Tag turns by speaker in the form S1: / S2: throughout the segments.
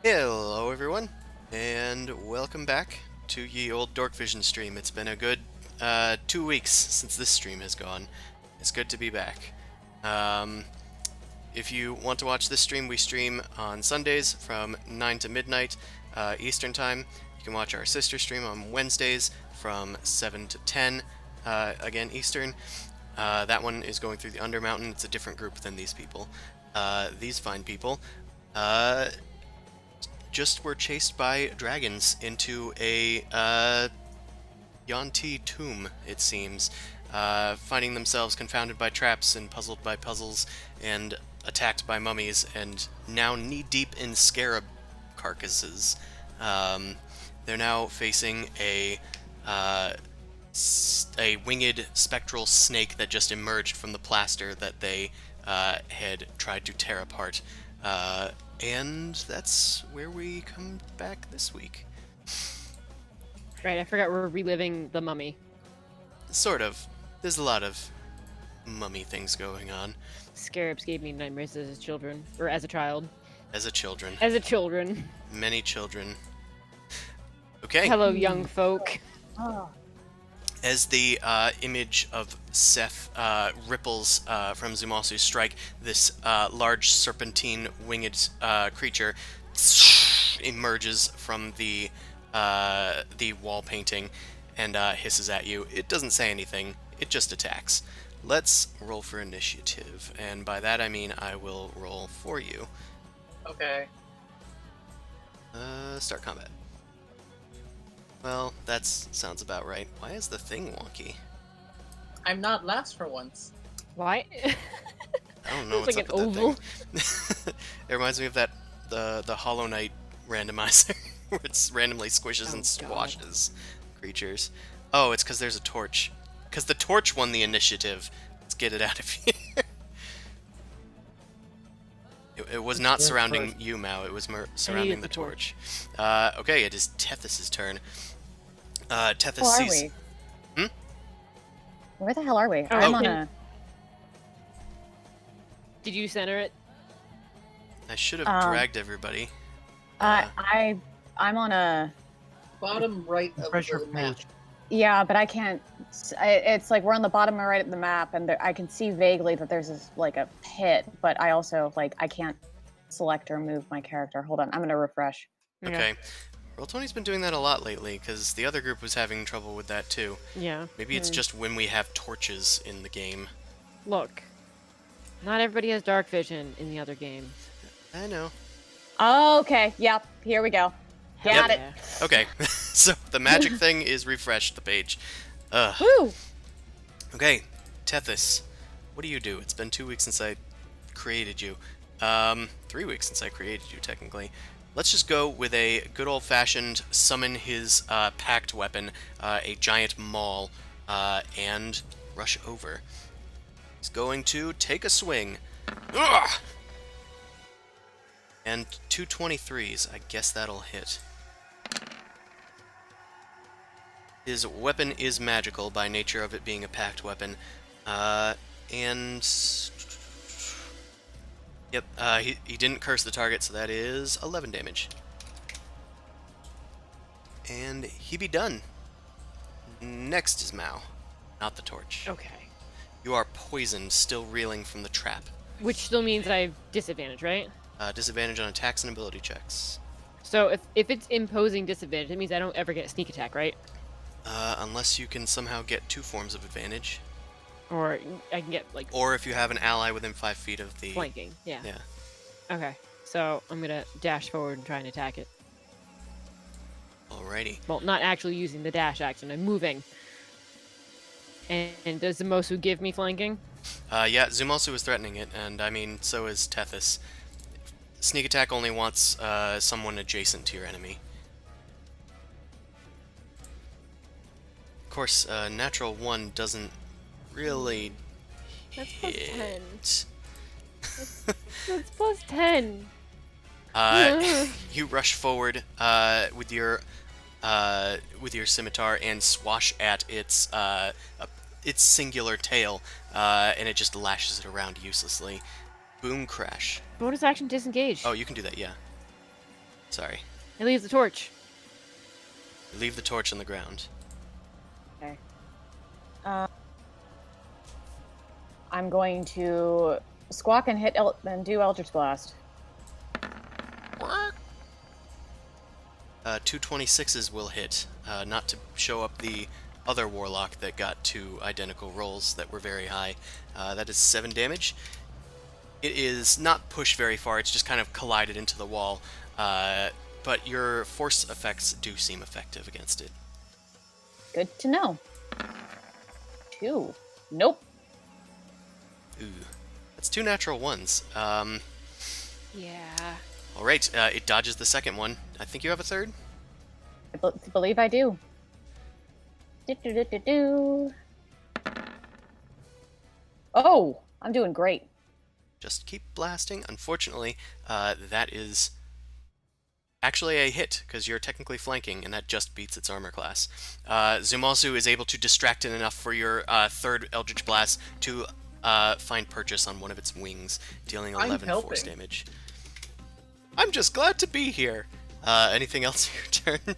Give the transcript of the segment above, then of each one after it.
S1: Hello everyone, and welcome back to ye old Dorkvision stream. It's been a good 2 weeks since this stream has gone. It's good to be back. Um, if you want to watch this stream, we stream on Sundays from 9 to midnight Eastern Time. You can watch our sister stream on Wednesdays from 7 to 10, again Eastern. That one is going through the Undermountain. It's a different group than these people. These fine people. Just were chased by dragons into a Yuan-ti tomb, it seems, finding themselves confounded by traps and puzzled by puzzles and attacked by mummies and now knee-deep in scarab carcasses. They're now facing a winged spectral snake that just emerged from the plaster that they had tried to tear apart. And that's where we come back this week.
S2: Right, I forgot we're reliving the mummy.
S1: Sort of. There's a lot of mummy things going on.
S2: Scarabs gave me nightmares as a children, or as a child.
S1: As a children.
S2: As a children.
S1: Many children. Okay.
S2: Hello, young folk.
S3: Oh.
S1: As the image of Seth ripples from Zumasu's strike, this large serpentine winged creature emerges from the wall painting and hisses at you. It doesn't say anything, it just attacks. Let's roll for initiative, and by that I mean I will roll for you.
S3: Okay.
S1: Start combat. Well, that sounds about right. Why is the thing wonky?
S3: I'm not last for once.
S2: Why?
S1: I don't know
S2: It's
S1: what's
S2: like
S1: up
S2: an
S1: with
S2: oval.
S1: that thing. It reminds me of that the Hollow Knight randomizer, where it randomly squishes and squashes creatures. Oh, it's because there's a torch. Because the torch won the initiative. Let's get it out of here. It was not surrounding you, Mao. It was surrounding the torch. Okay, it is Tethys' turn. Tethys
S4: Where are
S1: sees...
S4: we? Where the hell are we?
S2: Oh,
S4: I'm on a...
S2: Did you center it?
S1: I should have dragged everybody.
S4: I'm on a...
S3: Bottom right of the map.
S4: Yeah, but I can't... It's like we're on the bottom right of the map, and I can see vaguely that there's this, like, a pit, but I also, like, I can't select or move my character. Hold on, I'm gonna refresh.
S1: Okay. Roll20's been doing that a lot lately, because the other group was having trouble with that too.
S2: Yeah.
S1: Maybe it's just when we have torches in the game.
S2: Look. Not everybody has dark vision in the other games.
S1: I know.
S4: Okay, yep, here we go. Got it.
S1: Okay, so the magic thing is refresh the page.
S4: Woo!
S1: Okay, Tethys, what do you do? It's been 2 weeks since I created you. 3 weeks since I created you, technically. Let's just go with a good old-fashioned summon his packed weapon, a giant maul, and rush over. He's going to take a swing. Ugh! And 2 23s. I guess that'll hit. His weapon is magical by nature of it being a packed weapon. And... Yep, he didn't curse the target, so that is 11 damage. And he be done. Next is Mao, not the torch.
S2: Okay.
S1: You are poisoned, still reeling from the trap.
S2: Which still means that I have disadvantage, right?
S1: Disadvantage on attacks and ability checks.
S2: So if it's imposing disadvantage, it means I don't ever get sneak attack, right?
S1: Unless you can somehow get 2 forms of advantage.
S2: Or I can get, like...
S1: Or if you have an ally within 5 feet of the...
S2: Flanking, yeah.
S1: Yeah.
S2: Okay, so I'm gonna dash forward and try and attack it.
S1: Alrighty.
S2: Well, not actually using the dash action, I'm moving. And does Zumosu give me flanking?
S1: Yeah, Zumosu is threatening it, and I mean, so is Tethys. Sneak attack only wants someone adjacent to your enemy. Of course, natural 1 doesn't really
S2: That's plus 10.
S1: hit.
S2: That's plus 10.
S1: You rush forward with your scimitar and swash at its singular tail, and it just lashes it around uselessly. Boom, crash.
S2: Bonus action disengage.
S1: Oh, you can do that, yeah. Sorry.
S2: He leaves the torch.
S1: Leave the torch on the ground.
S4: Okay. I'm going to squawk and and do Eldritch Blast.
S1: 226s will hit, not to show up the other warlock that got 2 identical rolls that were very high. That is 7 damage. It is not pushed very far, it's just kind of collided into the wall, but your force effects do seem effective against it.
S4: Good to know. 2. Nope.
S1: Ooh. That's 2 natural ones.
S2: Yeah.
S1: Alright, it dodges the second one. I think you have a third?
S4: I believe I do. Do. Oh, I'm doing great.
S1: Just keep blasting. Unfortunately, that is actually a hit, because you're technically flanking, and that just beats its armor class. Zumasu is able to distract it enough for your third Eldritch Blast to find purchase on one of its wings, dealing 11 force damage. I'm just glad to be here. Anything else in your turn?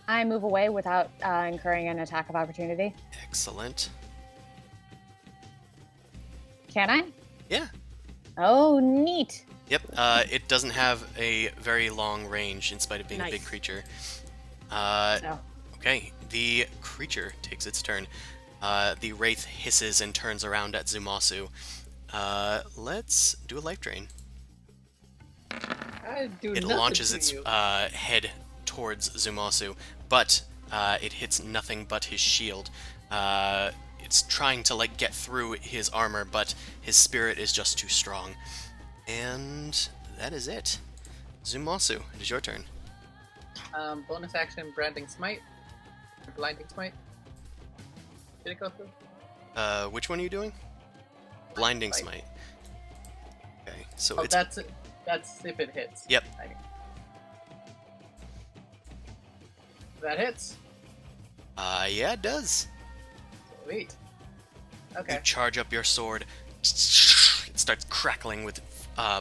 S4: I move away without incurring an attack of opportunity.
S1: Excellent.
S4: Can I?
S1: Yeah.
S4: Oh, neat.
S1: Yep, it doesn't have a very long range in spite of being a big creature.
S4: So.
S1: Okay, the creature takes its turn. The Wraith hisses and turns around at Zumasu. Let's do a life drain. It launches its head towards Zumasu, but it hits nothing but his shield. It's trying to like get through his armor, but his spirit is just too strong. And that is it. Zumasu, it is your turn.
S3: Bonus action, branding smite. Blinding smite. Did it go through?
S1: Which one are you doing? Blinding smite. Okay, so
S3: Oh,
S1: it's...
S3: that's it. That's if it hits.
S1: Yep.
S3: That hits.
S1: Yeah, it does.
S3: Sweet.
S1: You
S3: Okay.
S1: charge up your sword. It starts crackling with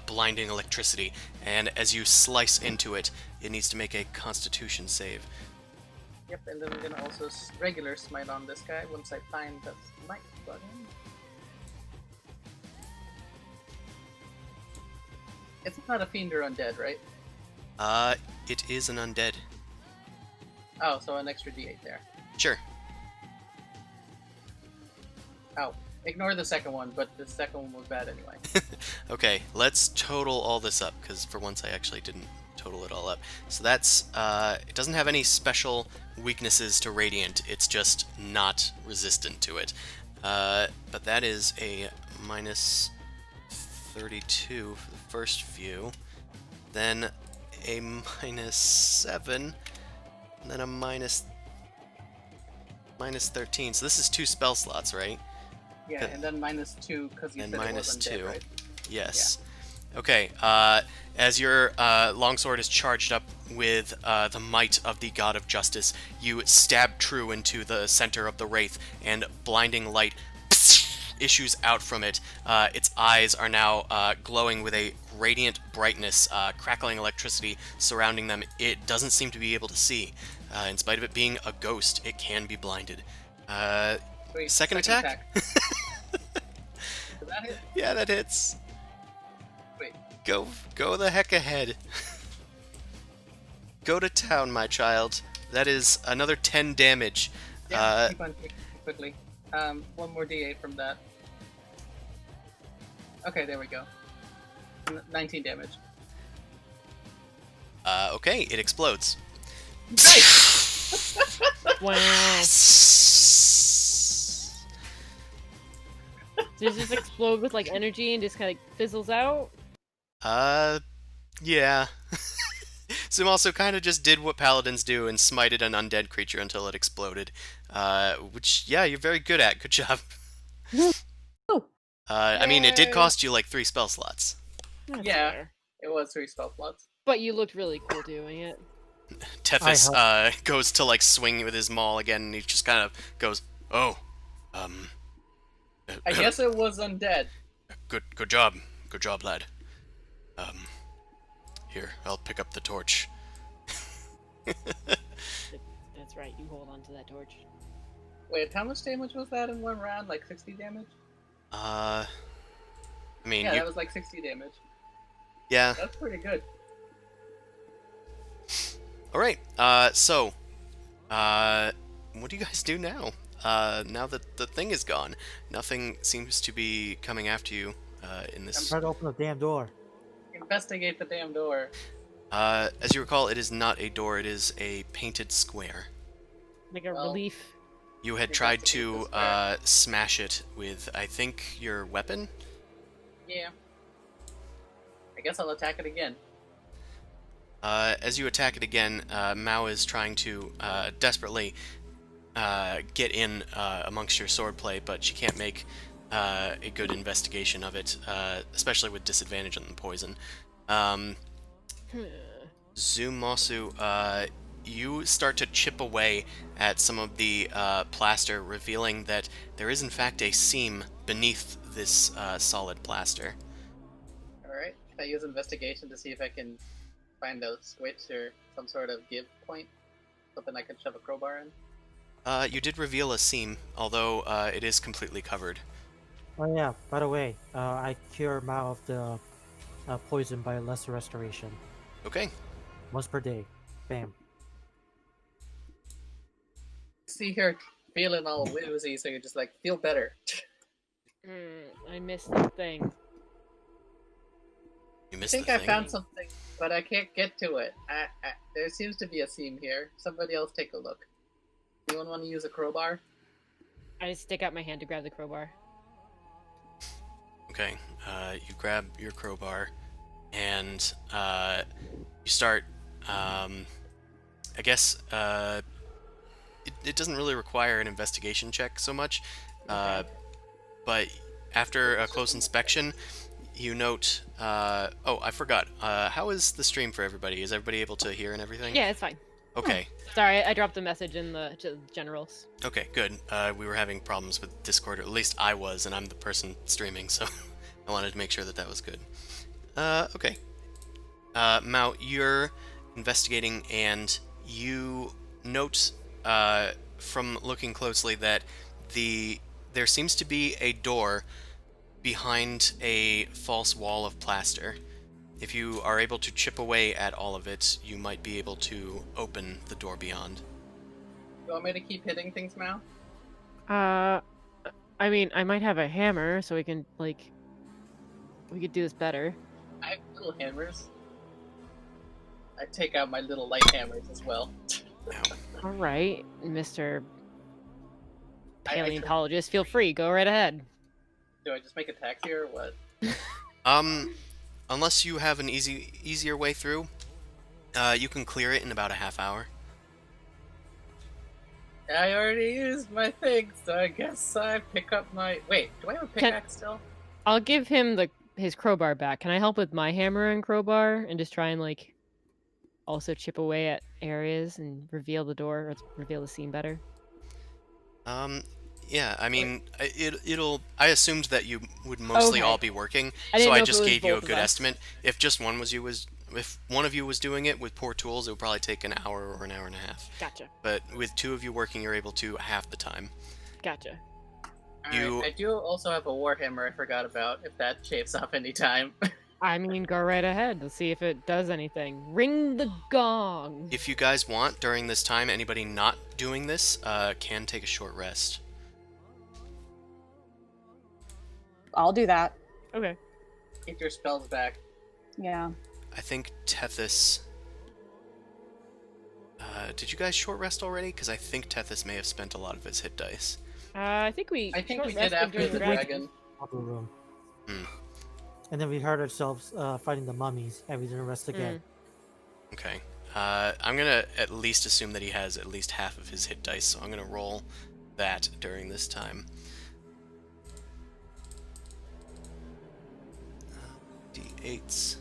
S1: blinding electricity, and as you slice into it, it needs to make a Constitution save.
S3: Yep, and then I'm gonna also regular smite on this guy once I find the smite button. It's not a fiend or undead, right?
S1: It is an undead.
S3: Oh, so an extra d8 there.
S1: Sure.
S3: Oh, ignore the second one, but the second one was bad anyway.
S1: Okay, let's total all this up, because for once I actually didn't total it all up. So that's, it doesn't have any special weaknesses to Radiant, it's just not resistant to it. But that is a minus 32 for the first few, then a minus 7, and then a minus 13. So this is 2 spell slots, right?
S3: Yeah, and then -2 because you
S1: and
S3: said it
S1: minus
S3: wasn't
S1: 2.
S3: dead, right?
S1: Yes. Okay, as your longsword is charged up with the might of the God of Justice, you stab true into the center of the Wraith, and blinding light issues out from it. Its eyes are now glowing with a radiant brightness, crackling electricity surrounding them. It doesn't seem to be able to see. In spite of it being a ghost, it can be blinded.
S3: Sweet,
S1: Second attack?
S3: Does that hit?
S1: Yeah, that hits.
S3: Wait.
S1: Go the heck ahead. Go to town, my child. That is another 10 damage.
S3: Yeah, keep on quickly. One more d8 from that. Okay, there we go. 19 damage.
S1: Okay, it explodes.
S3: Nice!
S2: Wow. Does it just explode with like energy and just kind of fizzles out?
S1: Yeah. Zoom also kind of just did what paladins do and smited an undead creature until it exploded. Which, yeah, you're very good at. Good job. I mean, it did cost you like 3 spell slots.
S2: That's
S3: Yeah.
S2: fair.
S3: It was 3 spell slots.
S2: But you looked really cool doing it.
S1: Tethys goes to like swing with his maul again, and he just kind of goes, "Oh,
S3: I guess it was undead.
S1: good job, lad. Here, I'll pick up the torch.
S2: That's right. You hold on to that torch.
S3: Wait, how much damage was that in one round? Like 60 damage?
S1: I mean,
S3: Yeah,
S1: you...
S3: that was like 60 damage.
S1: Yeah.
S3: That's pretty good.
S1: Alright, what do you guys do now? Now that the thing is gone, nothing seems to be coming after you, in this...
S5: Try to open the damn door.
S3: Investigate the damn door.
S1: As you recall, it is not a door, it is a painted square.
S2: Like a
S3: Well,
S2: relief.
S1: You had tried to, smash it with, I think, your weapon?
S3: Yeah. I guess I'll attack it again.
S1: As you attack it again, Mao is trying to desperately get in amongst your swordplay, but she can't make a good investigation of it, especially with disadvantage on the poison. Zumosu, you start to chip away at some of the plaster, revealing that there is in fact a seam beneath this solid plaster.
S3: Alright. Can I use investigation to see if I can find a switch or some sort of give point? Something I can shove a crowbar in?
S1: You did reveal a seam, although it is completely covered.
S5: Oh yeah, by the way, I cure Mao of the poison by lesser restoration.
S1: Okay.
S5: Once per day. Bam.
S3: See her feeling all woozy, so you're just like, feel better.
S2: I missed the thing.
S1: You
S3: I
S1: missed
S3: think
S1: the
S3: I
S1: thing.
S3: found something, but I can't get to it. There seems to be a seam here. Somebody else take a look. Anyone want to use a crowbar?
S2: I just stick out my hand to grab the crowbar.
S1: Okay, you grab your crowbar, and you start, I guess, it doesn't really require an investigation check so much, but after a close inspection, you note, oh, I forgot, how is the stream for everybody? Is everybody able to hear and everything?
S2: Yeah, it's fine.
S1: Okay.
S2: Sorry, I dropped a message in the to the generals.
S1: Okay, good. We were having problems with Discord, or at least I was, and I'm the person streaming, so I wanted to make sure that that was good. Okay. Mao, you're investigating, and you note, from looking closely, that there seems to be a door behind a false wall of plaster. If you are able to chip away at all of it, you might be able to open the door beyond.
S3: You want me to keep hitting things, Mal?
S2: I mean, I might have a hammer, so we can we could do this better.
S3: I have little hammers. I take out my little light hammers as well.
S2: All right, Mr.
S3: I
S2: Paleontologist, feel free, go right ahead.
S3: Do I just make attacks here or what?
S1: Unless you have an easier way through, you can clear it in about a half hour.
S3: I already used my thing, so I guess I pick up my... Wait, do I have a pickaxe still?
S2: I'll give him his crowbar back. Can I help with my hammer and crowbar and just try and also chip away at areas and reveal the door or reveal the seam better?
S1: Yeah, I mean, I assumed that you would mostly
S2: Okay.
S1: all be working,
S2: I didn't
S1: so
S2: know
S1: I
S2: if it
S1: just
S2: was
S1: gave you a
S2: both of
S1: good
S2: us.
S1: estimate. If just if one of you was doing it with poor tools, it would probably take an hour or an hour and a half.
S2: Gotcha.
S1: But with two of you working, you're able to half the time.
S2: Gotcha.
S3: Alright, I do also have a warhammer I forgot about, if that shaves off any time.
S2: I mean, go right ahead. Let's see if it does anything. Ring the gong.
S1: If you guys want, during this time, anybody not doing this can take a short rest.
S4: I'll do that.
S2: Okay.
S3: Get your spells back.
S4: Yeah.
S1: I think Tethys... did you guys short rest already? Because I think Tethys may have spent a lot of his hit dice.
S2: I think we
S3: I think
S2: short
S3: we did
S2: rested
S3: after
S2: during
S3: the dragon.
S5: Upper room.
S1: Hmm.
S5: And then we heard ourselves fighting the mummies, and we didn't rest again.
S1: Okay. I'm gonna at least assume that he has at least half of his hit dice, so I'm gonna roll that during this time. D8s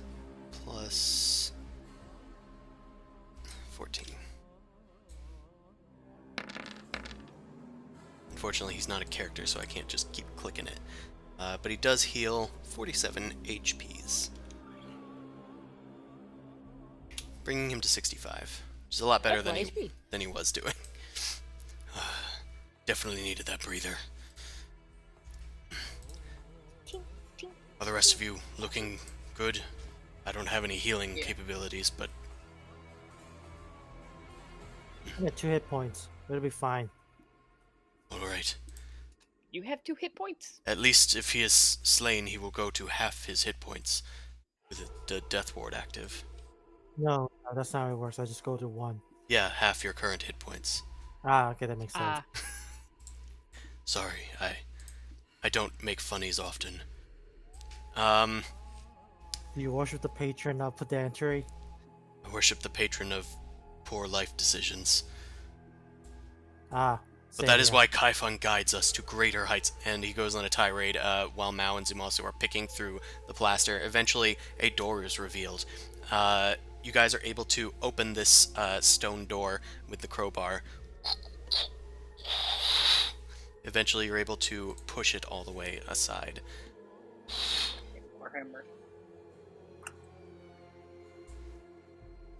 S1: plus 14. Unfortunately, he's not a character, so I can't just keep clicking it. But he does heal 47 HPs. bringing him to 65, which is a lot better
S2: That's
S1: than
S2: my
S1: he
S2: HP.
S1: than he was doing. Definitely needed that breather. Are the rest of you looking good? I don't have any healing
S3: Yeah.
S1: capabilities, but
S5: I got 2 hit points. It'll be fine.
S1: alright.
S2: You have 2 hit points.
S1: At least if he is slain, he will go to half his hit points with the death ward active.
S5: No, that's not how it works. I just go to 1.
S1: Yeah, half your current hit points.
S5: Ah, okay, that makes sense.
S2: Ah,
S1: Sorry, I don't make funnies often. Um,
S5: Do you worship the patron of pedantry?
S1: I worship the patron of poor life decisions.
S5: Ah,
S1: But
S5: same
S1: that is
S5: here.
S1: why Kaifeng guides us to greater heights, and he goes on a tirade while Mao and Zumasu are picking through the plaster. Eventually, a door is revealed. You guys are able to open this stone door with the crowbar. Eventually, you're able to push it all the way aside.
S3: Warhammer.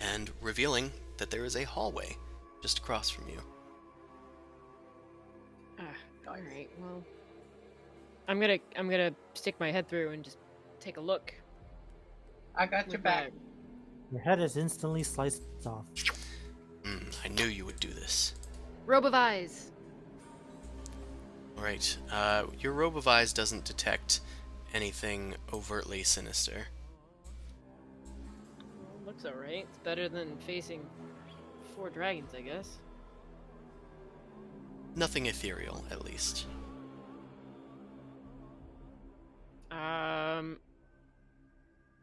S1: And revealing that there is a hallway just across from you.
S2: all right. Well, I'm gonna stick my head through and just take a look.
S3: I got your
S2: with
S3: back.
S5: Your head is instantly sliced off.
S1: I knew you would do this.
S2: Robe of eyes.
S1: Alright, your robe of eyes doesn't detect anything overtly sinister.
S2: Well, looks alright. It's better than facing 4 dragons, I guess.
S1: Nothing ethereal, at least.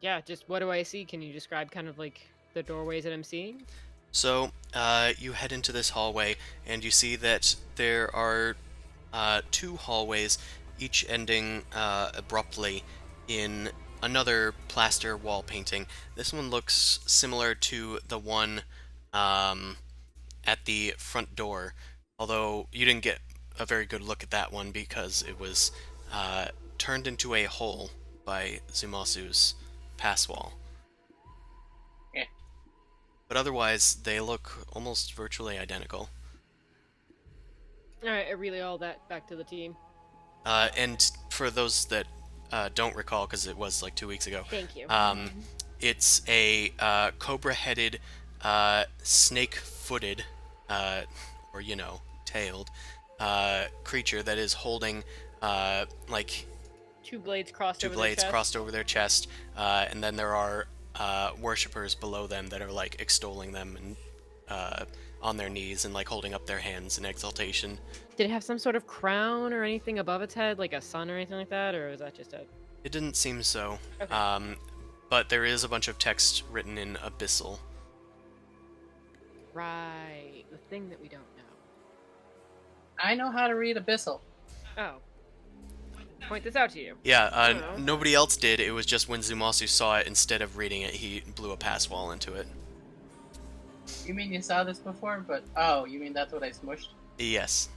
S2: Yeah, just what do I see? Can you describe kind of like the doorways that I'm seeing?
S1: So, you head into this hallway, and you see that there are 2 hallways, each ending abruptly in another plaster wall painting. This one looks similar to the one at the front door, although you didn't get a very good look at that one because it was turned into a hole by Zumasu's pass wall.
S3: Yeah.
S1: But otherwise, they look almost virtually identical.
S2: Alright, I relay all that back to the team.
S1: And for those that don't recall, because it was like 2 weeks ago,
S2: Thank you.
S1: it's a cobra-headed, snake-footed, or, you know, tailed, creature that is holding, like,
S2: 2 blades crossed
S1: 2
S2: over
S1: blades
S2: their chest.
S1: crossed over their chest, and then there are worshippers below them that are, like, extolling them and on their knees and, like, holding up their hands in exaltation.
S2: Did it have some sort of crown or anything above its head, like a sun or anything like that, or was that just a...
S1: It didn't seem so.
S2: Okay.
S1: But there is a bunch of text written in Abyssal.
S2: Right, the thing that we don't know.
S3: I know how to read Abyssal.
S2: Oh. Point this out to you.
S1: Yeah,
S2: Oh.
S1: nobody else did. It was just when Zumasu saw it, instead of reading it, he blew a pass wall into it.
S3: You mean you saw this before? But oh, you mean that's what I smushed?
S1: Yes.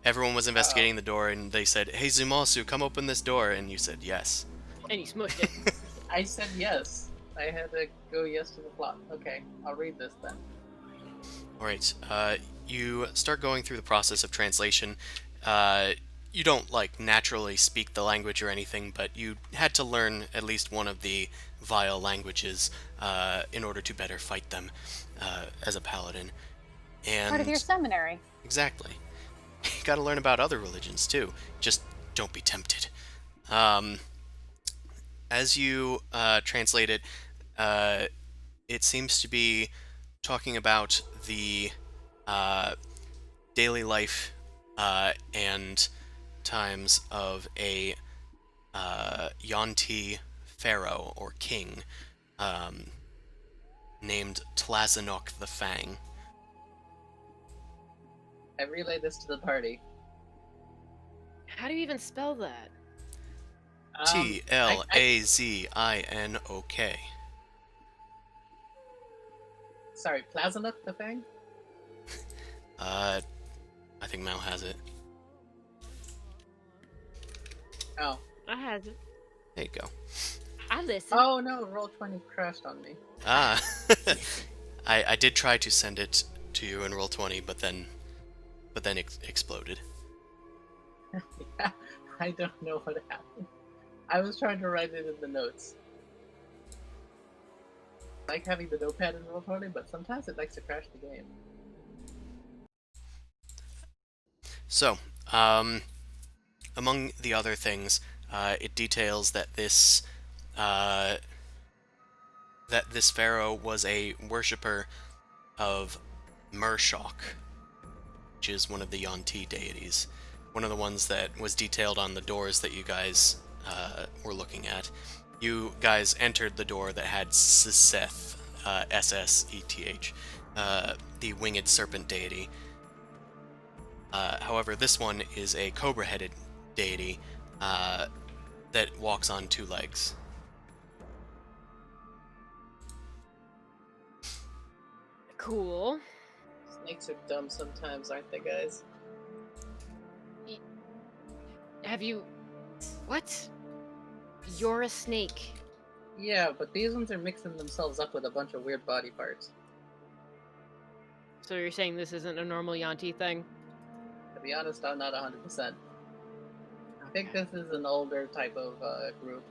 S1: Everyone was investigating the door, and they said, "Hey, Zumasu, come open this door," and you said yes.
S2: And you smushed it.
S3: I said yes. I had to go yes to the plot. Okay, I'll read this then.
S1: Alright, you start going through the process of translation. You don't, like, naturally speak the language or anything, but you had to learn at least one of the vile languages in order to better fight them as a paladin. And
S4: Part of your seminary.
S1: exactly. You gotta learn about other religions, too. Just don't be tempted. As you translate it, it seems to be talking about the daily life and times of a Yonti pharaoh or king named Tlazinok the Fang.
S3: I relayed this to the party.
S2: How do you even spell that?
S1: Tlazinok.
S3: Sorry, Tlazinok the Fang?
S1: I think Mal has it.
S3: Oh.
S2: I had it.
S1: There you go.
S2: I listen.
S3: Oh no, Roll20 crashed on me.
S1: Ah. I did try to send it to you in Roll20, but then exploded.
S3: Yeah, I don't know what happened. I was trying to write it in the notes. I like having the notepad in Roll20, but sometimes it likes to crash the game.
S1: So, among the other things, it details that this pharaoh was a worshipper of Murshok, which is one of the Yonti deities. One of the ones that was detailed on the doors that you guys were looking at. You guys entered the door that had Seth, S-S-E-T-H, the winged serpent deity. However, this one is a cobra-headed deity that walks on 2 legs.
S2: Cool.
S3: Snakes are dumb sometimes, aren't they, guys?
S2: Have you... What? You're a snake.
S3: Yeah, but these ones are mixing themselves up with a bunch of weird body parts.
S2: So you're saying this isn't a normal Yanti thing?
S3: To be honest, I'm not 100%. I think this is an older type of group.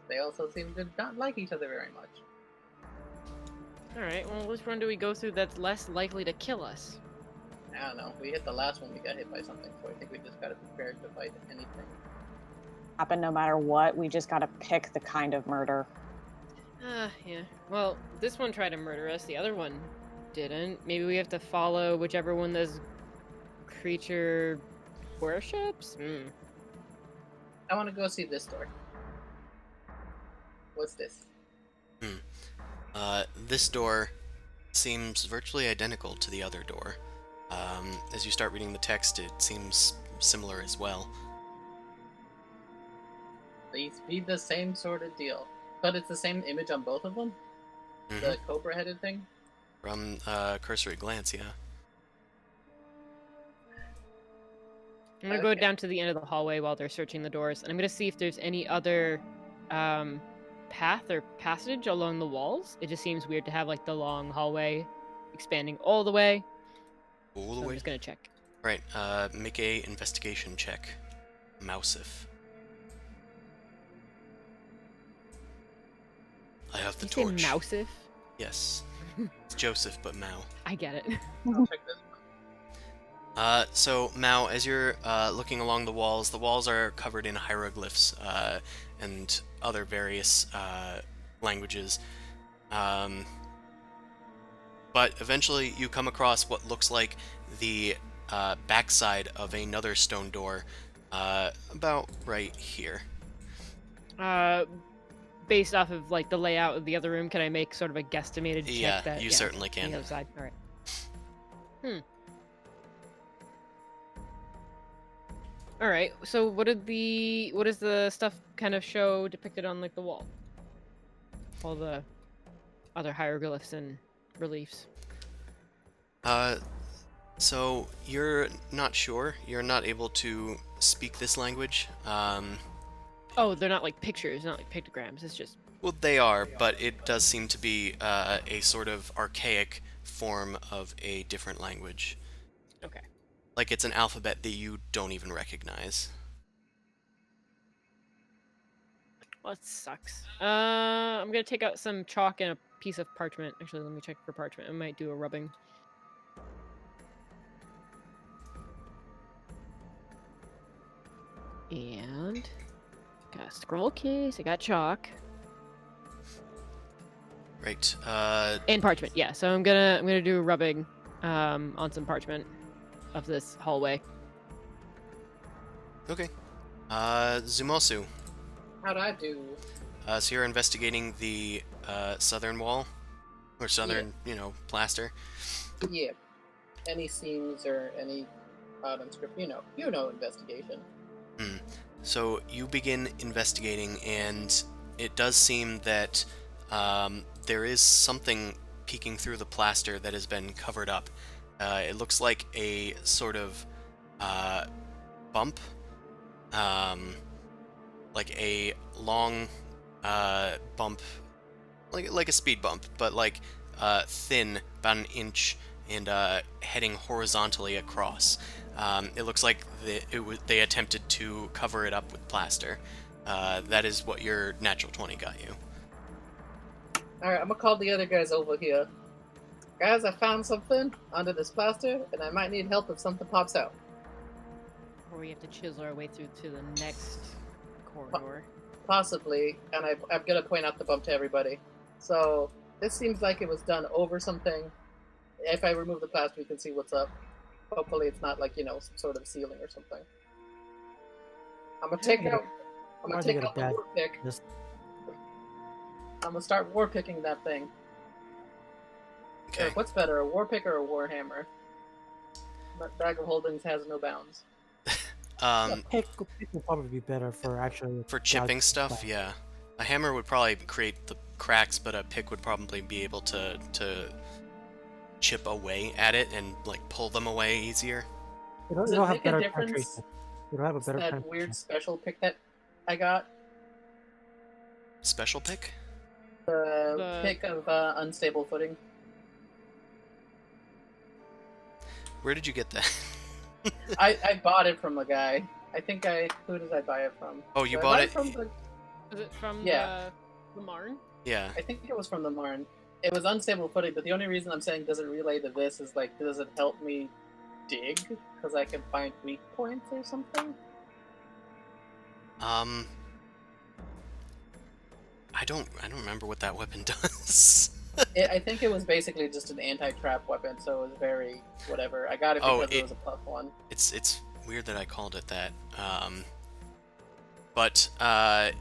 S3: They also seem to not like each other very much.
S2: Alright, well, which one do we go through that's less likely to kill us?
S3: I don't know. We hit the last one, we got hit by something, so I think we just gotta be prepared to fight anything.
S4: Happen no matter what. We just gotta pick the kind of murder.
S2: Yeah. Well, this one tried to murder us, the other one didn't. Maybe we have to follow whichever one this creature worships?
S3: I want to go see this door. What's this?
S1: This door seems virtually identical to the other door. As you start reading the text, it seems similar as well.
S3: These be the same sort of deal. But it's the same image on both of them?
S1: Mhm.
S3: The cobra-headed thing?
S1: From cursory glance, yeah.
S2: I'm gonna go
S3: Okay.
S2: down to the end of the hallway while they're searching the doors, and I'm gonna see if there's any other path or passage along the walls. It just seems weird to have like the long hallway expanding all the way.
S1: All the
S2: So I'm
S1: way.
S2: just gonna check.
S1: Right, make a investigation check. Mousif. I have the
S2: Did you
S1: torch.
S2: say mousif?
S1: Yes. It's Joseph, but Mao.
S2: I get it.
S3: I'll check this one.
S1: So, Mao, as you're looking along the walls are covered in hieroglyphs and other various languages. But eventually you come across what looks like the backside of another stone door about right here.
S2: Based off of like the layout of the other room, can I make sort of a guesstimated check?
S1: Yeah,
S2: that,
S1: you certainly
S2: on
S1: can.
S2: the other side. All right. All right. So what does the stuff kind of show depicted on like the wall? All the other hieroglyphs and reliefs.
S1: So you're not sure. You're not able to speak this language.
S2: Oh, they're not like pictures, not like pictograms. It's just
S1: Well, they are, but it does seem to be a sort of archaic form of a different language.
S2: okay.
S1: Like it's an alphabet that you don't even recognize.
S2: Well, it sucks. I'm gonna take out some chalk and a piece of parchment. Actually, let me check for parchment. I might do a rubbing. And got a scroll case. I got chalk
S1: Right.
S2: and parchment. Yeah, so I'm gonna do a rubbing on some parchment of this hallway.
S1: Okay. Zumosu.
S3: How'd I do?
S1: So you're investigating the southern wall? Or southern, plaster?
S3: Yeah. Any seams or any bottom script, you know investigation.
S1: So you begin investigating, and it does seem that there is something peeking through the plaster that has been covered up. It looks like a sort of bump, like a long bump, like a speed bump, but like thin, about an inch, and heading horizontally across. It looks like they attempted to cover it up with plaster. That is what your natural 20 got you.
S3: Alright, I'm gonna call the other guys over here. Guys, I found something under this plaster, and I might need help if something pops out.
S2: Or we have to chisel our way through to the next corridor.
S3: Possibly, and I'm gonna point out the bump to everybody. So, this seems like it was done over something. If I remove the plaster, we can see what's up. Hopefully it's not like, some sort of ceiling or something. I'm gonna take out the war pick. I'm gonna start war picking that thing.
S1: Okay.
S3: Eric, what's better, a war pick or a war hammer? That bag of holdings has no bounds.
S5: Pick will probably be better for actually
S1: For chipping stuff, yeah. A hammer would probably create the cracks, but a pick would probably be able to chip away at it and like pull them away easier.
S3: Does it make a difference?
S5: You don't have a better
S3: that weird special pick that I got.
S1: Special pick?
S3: The pick of unstable footing.
S1: Where did you get that?
S3: I bought it from a guy. Who did I buy it from?
S1: Oh, you bought it?
S2: Was it from the Marn?
S1: Yeah.
S3: I think it was from the Marn. It was unstable footing, but the only reason I'm saying does it relay to this is like, does it help me dig? Because I can find weak points or something?
S1: I don't remember what that weapon does.
S3: I think it was basically just an anti-trap weapon, so it was very whatever. I got it because it was a plus one.
S1: It's weird that I called it that. But I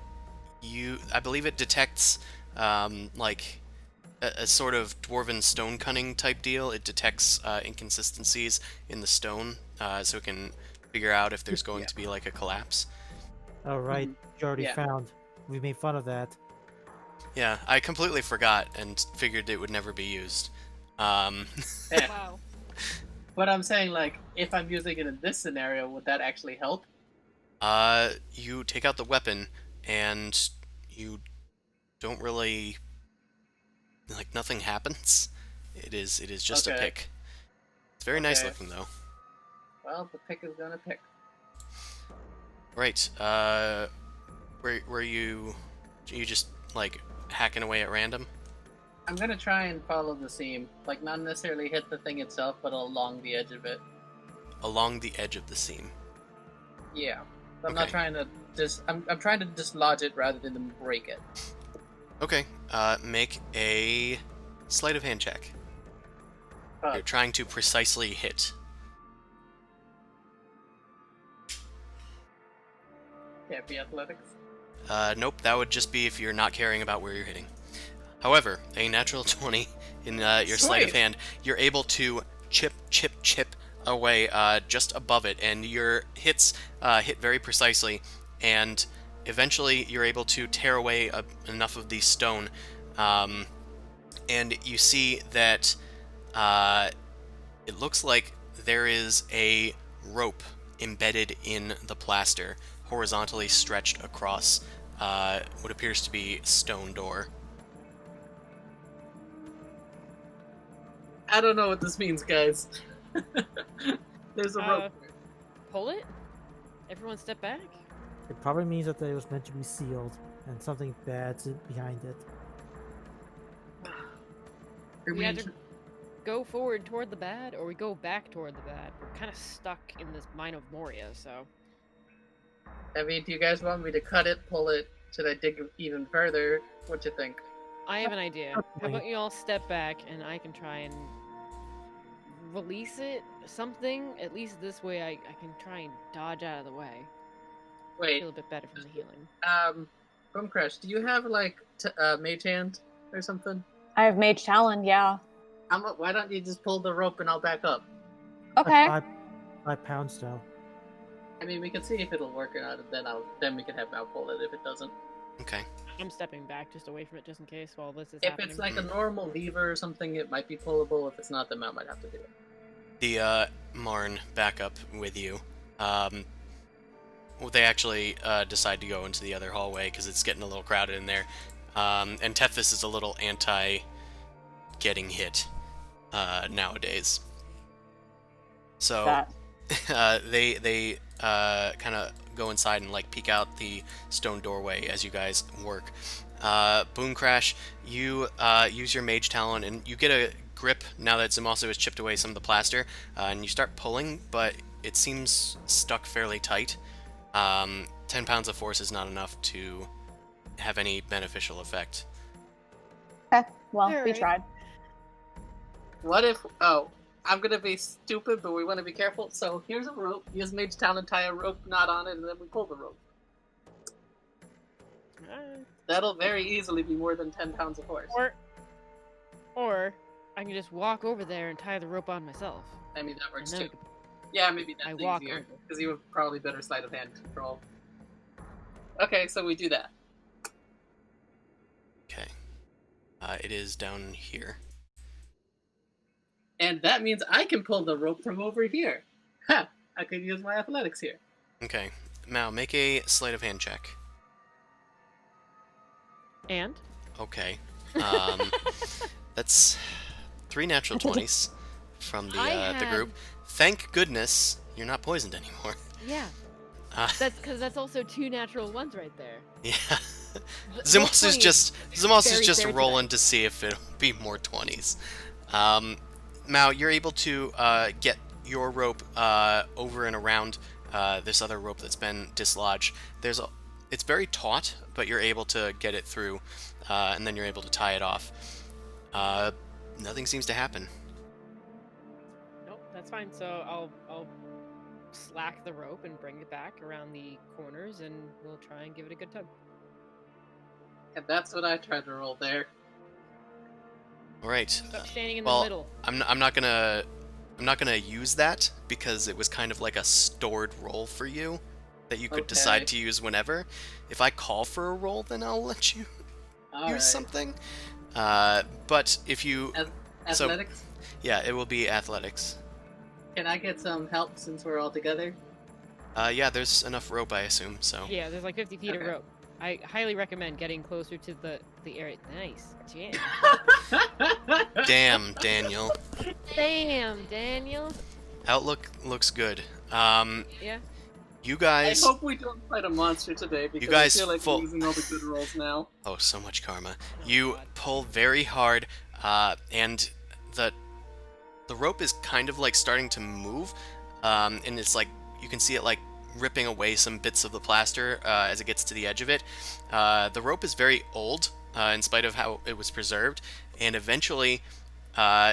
S1: believe it detects like a sort of dwarven stone cunning type deal. It detects inconsistencies in the stone, so it can figure out if there's going to be like a collapse.
S5: All right, you already found. We made fun of that.
S1: Yeah, I completely forgot and figured it would never be used.
S2: Wow.
S3: But I'm saying, like, if I'm using it in this scenario, would that actually help?
S1: You take out the weapon, and you don't really... like, nothing happens. It is just a pick. It's very nice looking, though.
S3: Well, the pick is gonna pick.
S1: Right, were you just, like, hacking away at random?
S3: I'm gonna try and follow the seam. Like, not necessarily hit the thing itself, but along the edge of it.
S1: Along the edge of the seam.
S3: Yeah. I'm not trying to I'm trying to dislodge it rather than break it.
S1: Okay, make a sleight of hand check. You're trying to precisely hit.
S3: Can't be athletics.
S1: Nope, that would just be if you're not caring about where you're hitting. However, a natural 20 in your sleight of hand, you're able to chip away just above it, and your hits hit very precisely, and eventually you're able to tear away enough of the stone, and you see that it looks like there is a rope embedded in the plaster, horizontally stretched across what appears to be stone door.
S3: I don't know what this means, guys. There's a rope.
S2: Pull it? Everyone step back?
S5: It probably means that it was meant to be sealed, and something bad's behind it.
S2: We either go forward toward the bad, or we go back toward the bad. We're kind of stuck in this mine of Moria, so...
S3: I mean, do you guys want me to cut it, pull it? Should I dig even further? What you think?
S2: I have an idea. How about you all step back, and I can try and release it, something? At least this way I can try and dodge out of the way.
S3: Wait.
S2: Feel a bit better from the healing.
S3: Boomcrush, do you have, like, mage hand or something?
S4: I have Mage Talon, yeah.
S3: Why don't you just pull the rope and I'll back up?
S4: Okay.
S5: 5 pounds, though.
S3: I mean, we can see if it'll work or not, and then we can have Mal pull it if it doesn't.
S1: Okay.
S2: I'm stepping back just away from it just in case while this is
S3: If
S2: happening.
S3: it's like a normal lever or something, it might be pullable. If it's not, then Mal might have to do it.
S1: The Marn back up with you. they actually decide to go into the other hallway because it's getting a little crowded in there. And Tethys is a little anti getting hit nowadays. So
S4: That.
S1: they kind of go inside and like peek out the stone doorway as you guys work. Boom Crash, you use your Mage Talon and you get a grip now that Zamasu has chipped away some of the plaster, and you start pulling, but it seems stuck fairly tight. 10 pounds of force is not enough to have any beneficial effect.
S4: Okay. Well, we
S2: Alright.
S4: tried.
S3: What if? Oh, I'm gonna be stupid, but we want to be careful. So here's a rope. Use Mage Talon, tie a rope knot on it, and then we pull the rope. That'll very easily be more than 10 pounds of force.
S2: Or I can just walk over there and tie the rope on myself.
S3: I mean, that works
S2: And then
S3: too. Yeah, maybe
S2: I
S3: that's
S2: walk
S3: easier
S2: over.
S3: because you have probably better sleight of hand control. Okay, so we do that.
S1: Okay. It is down here.
S3: And that means I can pull the rope from over here. Ha! I could use my athletics here.
S1: Okay. Mao, make a sleight of hand check.
S2: And?
S1: Okay. That's 3 natural 20s from the group. Thank goodness you're not poisoned anymore.
S2: Yeah.
S1: Uh,
S2: That's also 2 natural ones right there.
S1: yeah.
S2: Those
S1: Zamos is
S2: 20s
S1: just
S2: very
S1: rolling to see if it'll be more 20s. Mao, you're able to get your rope over and around this other rope that's been dislodged. It's very taut, but you're able to get it through, and then you're able to tie it off. Nothing seems to happen.
S2: Nope, that's fine. So I'll slack the rope and bring it back around the corners, and we'll try and give it a good tug.
S3: And that's what I tried to roll there.
S1: All right.
S2: Stop standing in
S1: well,
S2: the middle.
S1: I'm not gonna use that because it was kind of like a stored roll for you that you could
S3: Okay.
S1: decide to use whenever. If I call for a roll, then I'll let you
S3: All
S1: use
S3: right.
S1: something. But if you, so-
S3: Athletics?
S1: yeah, it will be athletics.
S3: Can I get some help since we're all together?
S1: Yeah, there's enough rope, I assume. So
S2: Yeah, there's like 50 feet of
S3: Okay.
S2: rope. I highly recommend getting closer to the area. Nice. Jam.
S1: damn, Daniel.
S2: Damn, Daniel.
S1: Outlook looks good.
S2: Yeah.
S1: You
S3: I
S1: guys.
S3: hope we don't fight a monster today because
S1: guys
S3: I feel like
S1: full-
S3: we're losing all the good rolls now.
S1: Oh, so much karma.
S2: Oh,
S1: You
S2: God.
S1: pull very hard, and the rope is kind of like starting to move, and it's like you can see it like ripping away some bits of the plaster as it gets to the edge of it. The rope is very old, in spite of how it was preserved, and eventually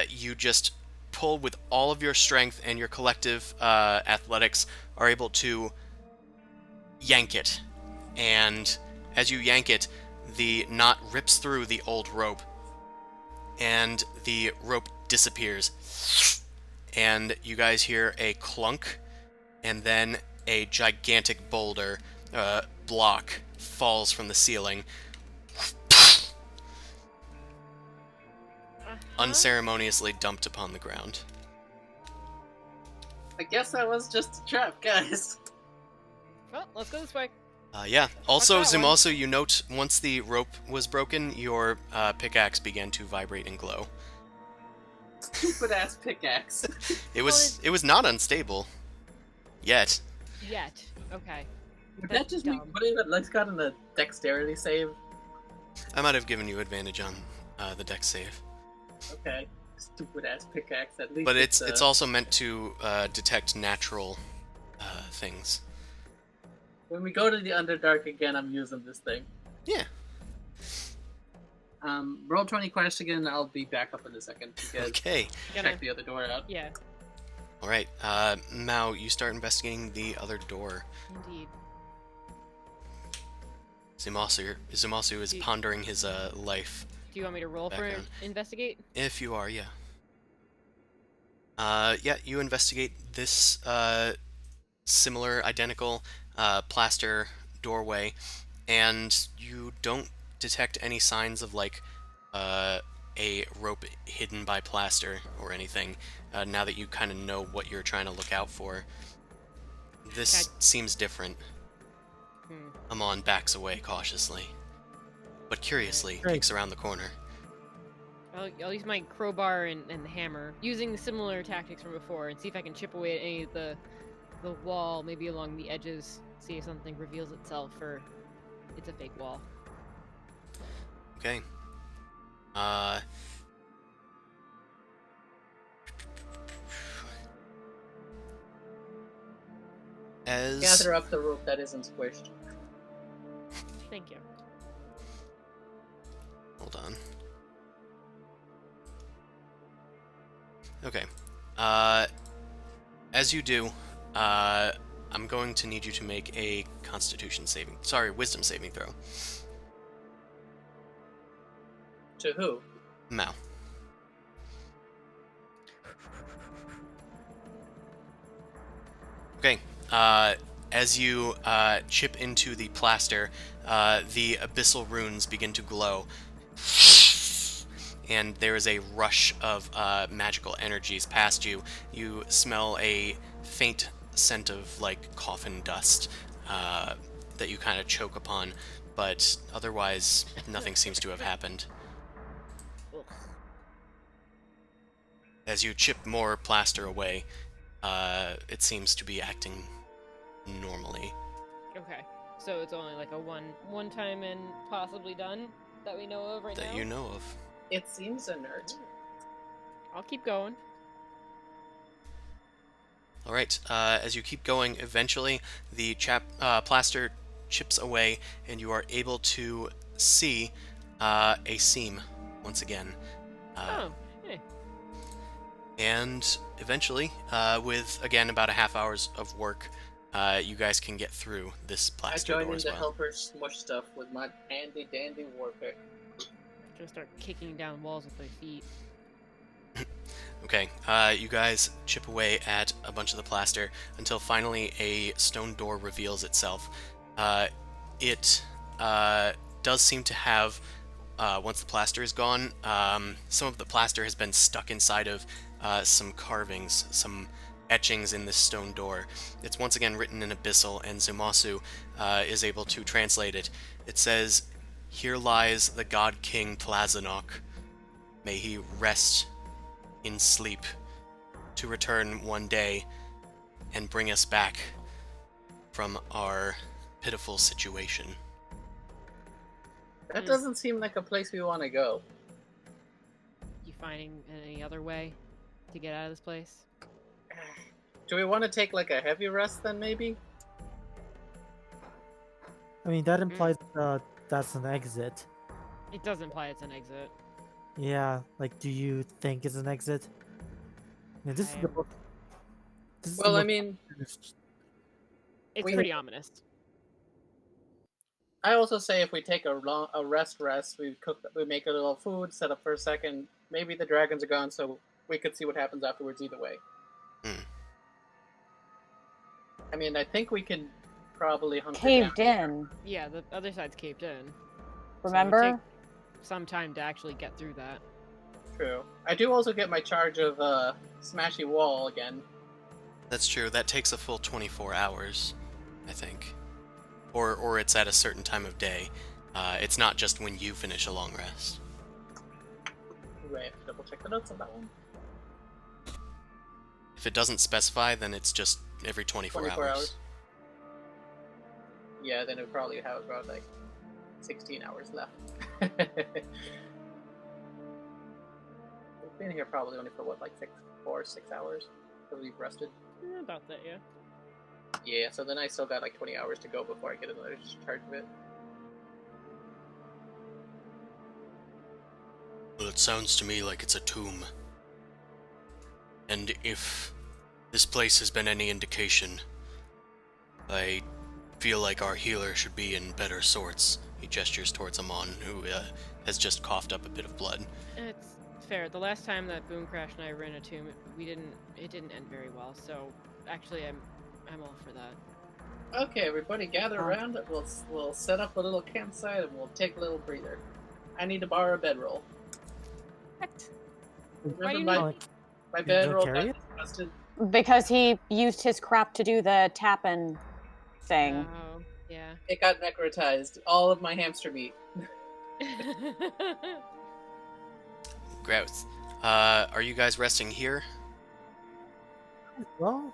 S1: you just pull with all of your strength and your collective athletics are able to yank it. And as you yank it, the knot rips through the old rope, and the rope disappears. And you guys hear a clunk, and then a gigantic boulder block falls from the ceiling, unceremoniously dumped upon the ground.
S3: I guess that was just a trap, guys.
S2: Well, let's go this way.
S1: Yeah. Also,
S2: that one.
S1: Zumasu, you note once the rope was broken, your pickaxe began to vibrate and glow.
S3: Stupid ass pickaxe.
S1: It was not unstable. Yet.
S2: Yet. Okay.
S3: Would
S2: That's
S3: that just mean
S2: dumb.
S3: would it have at least gotten a dexterity save?
S1: I might have given you advantage on the dex save.
S3: Okay. Stupid ass pickaxe. At least.
S1: But it's also meant to detect natural things.
S3: When we go to the Underdark again, I'm using this thing.
S1: Yeah.
S3: Roll 20 question. I'll be back up in a second to get
S1: Okay.
S3: check the other door out.
S2: Yeah,
S1: All right. Mao, you start investigating the other door.
S2: indeed.
S1: Zumasu is
S2: Do-
S1: pondering his life.
S2: Do you want me to roll for
S1: Background.
S2: investigate?
S1: If you are, yeah. Yeah, you investigate this similar, identical plaster doorway, and you don't detect any signs of like a rope hidden by plaster or anything. Now that you kind of know what you're trying to look out for, this
S2: Okay.
S1: seems different. Amon backs away cautiously, but curiously
S5: Great.
S1: peeks around the corner.
S2: I'll use my crowbar and the hammer, using similar tactics from before, and see if I can chip away at any of the wall, maybe along the edges, see if something reveals itself, or it's a fake wall.
S1: Okay. As
S3: Gather up the rope that isn't squished.
S2: Thank you.
S1: hold on. Okay. As you do, I'm going to need you to make a wisdom saving throw.
S3: To who?
S1: Mao. Okay. As you chip into the plaster, the abyssal runes begin to glow, and there is a rush of magical energies past you. You smell a faint scent of like coffin dust that you kind of choke upon, but otherwise nothing seems to have happened.
S2: Ugh.
S1: As you chip more plaster away, it seems to be acting normally.
S2: Okay, so it's only like a one time and possibly done that we know of right now.
S1: That you know of.
S3: It seems inert.
S2: I'll keep going.
S1: All right. As you keep going, eventually the plaster chips away, and you are able to see a seam once again.
S2: Oh, hey.
S1: And eventually, with again about a half hour's of work, you guys can get through this
S3: I
S1: plaster
S3: joined
S1: door
S3: in
S1: as
S3: to
S1: well.
S3: help her smush stuff with my handy dandy war pick.
S2: Just start kicking down walls with my feet.
S1: Okay, you guys chip away at a bunch of the plaster until finally a stone door reveals itself. It does seem to have, once the plaster is gone, some of the plaster has been stuck inside of some carvings, some etchings in this stone door. It's once again written in Abyssal, and Zumasu is able to translate it. It says, "Here lies the God King Tlazinok. May he rest in sleep, to return one day and bring us back from our pitiful situation."
S3: That doesn't seem like a place we want to go.
S2: You finding any other way to get out of this place?
S3: Do we want to take like a heavy rest then, maybe?
S5: I mean, that implies that's an exit.
S2: It does imply it's an exit.
S5: Yeah, like, do you think it's an exit? I mean, this is the book. This is the
S3: Well, I
S5: book
S3: mean,
S5: finished.
S2: It's
S3: We-
S2: pretty ominous.
S3: I also say if we take a rest, we make a little food, set up for a second. Maybe the dragons are gone, so we could see what happens afterwards. Either way.
S1: Hmm.
S3: I mean, I think we can probably hunker
S4: Caved
S3: down.
S4: in.
S2: Yeah, the other side's caved in.
S4: Remember?
S2: So it would take some time to actually get through that.
S3: True. I do also get my charge of smashy wall again.
S1: That's true. That takes a full 24 hours, I think. Or it's at a certain time of day. It's not just when you finish a long rest.
S3: Ooh, I have to double check the notes on that one.
S1: If it doesn't specify, then it's just every 24 hours.
S3: Yeah, then it probably have about like 16 hours left. We've been here probably only for what, like 4 or 6 hours because we've rested.
S2: Yeah, about that, yeah.
S3: Yeah, so then I still got like 20 hours to go before I get another charge of it.
S1: Well, it sounds to me like it's a tomb. And if this place has been any indication, I feel like our healer should be in better sorts. He gestures towards Amon, who has just coughed up a bit of blood.
S2: It's fair. The last time that Boom Crash and I were in a tomb, it didn't end very well. So actually, I'm all for that.
S3: Okay, everybody gather around. We'll set up a little campsite and we'll take a little breather. I need to borrow a bedroll.
S2: What?
S3: Remember
S2: Why do you
S3: my,
S2: need-
S3: my
S5: You don't
S3: bedroll
S5: carry
S3: got
S5: it?
S3: busted?
S4: Because he used his crap to do the tapping thing.
S2: Oh, Yeah.
S3: It got necrotized. All of my hamster meat.
S1: Gross. Are you guys resting here?
S5: Well,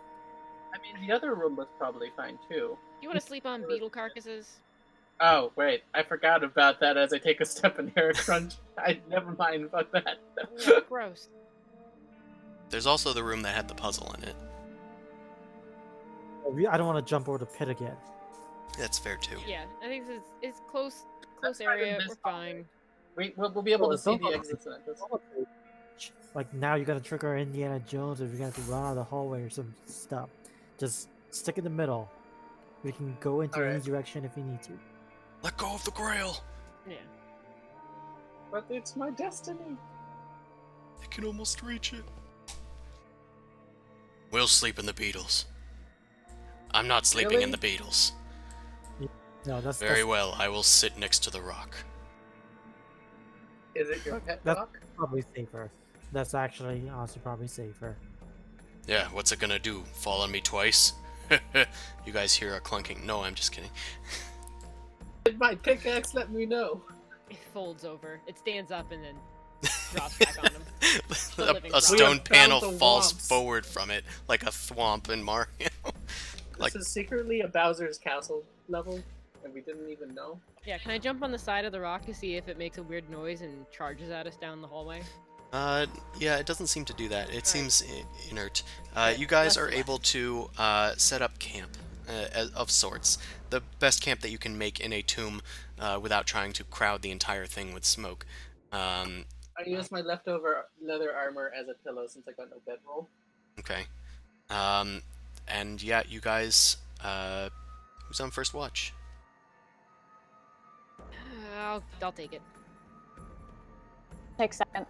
S3: I mean, the other room was probably fine too.
S2: You want to sleep on beetle carcasses?
S3: Oh, wait. I forgot about that as I take a step in Air Crunch. Never mind about that.
S2: Yeah, gross.
S1: There's also the room that had the puzzle in it.
S5: I don't want to jump over the pit again.
S1: That's fair too.
S2: Yeah, I think this is close
S3: That's
S2: area.
S3: fine in
S2: We're
S3: this
S2: fine.
S3: We'll be able
S5: Well,
S3: to
S5: it's
S3: see the
S5: almost-
S3: exits in it.
S5: Like now you gotta trigger Indiana Jones if you're gonna have to run out of the hallway or some stuff. Just stick in the middle. We can go into any
S3: Alright.
S5: direction if you need to.
S1: Let go of the grail!
S2: Yeah.
S3: But it's my destiny.
S1: I can almost reach it. We'll sleep in the Beatles. I'm not sleeping in
S3: Really?
S1: the Beatles.
S5: No, that's
S1: Very well, I will sit next to the rock.
S3: Is it your pet
S5: That's-
S3: rock?
S5: probably safer. That's actually honestly probably safer.
S1: Yeah, what's it gonna do? Fall on me twice? You guys hear a clunking. No, I'm just kidding.
S3: Did my pickaxe let me know?
S2: It folds over. It stands up and then drops back on him.
S1: a,
S2: living
S1: a
S2: rock.
S1: stone
S3: We have
S1: panel
S3: found the
S1: falls
S3: womps.
S1: forward from it like a thwomp in Mario. Like-
S3: This is secretly a Bowser's Castle level, and we didn't even know.
S2: Yeah, can I jump on the side of the rock to see if it makes a weird noise and charges at us down the hallway?
S1: Yeah, it doesn't seem to do that. It seems inert.
S2: Okay,
S1: You guys
S2: less
S1: are
S2: left.
S1: able to set up camp of sorts. The best camp that you can make in a tomb without trying to crowd the entire thing with smoke.
S3: I used my leftover leather armor as a pillow since I got no bedroll.
S1: Okay. And yeah, you guys. Who's on first watch?
S2: I'll take it.
S4: Take second.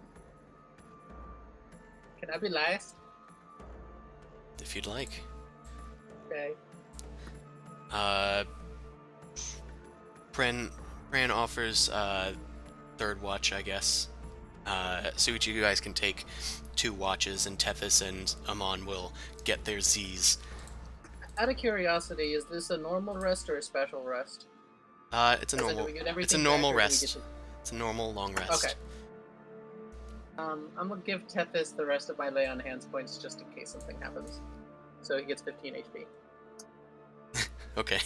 S3: Can I be last?
S1: If you'd like.
S3: Okay.
S1: Pran offers third watch, I guess. So each of you guys can take 2 watches, and Tethys and Amon will get their Z's.
S3: Out of curiosity, is this a normal rest or a special rest?
S1: It's a
S3: As in, do
S1: normal.
S3: we get
S1: It's a
S3: everything
S1: normal
S3: back, or do we
S1: rest.
S3: get to-
S1: It's a normal long rest.
S3: Okay. I'm gonna give Tethys the rest of my lay on hands points just in case something happens. So he gets 15 HP.
S1: Okay.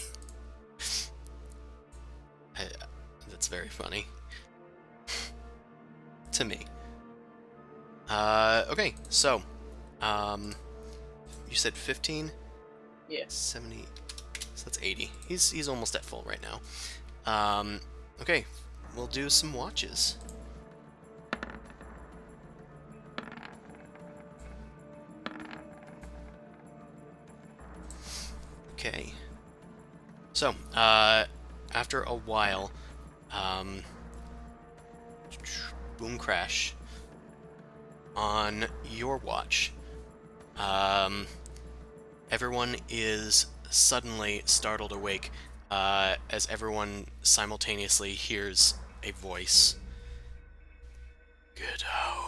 S1: That's very funny. To me. Okay, so, you said 15?
S3: Yeah.
S1: 70, so that's 80. He's almost at full right now. Okay, we'll do some watches. Okay. So, after a while, boom crash on your watch. Everyone is suddenly startled awake as everyone simultaneously hears a voice. Get out.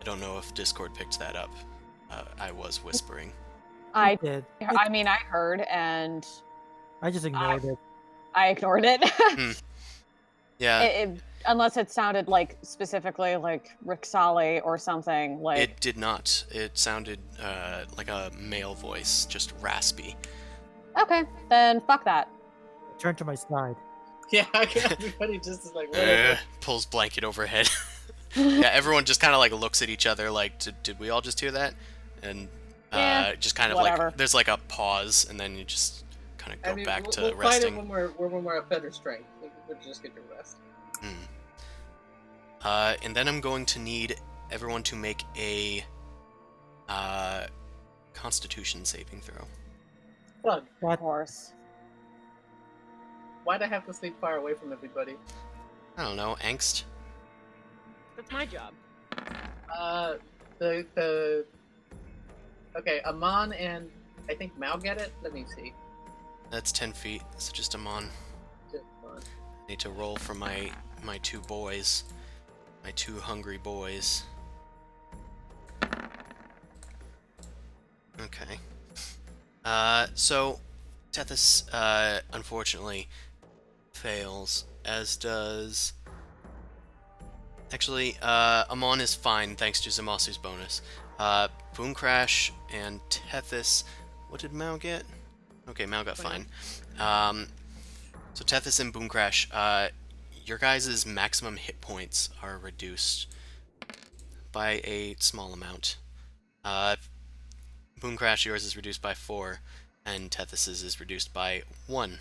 S1: I don't know if Discord picked that up. I was whispering.
S4: I
S5: Did
S4: mean, I heard and
S5: I just ignored it.
S4: I ignored it.
S1: Yeah,
S4: Unless it sounded like specifically like Rixali or something like.
S1: it did not. It sounded like a male voice, just raspy.
S4: Okay, then fuck that.
S5: Turn to my side.
S3: Yeah, everybody just is like,
S1: Eh,
S3: whatever.
S1: pulls blanket overhead. Yeah, everyone just kind of like looks at each other like, did we all just hear that? And
S4: Yeah,
S1: just kind of
S4: whatever.
S1: like, there's like a pause, and then you just kind of go back
S3: we'll,
S1: to
S3: we'll
S1: resting.
S3: fight it when we're at better strength. We'll just get to rest.
S1: And then I'm going to need everyone to make a Constitution saving throw.
S3: Fuck.
S4: Of course.
S3: Why'd I have to sleep far away from everybody?
S1: I don't know, angst.
S2: That's my job.
S3: Okay, Amon and I think Mao get it? Let me see.
S1: That's 10 feet, so just a mon.
S3: Just Amon.
S1: Need to roll for my 2 boys. My 2 hungry boys. Okay. So Tethys, unfortunately, fails, as does... Actually, Amon is fine, thanks to Zamasu's bonus. Boom Crash and Tethys... What did Mao get? Okay, Mao got fine. So Tethys and Boom Crash, your guys' maximum hit points are reduced by a small amount. Boom Crash, yours is reduced by 4, and Tethys's is reduced by 1.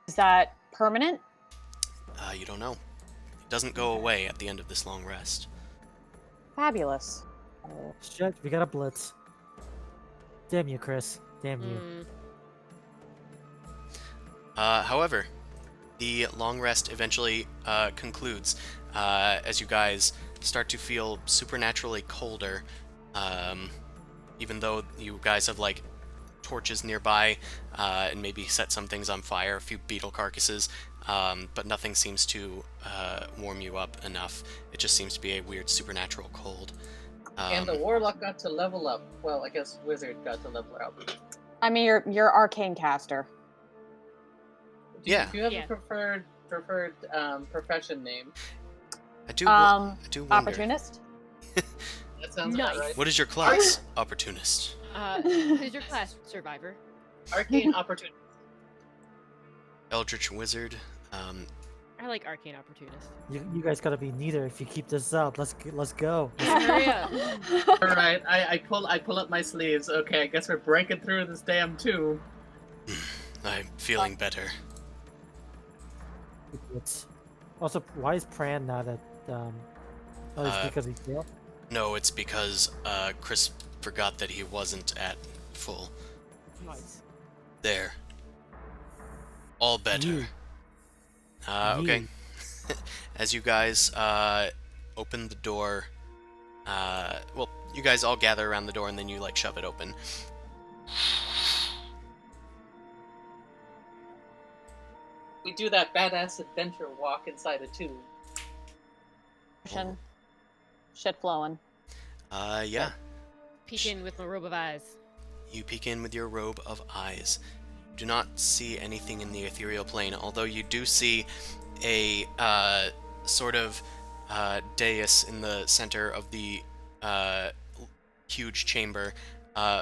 S4: Is that permanent?
S1: You don't know. It doesn't go away at the end of this long rest.
S4: Fabulous.
S5: Shit, we got a blitz. Damn you, Chris. Damn you.
S1: However, the long rest eventually concludes as you guys start to feel supernaturally colder, even though you guys have like torches nearby and maybe set some things on fire, a few beetle carcasses, but nothing seems to warm you up enough. It just seems to be a weird supernatural cold.
S3: And the warlock got to level up. Well, I guess wizard got to level up.
S4: I mean, you're arcane caster.
S3: Do you have a preferred profession name?
S1: I do wonder.
S4: Opportunist.
S3: That sounds
S2: Nice.
S3: about right.
S1: What is your class? Opportunist.
S2: Who's your class, Survivor?
S3: Arcane opportunist.
S1: Eldritch Wizard.
S2: I like Arcane Opportunist.
S5: You guys gotta be neither if you keep this up. Let's go.
S2: Hurry up.
S3: All right, I pull up my sleeves. Okay, I guess we're breaking through this damn tube.
S1: I'm feeling better.
S5: It's also, why is Pran not at? Oh, it's because he failed.
S1: No, it's because Chris forgot that he wasn't at full.
S2: Nice.
S1: There. All better. Okay. As you guys open the door, well, you guys all gather around the door and then you like shove it open.
S3: We do that badass adventure walk inside a tube.
S4: Shit flowing.
S1: Yeah.
S2: Peek in with my robe of eyes.
S1: You peek in with your robe of eyes. Do not see anything in the ethereal plane, although you do see a sort of dais in the center of the huge chamber,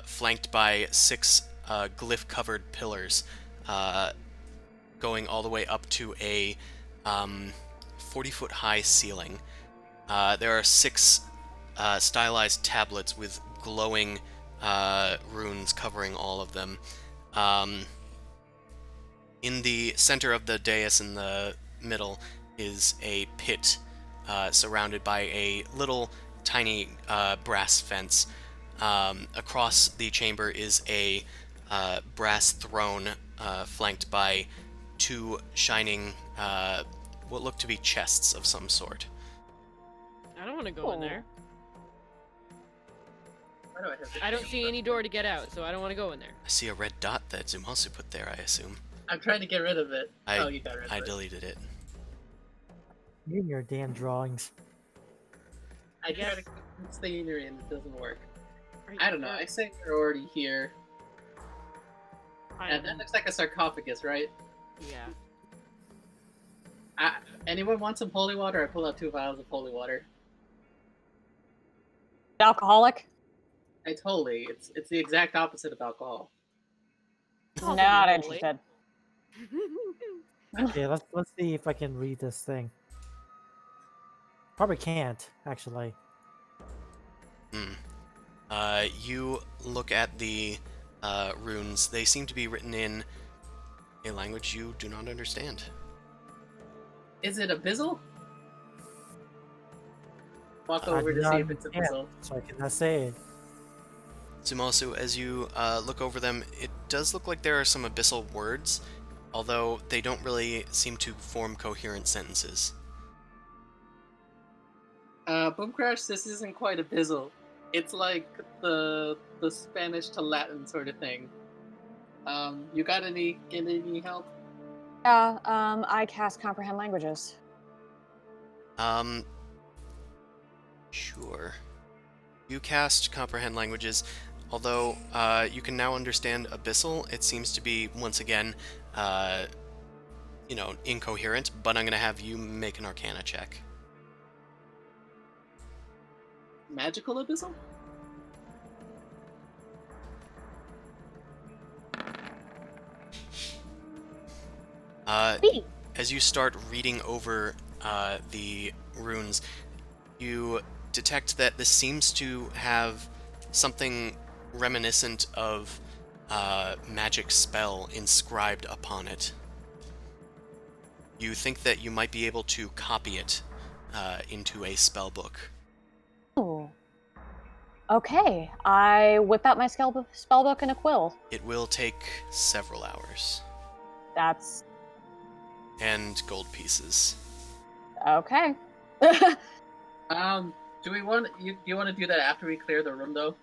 S1: flanked by 6 glyph-covered pillars, going all the way up to a 40-foot-high ceiling. There are 6 stylized tablets with glowing runes covering all of them. In the center of the dais in the middle is a pit surrounded by a little tiny brass fence. Across the chamber is a brass throne flanked by 2 shining, what look to be chests of some sort.
S2: I don't want to go in there.
S3: Why do I have this?
S2: I don't see any door to get out, so I don't want to go in there.
S1: I see a red dot that Zumasu put there, I assume.
S3: I'm trying to get rid of it.
S1: I
S3: You got rid of
S1: I
S3: it.
S1: deleted it.
S5: You and your damn drawings.
S3: I try
S2: Yes.
S3: to keep scenery and it doesn't work.
S2: Are
S3: I don't know.
S2: you-
S3: I say we're already here. And that looks like a sarcophagus, right?
S2: Yeah.
S3: Anyone want some holy water? I pull out 2 vials of holy water.
S4: Alcoholic?
S3: It's holy. It's the exact opposite of alcohol.
S2: Sounds
S4: Not
S2: holy.
S4: interested.
S5: Okay, let's see if I can read this thing. Probably can't, actually.
S1: You look at the runes. They seem to be written in a language you do not understand.
S3: Is it abyssal? Walk
S5: I
S3: over
S5: do
S3: to
S5: not
S3: see if it's
S5: understand,
S3: abyssal.
S5: so I cannot say it.
S1: Zumasu, as you look over them, it does look like there are some abyssal words, although they don't really seem to form coherent sentences.
S3: Boom Crash, this isn't quite abyssal. It's like the Spanish to Latin sort of thing. You got any help?
S4: Yeah, I cast comprehend languages.
S1: Sure. You cast comprehend languages. Although you can now understand Abyssal, it seems to be, once again, incoherent, but I'm going to have you make an Arcana check.
S3: Magical abyssal?
S1: As you start reading over the runes, you detect that this seems to have something reminiscent of magic spell inscribed upon it. You think that you might be able to copy it into a spell book.
S4: Oh. Okay. I whip out my spell book and a quill.
S1: It will take several hours.
S4: That's
S1: And gold pieces.
S4: okay.
S3: Do we want you want to do that after we clear the room though?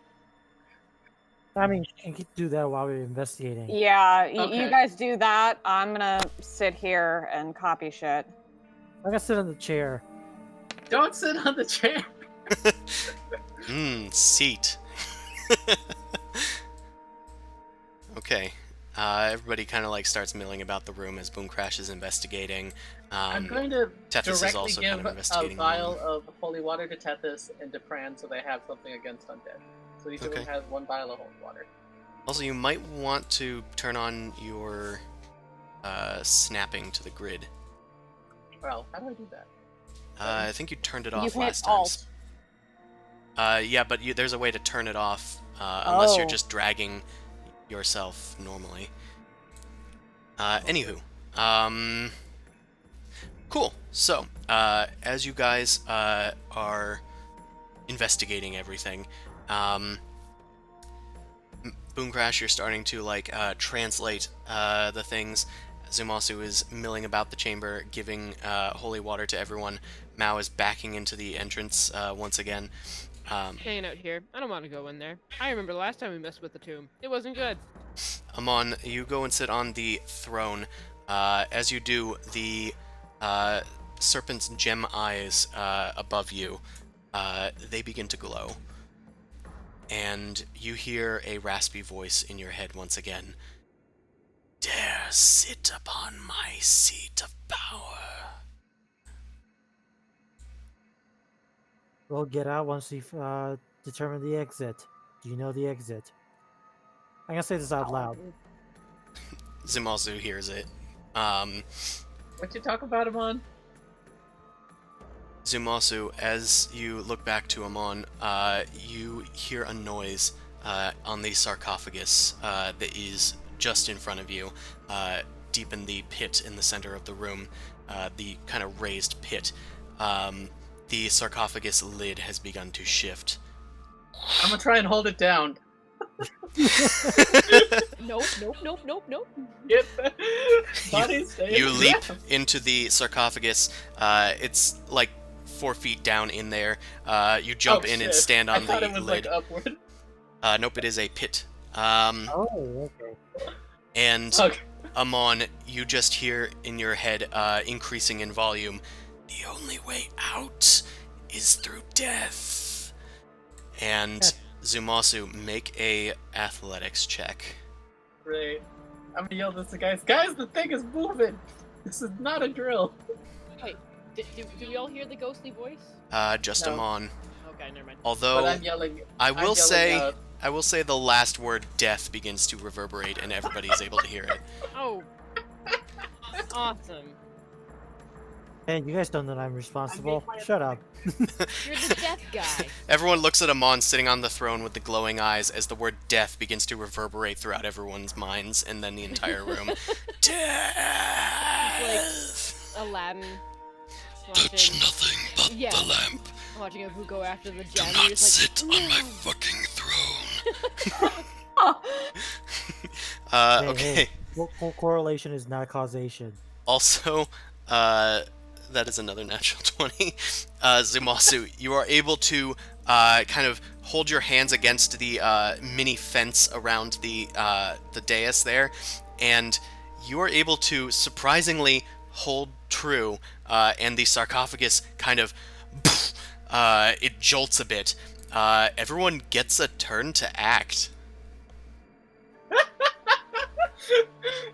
S5: I mean, you can do that while we're investigating.
S4: Yeah,
S3: Okay.
S4: you guys do that. I'm gonna sit here and copy shit.
S5: I'm gonna sit in the chair.
S3: Don't sit on the chair.
S1: Seat. Okay. Everybody kind of like starts milling about the room as Boom Crash is investigating.
S3: I'm going to
S1: Tethys is
S3: directly
S1: also
S3: give
S1: kind of
S3: a
S1: investigating the
S3: vial
S1: room.
S3: of holy water to Tethys and to Pran so they have something against undead. So each of them
S1: Okay.
S3: has one vial of holy water.
S1: Also, you might want to turn on your snapping to the grid.
S3: Well, how do I do that?
S1: I think you turned it
S4: You
S1: off
S4: can
S1: last
S4: hit
S1: time.
S4: Alt.
S1: Yeah, but there's a way to turn it off unless you're
S4: Oh.
S1: just dragging yourself normally. Anywho, cool. So, as you guys are investigating everything, Boom Crash, you're starting to translate the things. Zumasu is milling about the chamber, giving holy water to everyone. Mao is backing into the entrance once again.
S2: Hanging out here. I don't want to go in there. I remember the last time we messed with the tomb. It wasn't good.
S1: Amon, you go and sit on the throne. As you do, the serpent's gem eyes above you, they begin to glow. And you hear a raspy voice in your head once again. Dare sit upon my seat of power.
S5: We'll get out once we've determined the exit. Do you know the exit? I'm gonna say this out loud.
S1: Zumasu hears it.
S3: What you talk about him on?
S1: Zumasu, as you look back to Amon, you hear a noise on the sarcophagus that is just in front of you, deep in the pit in the center of the room, the kind of raised pit. The sarcophagus lid has begun to shift.
S3: I'm gonna try and hold it down.
S2: Nope, nope, nope, nope, nope.
S3: Yep. Body stay.
S1: You leap into the sarcophagus. It's like 4 feet down in there. You jump in and stand on
S3: I thought
S1: the
S3: it was
S1: lid.
S3: like upward.
S1: Nope, it is a pit.
S5: Oh, okay.
S1: And
S3: Okay.
S1: Amon, you just hear in your head, increasing in volume, the only way out is through death. And Zumasu, make a athletics check.
S3: Great. I'm gonna yell this to guys. Guys, the thing is moving. This is not a drill.
S2: Wait, do we all hear the ghostly voice?
S1: Just
S3: No.
S1: Amon.
S2: Okay, never mind.
S1: Although
S3: But I'm yelling.
S1: I
S3: I'm
S1: will
S3: yelling
S1: say,
S3: out.
S1: I will say the last word "death" begins to reverberate, and everybody is able to hear it.
S2: Oh. Awesome.
S5: Hey, you guys don't know that I'm responsible. Shut up.
S2: You're the death guy.
S1: Everyone looks at Amon sitting on the throne with the glowing eyes as the word "death" begins to reverberate throughout everyone's minds, and then the entire room. Death.
S2: Aladdin.
S6: Touch
S2: Watching,
S6: nothing but
S2: Yeah.
S6: the lamp.
S2: watching Abu go after the
S6: Do
S2: gem.
S6: not
S2: You're just
S6: sit
S2: like,
S6: on my
S2: "No."
S6: fucking throne.
S5: Hey,
S1: Okay.
S5: hey, correlation is not causation.
S1: Also, that is another natural 20. Zumasu, you are able to kind of hold your hands against the mini fence around the dais there, and you are able to surprisingly hold true, and the sarcophagus kind of it jolts a bit. Everyone gets a turn to act.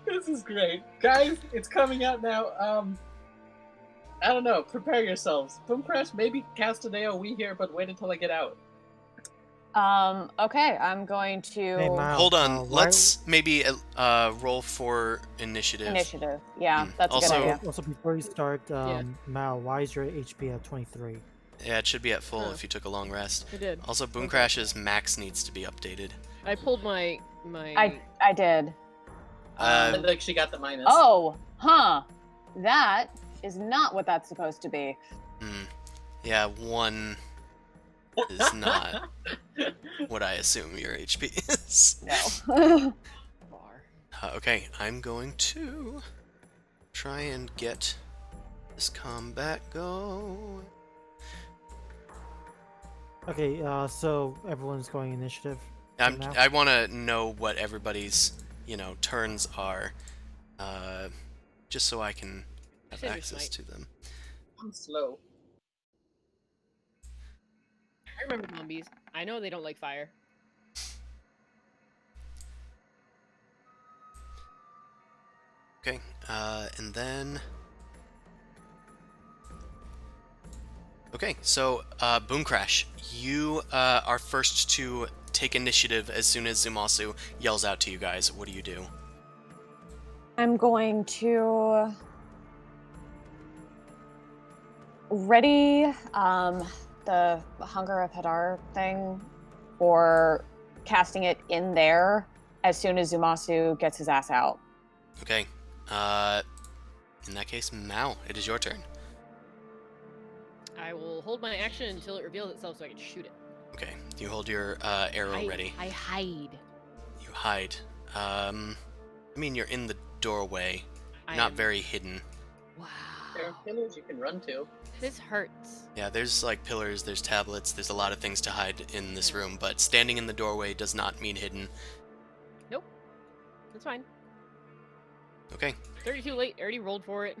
S3: This is great. Guys, it's coming out now. I don't know. Prepare yourselves. Boom Crash, maybe cast an AoE here, but wait until I get out.
S4: Okay, I'm going to
S5: Hey, Mal,
S1: Hold on.
S5: why-
S1: Let's maybe roll for initiative.
S4: initiative. Yeah, that's a
S1: Also-
S4: good idea.
S5: Also, before you start,
S2: Yeah.
S5: Mal, why is your HP at 23?
S1: Yeah, it should be at full
S2: Huh.
S1: if you took a long rest.
S2: I did.
S1: Also, Boom
S2: Okay.
S1: Crash's max needs to be updated.
S2: I pulled my
S4: I did.
S3: I
S1: Uh,
S3: think she got the minus.
S4: Oh, huh. That is not what that's supposed to be.
S1: yeah, 1 is not what I assume your HP is.
S4: No.
S2: bar.
S1: Okay, I'm going to try and get this combat going.
S5: Okay, so everyone's going initiative. Now?
S1: I want to know what everybody's, turns are, just so I can have
S2: Scissors
S1: access
S2: might.
S1: to them.
S3: I'm slow.
S2: I remember zombies. I know they don't like fire.
S1: Okay, and then... Okay, so, Boom Crash, you are first to take initiative as soon as Zumasu yells out to you guys. What do you do?
S4: I'm going to ready the Hunger of Hadar thing for casting it in there as soon as Zumasu gets his ass out.
S1: Okay, in that case, Mao, it is your turn.
S2: I will hold my action until it reveals itself so I can shoot it.
S1: Okay, you hold your arrow ready.
S2: I hide.
S1: You hide. I mean, you're in the doorway,
S2: I
S1: not
S2: am-
S1: very hidden.
S2: Wow.
S3: There are pillars you can run to.
S2: This hurts.
S1: Yeah, there's like pillars, there's tablets, there's a lot of things to hide in this room, but standing in the doorway does not mean hidden.
S2: Nope. That's fine.
S1: Okay,
S2: 32 late. I already rolled for it.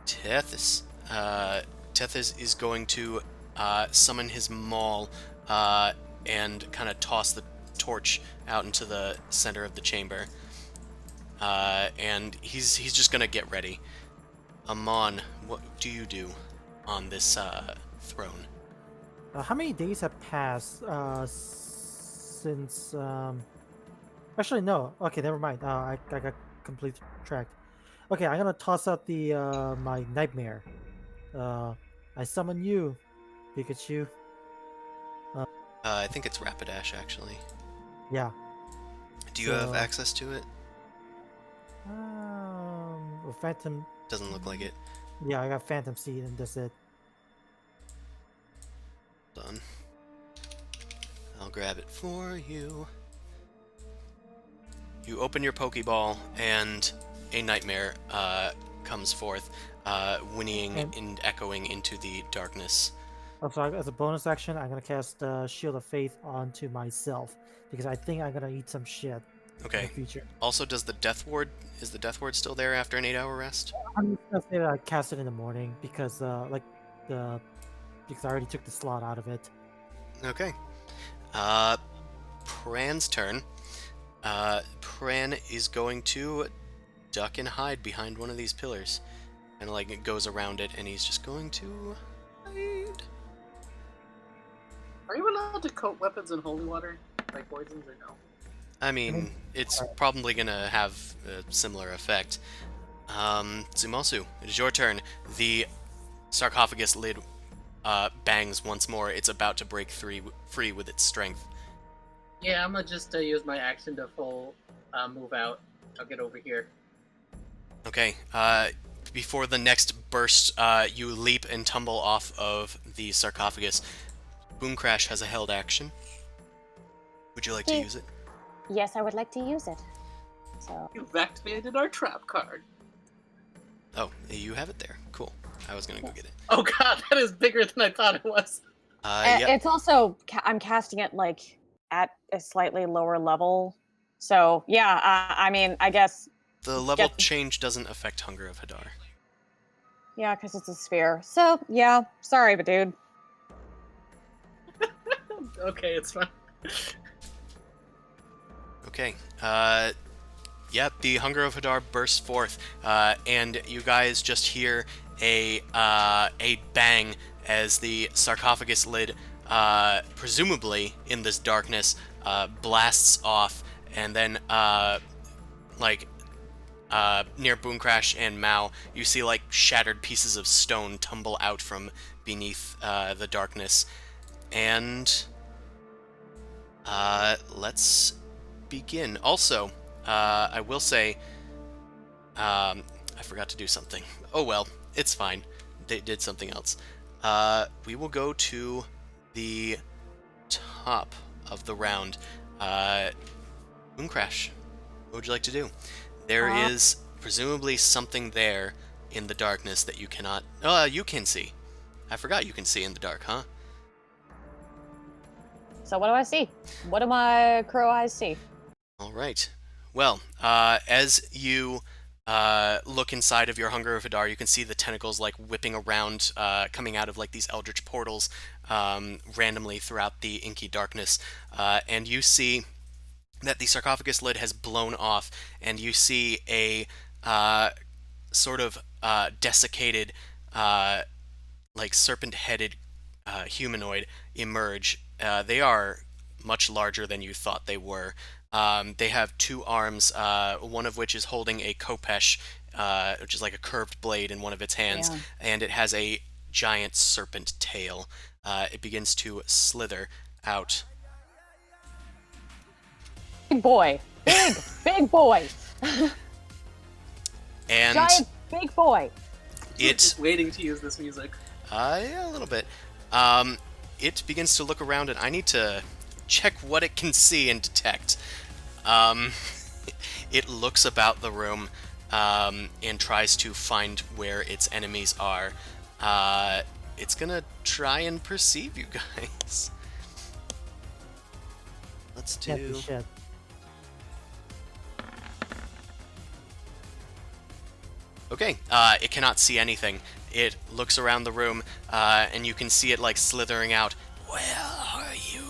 S1: Tethys. Tethys is going to summon his maul and kind of toss the torch out into the center of the chamber. And he's just gonna get ready. Amon, what do you do on this throne?
S5: How many days have passed since? Actually, no. Okay, never mind. I got completely tracked. Okay, I'm gonna toss out the my nightmare. I summon you, Pikachu.
S1: I think it's Rapidash, actually.
S5: Yeah.
S1: Do you have
S5: So-
S1: access to it?
S5: Phantom.
S1: Doesn't look like it.
S5: Yeah, I got Phantom Seed, and that's it.
S1: Done. I'll grab it for you. You open your Pokeball, and a nightmare comes forth, whinnying and echoing into the darkness.
S5: Also, as a bonus action, I'm gonna cast Shield of Faith onto myself because I think I'm gonna eat some shit in the
S1: Okay.
S5: future.
S1: Also, is the Death Ward still there after an 8-hour rest?
S5: I'm just gonna say that I cast it in the morning because because I already took the slot out of it.
S1: Okay. Pran's turn. Pran is going to duck and hide behind one of these pillars. And like it goes around it, and he's just going to hide.
S3: Are you allowed to coat weapons in holy water? Like poisons or no?
S1: I mean, it's probably gonna have a similar effect. Zumasu, it is your turn. The sarcophagus lid bangs once more. It's about to break free with its strength.
S3: Yeah, I'm gonna just use my action to full move out. I'll get over here.
S1: Okay, before the next burst, you leap and tumble off of the sarcophagus. Boom Crash has a held action. Would you like to
S4: Yeah.
S1: use it?
S4: Yes, I would like to use it. So
S3: You've activated our trap card.
S1: Oh, you have it there. Cool. I was gonna go get it.
S3: Oh god, that is bigger than I thought it was.
S1: Yep.
S4: it's also I'm casting it like at a slightly lower level. So yeah, I mean, I guess
S1: The level
S4: Get-
S1: change doesn't affect Hunger of Hadar.
S4: yeah, because it's a sphere. So yeah, sorry, but dude.
S3: Okay, it's fine.
S1: Okay. Yep, the Hunger of Hadar bursts forth, and you guys just hear a bang as the sarcophagus lid, presumably in this darkness, blasts off, and then near Boomcrash and Mao, you see like shattered pieces of stone tumble out from beneath the darkness, and let's begin. Also, I will say, I forgot to do something. Oh well, it's fine. They did something else. We will go to the top of the round. Boomcrash, what would you like to do? There is presumably something there in the darkness that you cannot... you can see. I forgot you can see in the dark, huh?
S4: So what do I see? What do my crow eyes see?
S1: All right. Well, as you look inside of your Hunger of Hadar, you can see the tentacles like whipping around, coming out of like these eldritch portals randomly throughout the inky darkness, and you see that the sarcophagus lid has blown off, and you see a sort of desiccated, like serpent-headed humanoid emerge. They are much larger than you thought they were. They have two arms, one of which is holding a khopesh, which is like a curved blade in one of its hands,
S4: Yeah.
S1: and it has a giant serpent tail. It begins to slither out.
S4: Big boy. Big boy.
S1: And
S4: Giant big boy.
S1: it
S3: Just waiting to use this music.
S1: yeah, a little bit. It begins to look around, and I need to check what it can see and detect. It looks about the room and tries to find where its enemies are. It's gonna try and perceive you guys. Let's
S5: Can't be
S1: do.
S5: shit.
S1: Okay, it cannot see anything. It looks around the room, and you can see it like slithering out. Where are you?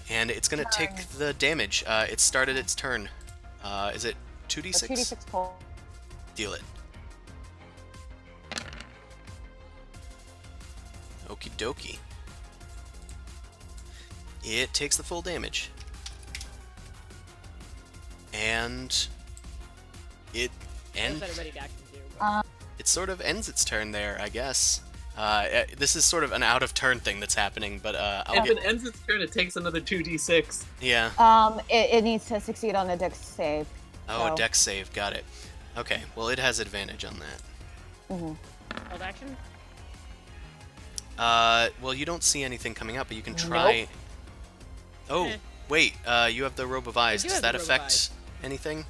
S1: And it's gonna take the damage. It started its turn. Is it 2d6?
S4: 2d6 total.
S1: Deal it. Okie dokie. It takes the full damage. And it
S2: That's
S1: ends.
S2: not a ready to action too. But...
S1: It sort of ends its turn there, I guess. This is sort of an out-of-turn thing that's happening, but I'll
S3: If
S1: get...
S3: it ends its turn, it takes another 2d6.
S1: Yeah.
S4: It needs to succeed on a dex save.
S1: Oh,
S4: so-
S1: a dex save. Got it. Okay, well, it has advantage on that.
S2: Held action?
S1: Well, you don't see anything coming up, but you can try... Oh,
S2: Eh.
S1: wait, you have the Robe of Eyes.
S2: do
S1: Does
S2: have the
S1: that
S2: Robe of
S1: affect
S2: Eyes.
S1: anything?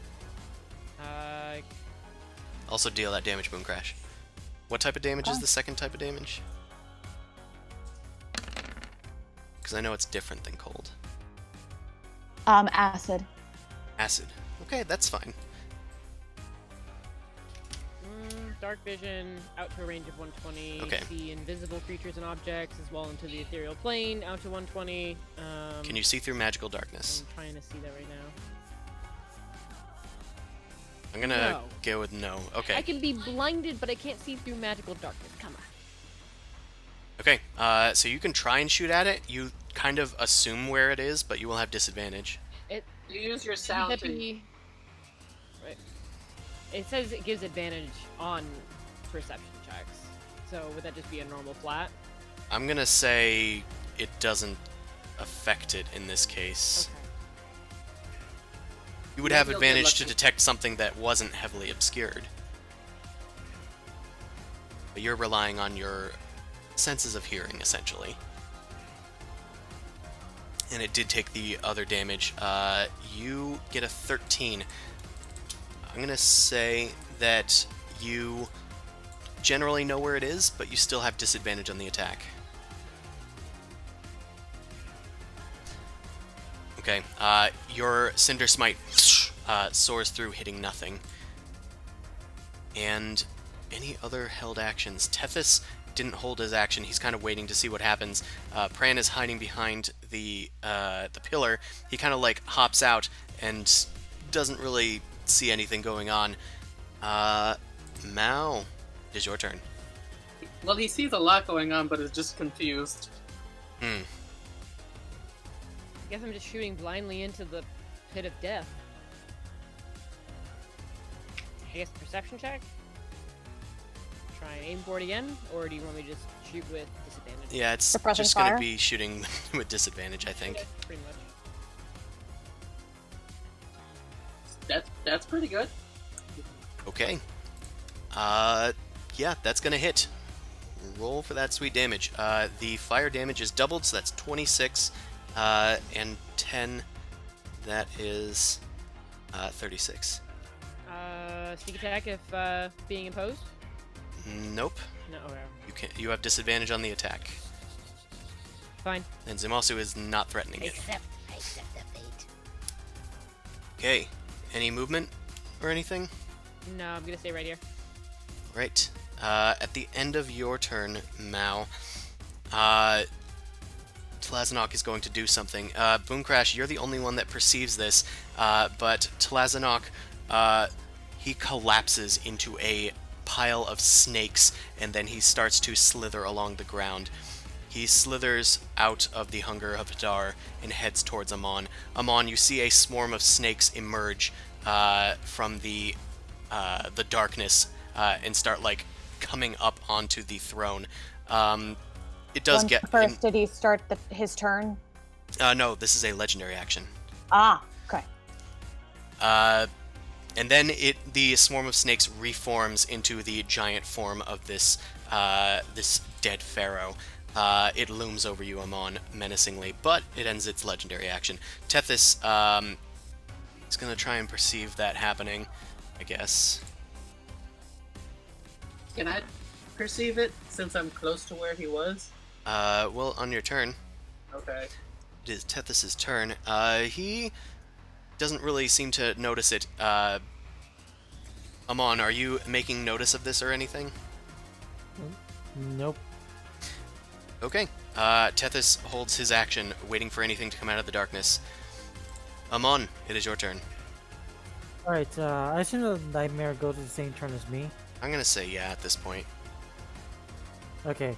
S1: Also deal that damage, Boomcrash. What type of damage is the second type of damage? Because I know it's different than cold.
S4: Acid.
S1: Acid. Okay, that's fine.
S2: Dark vision, out to a range of 120.
S1: Okay.
S2: See invisible creatures and objects as well into the ethereal plane, out to 120.
S1: Can you see through magical darkness?
S2: I'm trying to see that right now.
S1: I'm gonna
S2: No.
S1: go with no. Okay.
S2: I can be blinded, but I can't see through magical darkness. Come on.
S1: Okay, so you can try and shoot at it. You kind of assume where it is, but you will have disadvantage.
S3: You use your sound
S2: That'd
S3: to...
S2: be- Right. It says it gives advantage on perception checks. So would that just be a normal flat?
S1: I'm gonna say it doesn't affect it in this case.
S2: Okay.
S1: You would
S3: Yeah,
S1: have
S3: you'll get
S1: advantage to
S3: lucky.
S1: detect something that wasn't heavily obscured. But you're relying on your senses of hearing, essentially. And it did take the other damage. You get a 13. I'm gonna say that you generally know where it is, but you still have disadvantage on the attack. Okay, your Cinder Smite soars through, hitting nothing. And any other held actions? Tethys didn't hold his action. He's kind of waiting to see what happens. Pran is hiding behind the pillar. He kind of like hops out and doesn't really see anything going on. Mao, it is your turn.
S3: Well, he sees a lot going on, but is just confused.
S1: Hmm.
S2: I guess I'm just shooting blindly into the pit of death. I guess perception check? Try and aim for it again? Or do you want me to just shoot with disadvantage?
S1: Yeah, it's
S4: Suppressing
S1: just gonna
S4: fire?
S1: be shooting with disadvantage, I think.
S2: Pretty much.
S3: That's pretty good.
S1: Okay. Yeah, that's gonna hit. Roll for that sweet damage. The fire damage is doubled, so that's 26, and 10, that is 36.
S2: Sneak attack if being imposed?
S1: Nope.
S2: No, okay.
S1: You have disadvantage on the attack.
S2: Fine.
S1: And Zimasu is not threatening it.
S6: I accept the fate.
S1: Okay. Any movement or anything?
S2: No, I'm gonna stay right here.
S1: Right. At the end of your turn, Mao, Tlazinok is going to do something. Boomcrash, you're the only one that perceives this, but Tlazinok, he collapses into a pile of snakes, and then he starts to slither along the ground. He slithers out of the hunger of Hadar and heads towards Amon. Amon, you see a swarm of snakes emerge from the darkness and start like coming up onto the throne. It does
S4: Once
S1: get
S4: first, did he start his turn?
S1: no, this is a legendary action.
S4: Ah, okay.
S1: And then the swarm of snakes reforms into the giant form of this this dead pharaoh. It looms over you, Amon, menacingly, but it ends its legendary action. Tethys is going to try and perceive that happening, I guess.
S3: Can I perceive it since I'm close to where he was?
S1: Well, on your turn,
S3: Okay.
S1: it is Tethys' turn. He doesn't really seem to notice it. Amon, are you making notice of this or anything?
S5: Nope.
S1: Okay. Tethys holds his action, waiting for anything to come out of the darkness. Amon, it is your turn.
S5: Alright, I assume the nightmare goes to the same turn as me.
S1: I'm gonna say yeah at this point.
S5: Okay.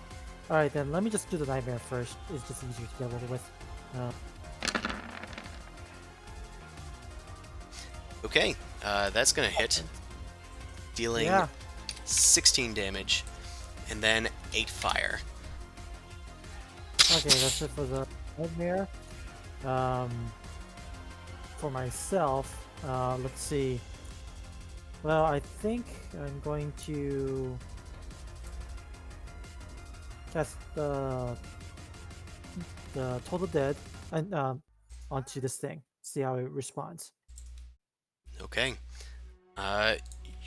S5: Alright, then let me just do the nightmare first. It's just easier to get over with.
S1: Okay, that's gonna hit, dealing
S5: Yeah.
S1: 16 damage, and then 8 fire.
S5: Okay, that's it for the nightmare. For myself, let's see. Well, I think I'm going to cast the Total Dead and onto this thing. See how it responds.
S1: Okay.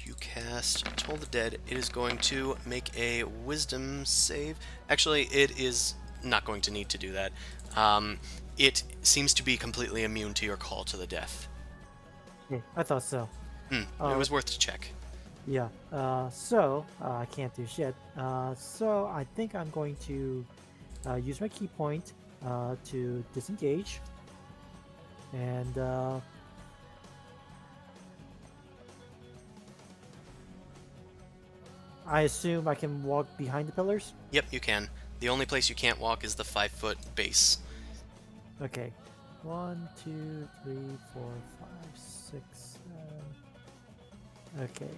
S1: You cast Toll the Dead. It is going to make a Wisdom save. Actually, it is not going to need to do that. It seems to be completely immune to your call to the death.
S5: Okay, I thought so.
S1: It was worth to check.
S5: Yeah. So I can't do shit. So I think I'm going to use my key point to disengage, and I assume I can walk behind the pillars.
S1: Yep, you can. The only place you can't walk is the 5-foot base.
S5: Okay. 1, 2, 3, 4, 5, 6, 7. Okay.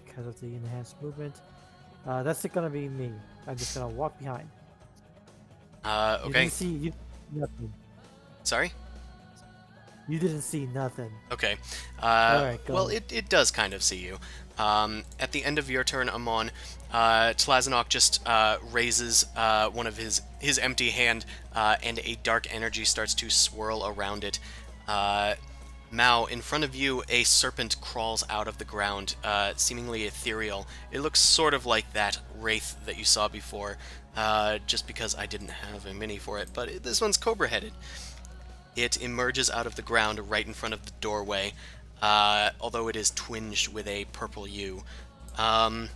S5: Because of the enhanced movement. That's gonna be me. I'm just gonna walk behind. You
S1: Okay.
S5: didn't see nothing.
S1: Sorry?
S5: You didn't see nothing.
S1: Okay.
S5: Alright, go
S1: Well,
S5: on.
S1: it does kind of see you. At the end of your turn, Amon, Tlazinok just raises one of his empty hand, and a dark energy starts to swirl around it. Mao, in front of you, a serpent crawls out of the ground, seemingly ethereal. It looks sort of like that wraith that you saw before, just because I didn't have a mini for it, but this one's cobra-headed. It emerges out of the ground right in front of the doorway, although it is twinged with a purple hue. And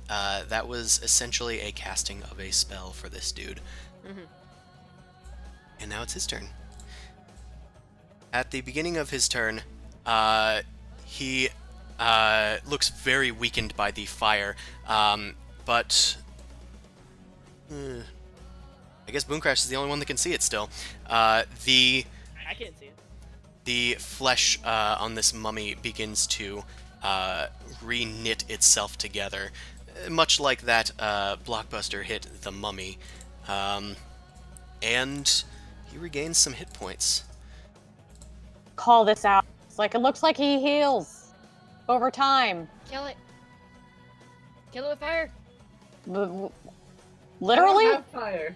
S1: that was essentially a casting of a spell for this dude.
S2: Mhm.
S1: And now it's his turn. At the beginning of his turn, he looks very weakened by the fire, but I guess Boomcrash is the only one that can see it still. The
S2: I can't see it.
S1: the flesh on this mummy begins to re-knit itself together, much like that Blockbuster hit the mummy, and he regains some hit points.
S4: Call this out. It's like it looks like he heals over time.
S2: Kill it. Kill it with fire.
S4: Literally?
S3: I don't have fire.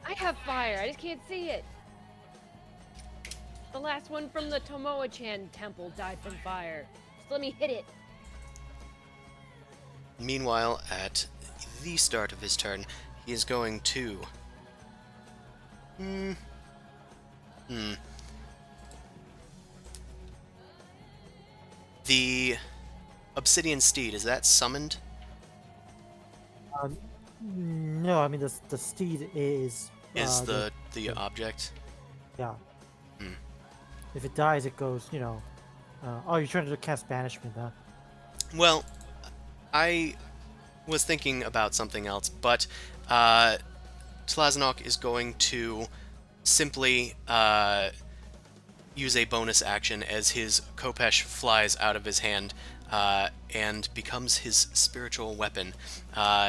S2: I have fire. I just can't see it. The last one from the Tomoa-chan temple died from fire. Just let me hit it.
S1: Meanwhile, at the start of his turn, he is going to... The Obsidian Steed, is that summoned?
S5: No, I mean the steed is
S1: Is the object?
S5: yeah.
S1: Hmm.
S5: If it dies, it goes. Oh, you're trying to cast banishment, huh?
S1: Well, I was thinking about something else, but Tlazinok is going to simply use a bonus action as his Kopesh flies out of his hand and becomes his spiritual weapon.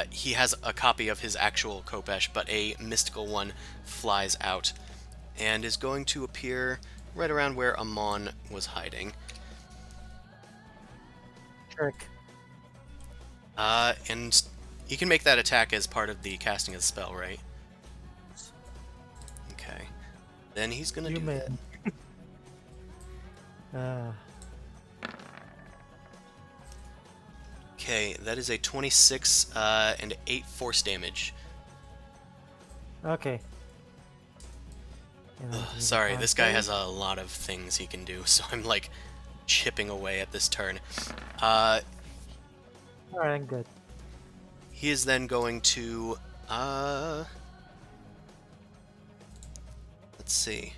S1: He has a copy of his actual Kopesh, but a mystical one flies out and is going to appear right around where Amon was hiding.
S5: Trick.
S1: And you can make that attack as part of the casting of the spell, right? Okay. Then he's gonna do that. Okay, that is a 26 and 8 force damage.
S5: Okay.
S1: Sorry, this guy has a lot of things he can do, so I'm like chipping away at this turn.
S5: Alright, I'm good.
S1: He is then going to let's see.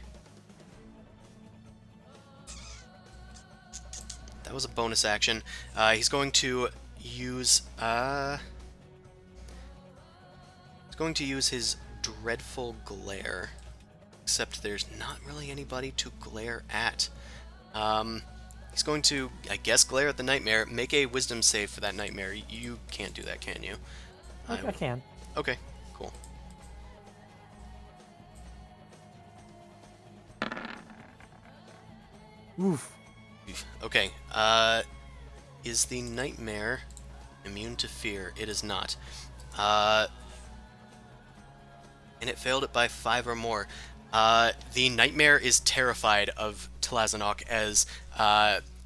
S1: That was a bonus action. He's going to use his Dreadful Glare. Except there's not really anybody to glare at. He's going to, I guess, glare at the nightmare. Make a wisdom save for that nightmare. You can't do that, can you?
S5: I can.
S1: Okay, cool.
S5: Oof.
S1: Okay, is the nightmare immune to fear? It is not. And it failed it by 5 or more. The nightmare is terrified of Tlazinok as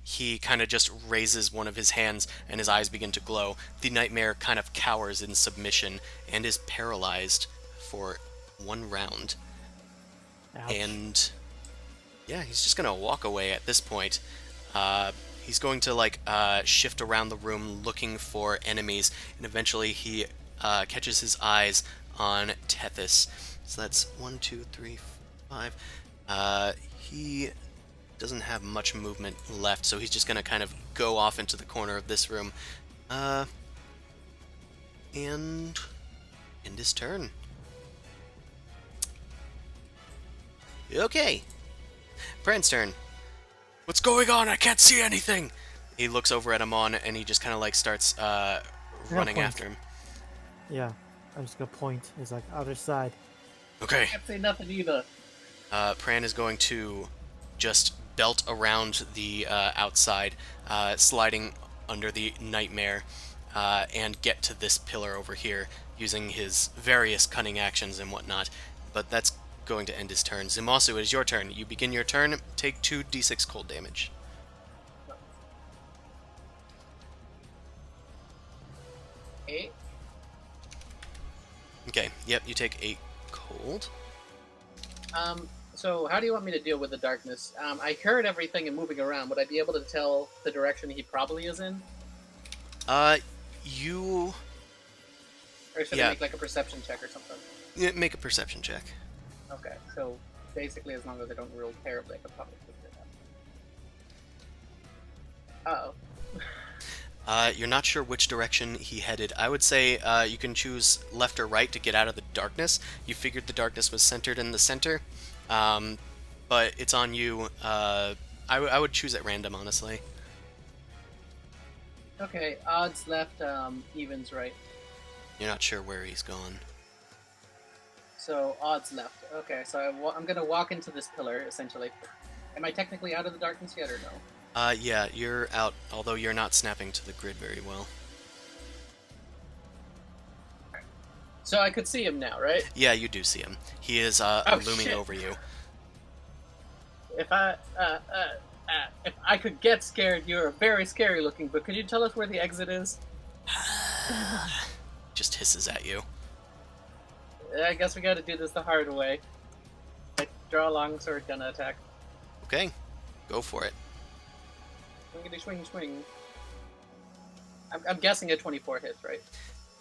S1: he kind of just raises one of his hands and his eyes begin to glow. The nightmare kind of cowers in submission and is paralyzed for 1 round.
S5: Ouch.
S1: And yeah, he's just gonna walk away at this point. He's going to shift around the room looking for enemies, and eventually he catches his eyes on Tethys. So that's 1, 2, 3, 5. He doesn't have much movement left, so he's just gonna kind of go off into the corner of this room, and end his turn. Okay, Pran's turn. What's going on? I can't see anything. He looks over at Amon and he just kind of starts running
S5: point.
S1: after him.
S5: Yeah, I'm just gonna point. It's like other side.
S1: Okay.
S3: Can't say nothing either.
S1: Pran is going to just belt around the outside, sliding under the nightmare, and get to this pillar over here using his various cunning actions and whatnot. But that's going to end his turn. Zimasu, it is your turn. You begin your turn. Take 2d6 cold damage.
S3: Eight.
S1: Okay. Yep. You take 8 cold.
S3: So how do you want me to deal with the darkness? I heard everything and moving around. Would I be able to tell the direction he probably is in?
S1: You
S3: Or should
S1: Yeah.
S3: I make like a perception check or something?
S1: make a perception check.
S3: Okay, so basically, as long as I don't roll terribly, I could probably figure it out. Uh-oh.
S1: You're not sure which direction he headed. I would say you can choose left or right to get out of the darkness. You figured the darkness was centered in the center, but it's on you. I would choose at random, honestly.
S3: Okay, odds left, evens right.
S1: You're not sure where he's gone.
S3: So, odds left. Okay, so I'm gonna walk into this pillar, essentially. Am I technically out of the darkness yet, or no?
S1: Yeah, you're out, although you're not snapping to the grid very well.
S3: So I could see him now, right?
S1: Yeah, you do see him. He is looming
S3: shit.
S1: over you.
S3: If I could get scared, you're very scary looking, but could you tell us where the exit is?
S1: Just hisses at you.
S3: I guess we gotta do this the hard way. I draw a long sword, gonna attack.
S1: Okay, go for it.
S3: Swingity swing swing. I'm guessing a 24 hits, right?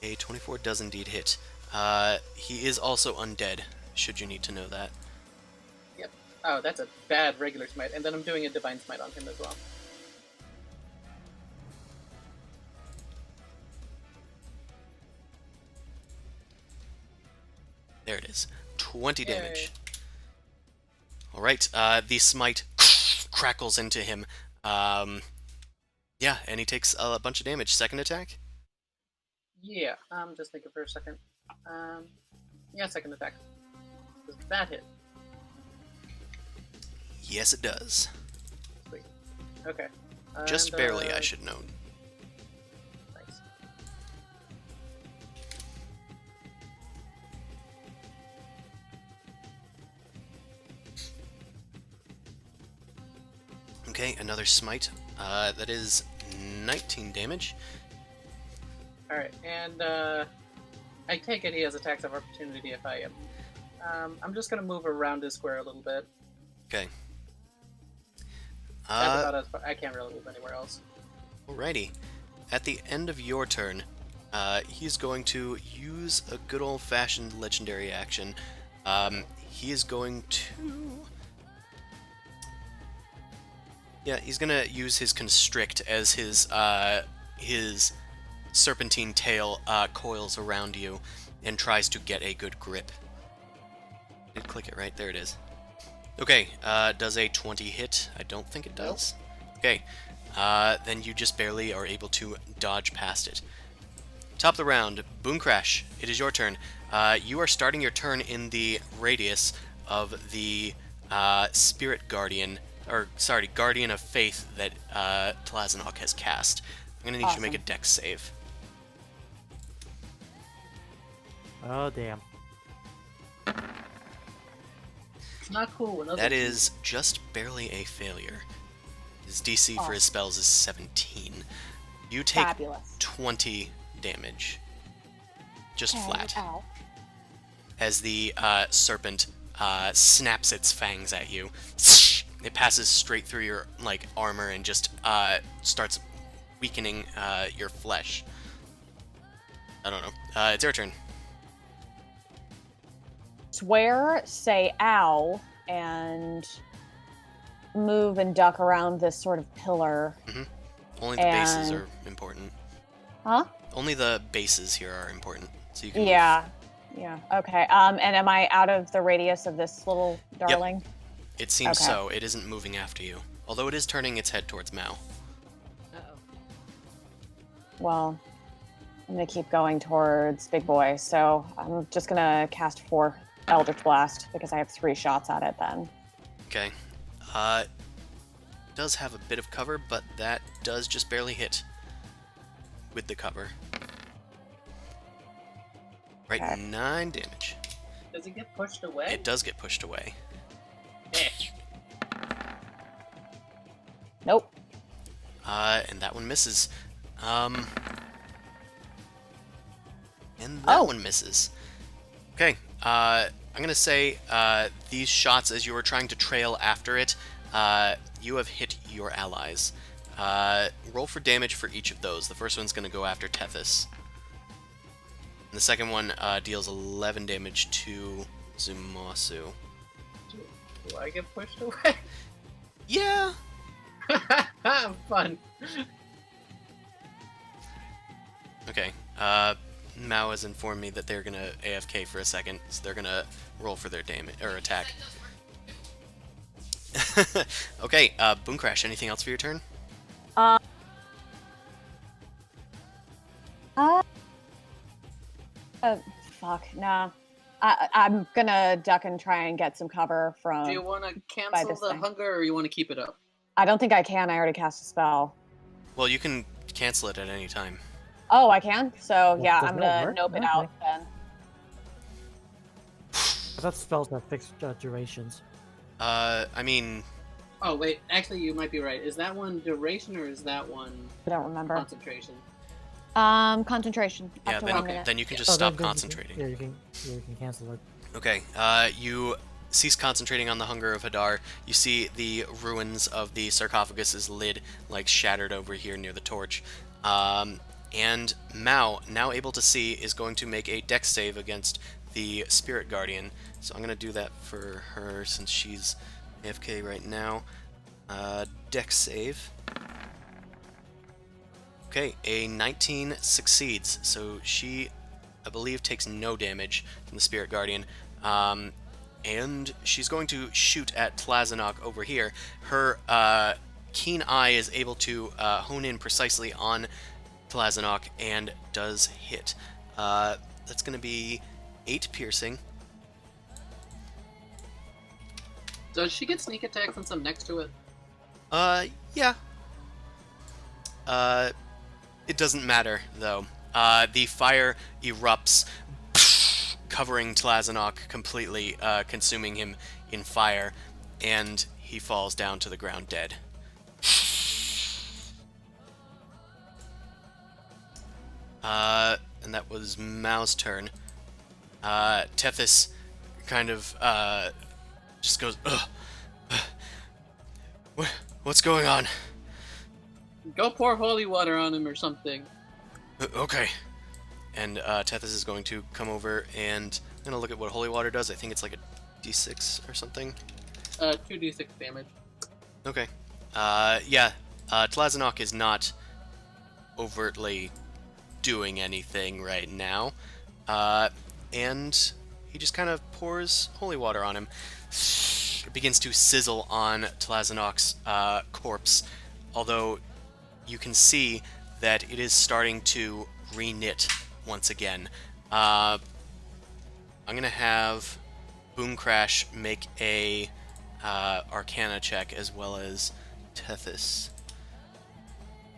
S1: A 24 does indeed hit. He is also undead, should you need to know that.
S3: Yep. Oh, that's a bad regular smite, and then I'm doing a divine smite on him as well.
S1: There it is. 20
S3: Yay.
S1: damage. Alright, the smite crackles into him. Yeah, and he takes a bunch of damage. Second attack?
S3: Yeah, I'm just thinking for a second. Yeah, second attack. Does that hit?
S1: Yes, it does.
S3: Sweet. Okay.
S1: Just
S3: And,
S1: barely, I should note.
S3: Nice.
S1: Okay, another smite. That is 19 damage.
S3: Alright, and I take it he has attacks of opportunity if I am. I'm just gonna move around his square a little bit.
S1: Okay.
S3: That's about as far. I can't really move anywhere else.
S1: Alrighty. At the end of your turn, he's going to use a good old-fashioned legendary action. He is going to... Yeah, he's gonna use his Constrict as his serpentine tail coils around you and tries to get a good grip. Did click it right? There it is. Okay, does a 20 hit? I don't think it does. Okay, then you just barely are able to dodge past it. Top of the round, Boom Crash, it is your turn. You are starting your turn in the radius of the Spirit Guardian, or sorry, Guardian of Faith that Tlazinok has cast. I'm gonna need you to make a dex save.
S5: Oh, damn.
S3: It's not cool when
S1: That is just barely a failure. His DC for his spells is 17. You take
S4: Fabulous.
S1: 20 damage. Just
S4: Okay,
S1: flat.
S4: ow.
S1: As the serpent snaps its fangs at you. It passes straight through your armor and just starts weakening your flesh. I don't know. It's your turn.
S4: Swear, say ow, and move and duck around this sort of pillar.
S1: Only the bases
S4: And-
S1: are important.
S4: Huh?
S1: Only the bases here are important. So you can move.
S4: Yeah. Yeah. Okay. And am I out of the radius of this little darling?
S1: It seems
S4: Okay.
S1: so. It isn't moving after you. Although it is turning its head towards Mao.
S2: Uh-oh.
S4: Well, I'm gonna keep going towards Big Boy. So I'm just gonna cast 4 Eldritch Blast because I have 3 shots at it then.
S1: Okay. Does have a bit of cover, but that does just barely hit with the cover. Right,
S4: Okay.
S1: 9 damage.
S3: Does it get pushed away?
S1: It does get pushed away.
S3: Eh.
S4: Nope.
S1: And that one misses. And that one misses. Okay, I'm gonna say these shots, as you were trying to trail after it, you have hit your allies. Roll for damage for each of those. The first one's gonna go after Tethys. And the second one deals 11 damage to Zumasu.
S3: Do I get pushed away?
S1: Yeah.
S3: Fun.
S1: Okay. Mao has informed me that they're gonna AFK for a second, so they're gonna roll for their damage or attack. Okay. Boom Crash. Anything else for your turn?
S4: Uh, fuck, nah. I'm gonna duck and try and get some cover from.
S3: Do you want to cancel
S4: this
S3: the
S4: thing.
S3: hunger, or you want to keep it up?
S4: I don't think I can. I already cast a spell.
S1: Well, you can cancel it at any time.
S4: Oh, I can? So,
S5: Well,
S4: yeah,
S5: does
S4: I'm
S5: that
S4: gonna
S5: work?
S4: nope it
S5: Okay.
S4: out then.
S5: I thought spells have fixed durations.
S1: I mean,
S3: Oh wait, actually, you might be right. Is that one duration or is that one
S4: I don't remember.
S3: concentration?
S4: Concentration.
S1: yeah.
S4: Up to 1
S1: Then,
S4: minute.
S1: then you can just
S5: Oh,
S1: stop
S5: then
S1: concentrating.
S5: You can cancel it.
S1: Okay, you cease concentrating on the hunger of Hadar. You see the ruins of the sarcophagus's lid, like, shattered over here near the torch. And Mao, now able to see, is going to make a dex save against the Spirit Guardian. So I'm going to do that for her since she's AFK right now. Dex save. Okay, a 19 succeeds, so she, I believe, takes no damage from the Spirit Guardian. And she's going to shoot at Tlazinok over here. Her keen eye is able to hone in precisely on Tlazinok and does hit. That's going to be 8 piercing.
S3: Does she get sneak attack since I'm next to it?
S1: Yeah. It doesn't matter, though. The fire erupts, covering Tlazinok completely, consuming him in fire, and he falls down to the ground dead. And that was Mao's turn. Tethys kind of, just goes, ugh. What's going on?
S3: Go pour holy water on him or something.
S1: Okay. And Tethys is going to come over and I'm going to look at what holy water does. I think it's like a d6 or something.
S3: 2d6 damage.
S1: Okay. Yeah. Tlazinok is not overtly doing anything right now. And he just kind of pours holy water on him. It begins to sizzle on Tlazinok's corpse, although you can see that it is starting to re-knit once again. I'm going to have Boom Crash make a Arcana check as well as Tethys.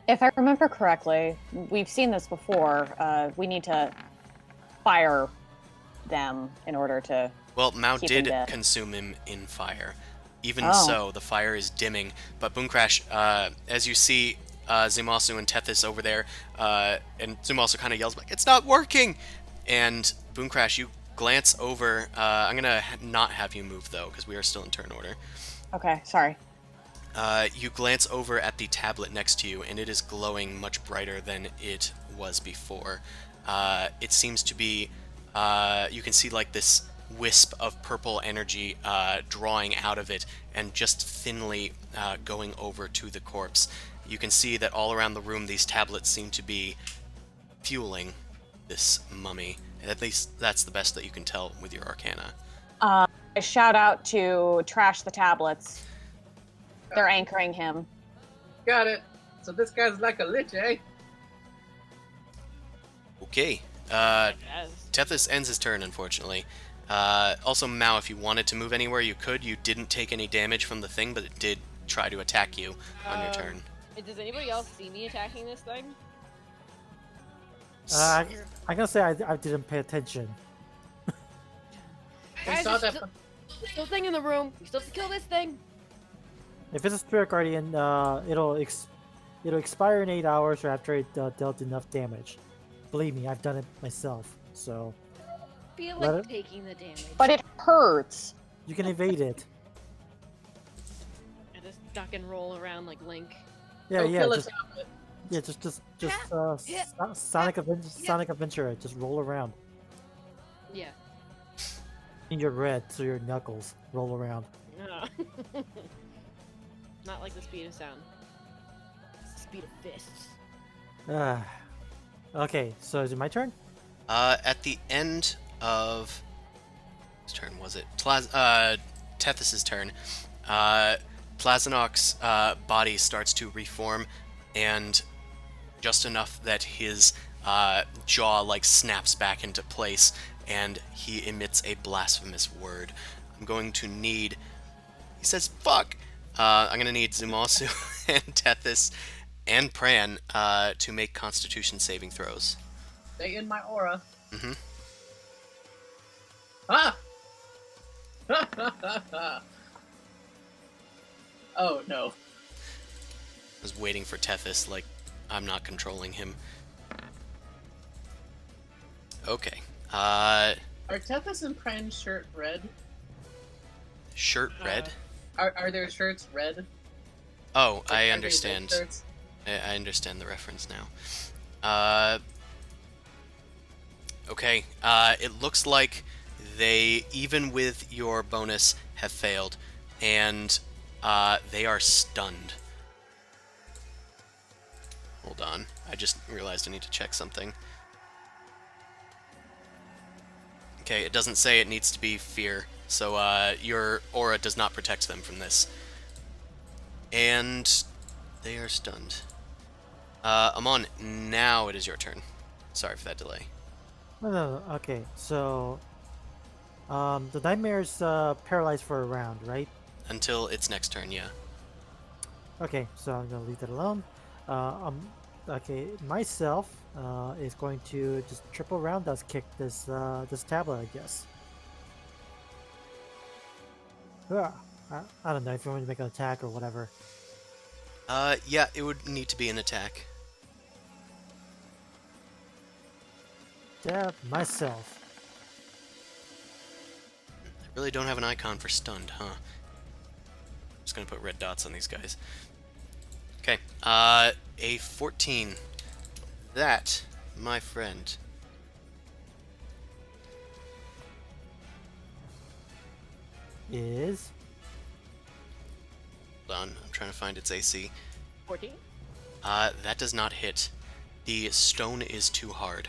S4: If I remember correctly, we've seen this before. We need to fire them in order to.
S1: Well, Mao
S4: keep him
S1: did
S4: dead.
S1: consume him in fire. Even
S4: Oh.
S1: so, the fire is dimming. But Boom Crash, as you see Zumasu and Tethys over there, and Zumasu kind of yells back, "It's not working!" And Boom Crash, you glance over. I'm gonna not have you move though, because we are still in turn order.
S4: Okay, sorry.
S1: You glance over at the tablet next to you, and it is glowing much brighter than it was before. It seems to be, you can see like this wisp of purple energy drawing out of it and just thinly going over to the corpse. You can see that all around the room these tablets seem to be fueling this mummy. At least that's the best that you can tell with your Arcana.
S4: I shout out to trash the tablets. They're anchoring him.
S3: Got it. So this guy's like a lich, eh?
S1: Okay.
S2: Yes.
S1: Tethys ends his turn, unfortunately. Also, Mao, if you wanted to move anywhere, you could. You didn't take any damage from the thing, but it did try to attack you on your turn.
S2: Does anybody else see me attacking this thing?
S5: I'm gonna say I didn't pay attention.
S3: We
S2: Guys,
S3: saw
S2: there's
S3: that.
S2: still a thing in the room. We still have to kill this thing.
S5: If it's a Spirit Guardian, it'll expire in 8 hours or after it dealt enough damage. Believe me, I've done it myself. So
S2: I feel
S5: Let
S2: like
S5: it-
S2: taking the damage.
S4: But it hurts.
S5: you can evade it.
S2: I just duck and roll around like Link.
S5: Yeah,
S3: Go
S5: yeah,
S3: kill a
S5: just
S3: tablet.
S5: yeah, just
S2: Yeah.
S5: Sonic Adventure, Sonic Adventure. Just roll around.
S2: Yeah.
S5: And you're red, so your knuckles roll around.
S2: Ah. Not like the speed of sound. It's the speed of fists.
S5: Ah. Okay, so is it my turn?
S1: At the end of whose turn was it? Tethys' turn. Tlazinok's body starts to reform, and just enough that his jaw like snaps back into place, and he emits a blasphemous word. I'm going to need. He says, "Fuck." I'm gonna need Zumasu and Tethys and Pran to make Constitution saving throws.
S3: Stay in my aura.
S1: Mm-hmm.
S3: Ah! Oh no.
S1: I was waiting for Tethys, like, I'm not controlling him. Okay.
S3: Are Tethys and Pran's shirt red?
S1: Shirt red?
S3: Are their shirts red?
S1: Oh,
S3: Like,
S1: I
S3: are they red
S1: understand.
S3: shirts?
S1: I understand the reference now. Okay. It looks like they, even with your bonus, have failed. And they are stunned. Hold on. I just realized I need to check something. Okay, it doesn't say it needs to be fear, so your aura does not protect them from this. And they are stunned. Amon, now it is your turn. Sorry for that delay.
S5: No. Okay, so the nightmare's paralyzed for a round, right?
S1: Until its next turn, yeah.
S5: Okay, so I'm gonna leave that alone. Okay, myself is going to just triple roundhouse kick this this tablet, I guess. Ah, I don't know if you want me to make an attack or whatever.
S1: Yeah, it would need to be an attack.
S5: Stab myself.
S1: I really don't have an icon for stunned, huh? Just gonna put red dots on these guys. Okay, a 14. That, my friend,
S5: Is
S1: hold on, I'm trying to find its AC.
S2: 14?
S1: That does not hit. The stone is too hard.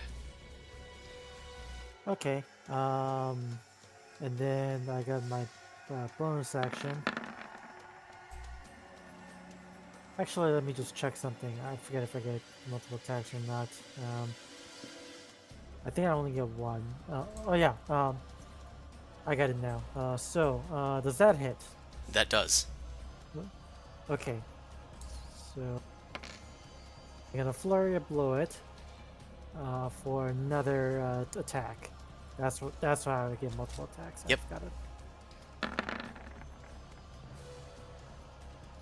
S5: okay. And then I got my bonus action. Actually, let me just check something. I forget if I get multiple attacks or not. I think I only get one. Oh yeah. I got it now. Does that hit?
S1: That does.
S5: Okay. So I'm gonna flurry of blow it for another attack. That's why I get multiple attacks.
S1: Yep.
S5: Got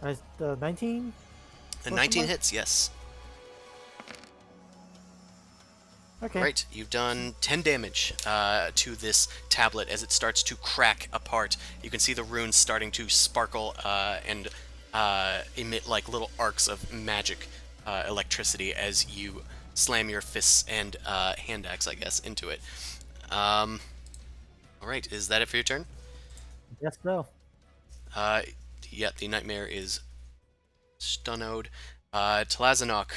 S5: it. 19.
S1: The
S5: Question
S1: 19
S5: mark?
S1: hits, yes.
S5: Okay.
S1: Right, you've done 10 damage to this tablet as it starts to crack apart. You can see the runes starting to sparkle and emit like little arcs of magic electricity as you slam your fists and hand axe, I guess, into it. Alright, is that it for your turn?
S5: Yes, so.
S1: Yeah, the nightmare is stunned. Tlazinok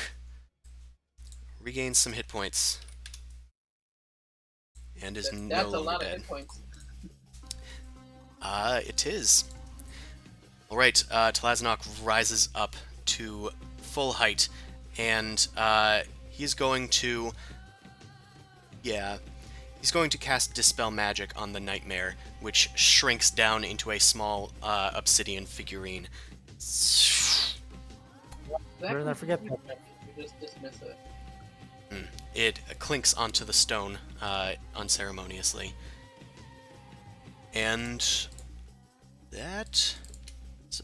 S1: regains some hit points. And is no
S3: That's a
S1: longer
S3: lot of
S1: dead.
S3: hit points.
S1: It is. Alright, Tlazinok rises up to full height, and he's going to... Yeah. He's going to cast Dispel Magic on the Nightmare, which shrinks down into a small obsidian figurine.
S3: That
S5: Better not forget
S3: can-
S5: that.
S3: You just dismiss it.
S1: It clinks onto the stone unceremoniously. And that's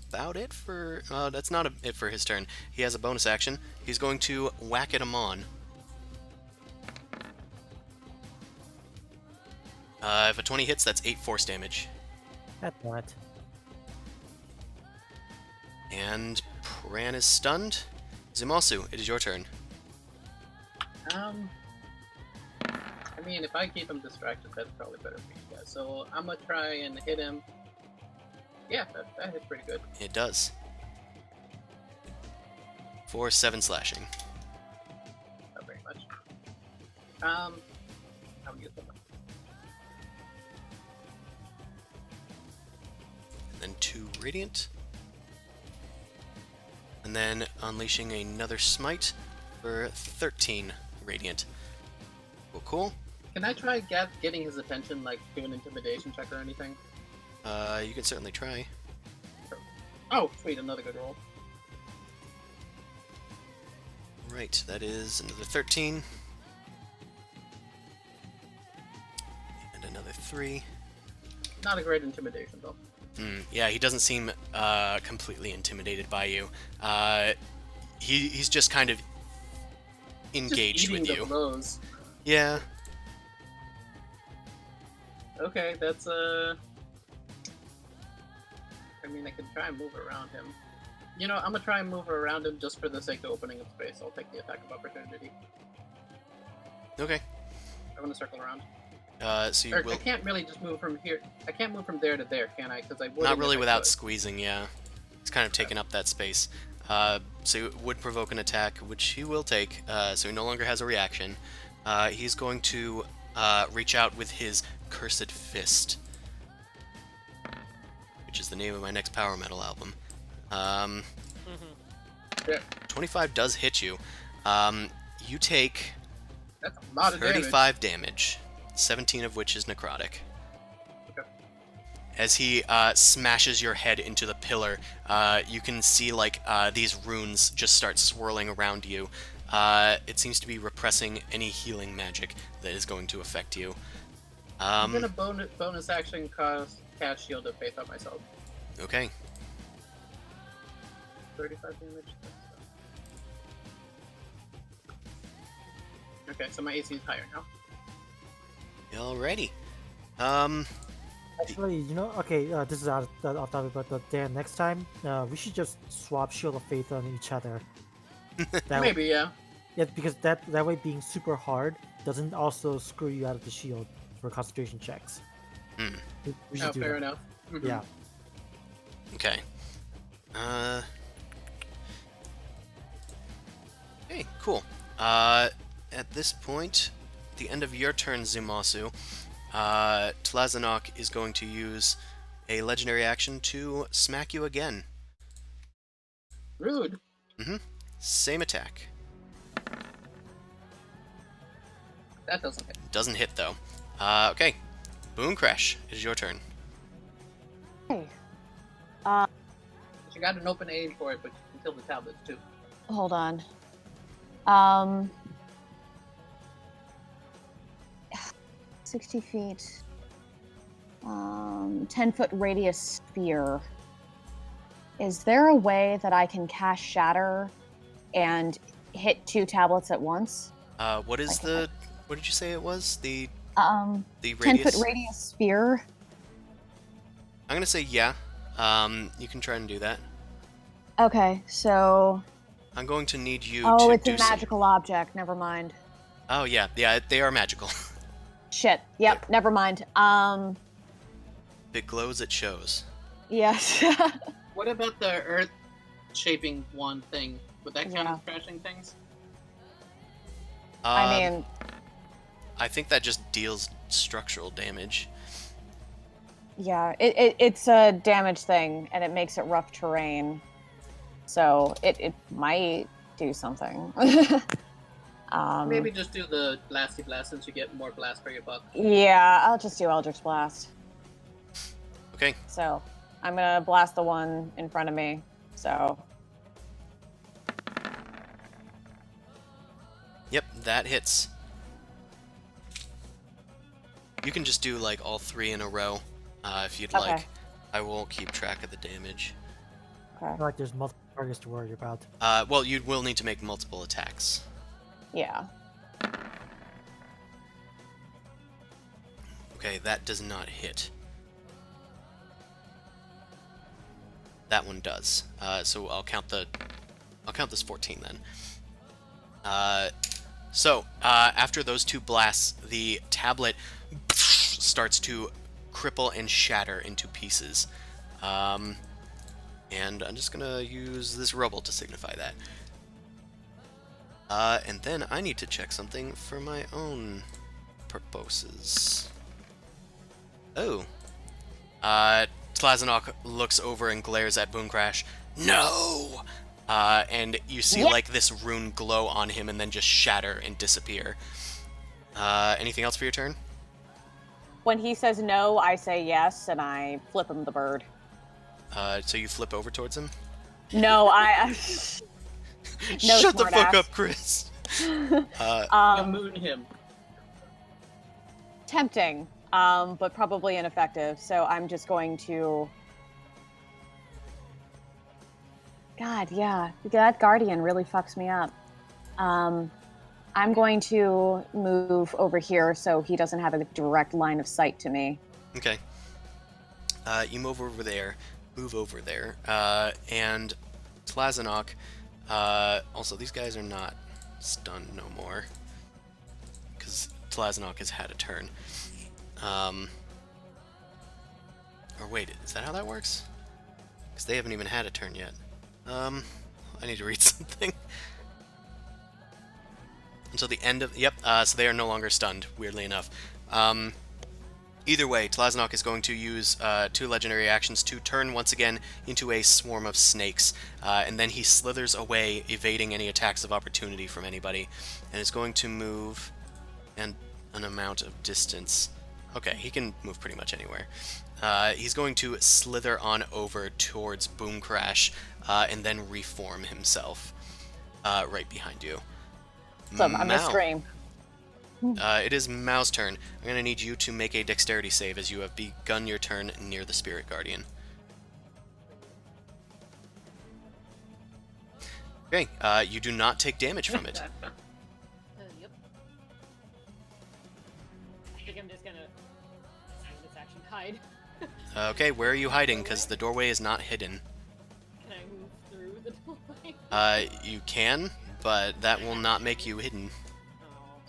S1: about it for... that's not it for his turn. He has a bonus action. He's going to whack at Amon. If a 20 hits, that's 8 force damage.
S5: That's not.
S1: And Pran is stunned. Zumasu, it is your turn.
S3: I'm mean, if I keep him distracted, that's probably better for you guys. So I'm gonna try and hit him. Yeah, that hits pretty good.
S1: It does. For 7 slashing.
S3: Not very much. I'll use them.
S1: And then 2 radiant. And then unleashing another smite for 13 radiant. Cool, cool.
S3: Can I try getting his attention, like do an intimidation check or anything?
S1: You can certainly try.
S3: Oh, sweet, another good roll.
S1: Right, that is another 13. And another 3.
S3: Not a great intimidation though.
S1: Yeah, he doesn't seem completely intimidated by you. He's just kind of engaged
S3: just eating
S1: with
S3: the
S1: you.
S3: blows.
S1: Yeah.
S3: Okay, that's I mean, I can try and move around him. You know, I'm gonna try and move around him just for the sake of opening up space. I'll take the attack of opportunity.
S1: Okay.
S3: I'm gonna circle around.
S1: So you
S3: Or,
S1: will
S3: I can't really just move from here. I can't move from there to there, can I? Because I would.
S1: not really without squeezing. Yeah, it's kind of taking up that space. So it would provoke an attack, which he will take. So he no longer has a reaction. He's going to reach out with his Cursed Fist, which is the name of my next power metal album.
S3: Yeah.
S1: 25 does hit you. You take
S3: That's a lot of damage.
S1: 35 damage, 17 of which is necrotic.
S3: Okay.
S1: As he smashes your head into the pillar, you can see like these runes just start swirling around you. It seems to be repressing any healing magic that is going to affect you.
S3: I'm gonna bonus action cast Shield of Faith on myself.
S1: Okay.
S3: 35 damage. Okay, so my AC is higher now.
S1: Alrighty.
S5: Actually, you know, okay, this is off topic, but Dan, next time, we should just swap Shield of Faith on each other. That
S3: Maybe, yeah.
S5: Yeah, because that way being super hard doesn't also screw you out of the shield for concentration checks.
S1: Hmm.
S5: We should do
S3: Fair
S5: that.
S3: enough. Mhm.
S5: Yeah.
S1: Okay. Okay, cool. At this point, the end of your turn, Zumasu, Tlazinok is going to use a legendary action to smack you again.
S3: Rude.
S1: Same attack.
S3: That doesn't hit.
S1: Doesn't hit, though. Okay. Boom Crash, it is your turn.
S4: Hey.
S3: You got an open aim for it, but you can kill the tablets too.
S4: Hold on. 60 feet. 10-foot radius sphere. Is there a way that I can cast Shatter and hit 2 tablets at once?
S1: What is
S4: Okay.
S1: what did you say it was? The
S4: 10-foot
S1: radius?
S4: radius sphere.
S1: I'm gonna say yeah. You can try and do that.
S4: Okay, so...
S1: I'm going to need you
S4: Oh,
S1: to
S4: it's
S1: do
S4: a magical object. Never mind.
S1: Oh, yeah, they are magical.
S4: Shit. Yep, never mind.
S1: If it glows, it shows.
S4: Yes.
S3: What about the earth shaping one thing? Would that count
S4: Yeah.
S3: as crashing things?
S4: I mean,
S1: I think that just deals structural damage.
S4: yeah, it's a damage thing, and it makes it rough terrain. So it might do something.
S3: Maybe just do the blasty blast since you get more blast for your buck.
S4: Yeah, I'll just do Eldritch Blast.
S1: Okay.
S4: So I'm gonna blast the one in front of me. So
S1: Yep, that hits. You can just do like all 3 in a row, if you'd
S4: Okay.
S1: like. I will keep track of the damage.
S5: I feel like there's multiple targets to worry about.
S1: Well, you will need to make multiple attacks.
S4: yeah.
S1: Okay, that does not hit. That one does. So I'll count this 14 then. So, after those two blasts, the tablet starts to cripple and shatter into pieces. And I'm just gonna use this rubble to signify that. And then I need to check something for my own purposes. Oh. Tlazinok looks over and glares at Boomcrash. No! And you see, like, this rune glow on him and then just shatter and disappear. Anything else for your turn?
S4: When he says no, I say yes, and I flip him the bird.
S1: So you flip over towards him?
S4: No, no,
S1: Shut the fuck
S4: smartass.
S1: up, Chris!
S3: You moon him.
S4: Tempting, but probably ineffective. So I'm just going to. God, yeah, that guardian really fucks me up. I'm going to move over here so he doesn't have a direct line of sight to me.
S1: Okay. You move over there, and Tlazinok, also these guys are not stunned no more, because Tlazinok has had a turn. Or wait, is that how that works? Because they haven't even had a turn yet. I need to read something. Until the end of... Yep, so they are no longer stunned, weirdly enough. Either way, Tlazinok is going to use 2 legendary actions to turn once again into a swarm of snakes, and then he slithers away, evading any attacks of opportunity from anybody, and is going to move and an amount of distance. Okay, he can move pretty much anywhere. He's going to slither on over towards Boomcrash, and then reform himself right behind you.
S4: So I'm gonna scream.
S1: It is Mao's turn. I'm going to need you to make a dexterity save as you have begun your turn near the Spirit Guardian. Okay, you do not take damage from it.
S2: Yep. I think I'm just gonna this action hide.
S1: Okay, where are you hiding? Because the doorway is not hidden.
S2: Can I move through the doorway?
S1: You can, but that will not make you hidden.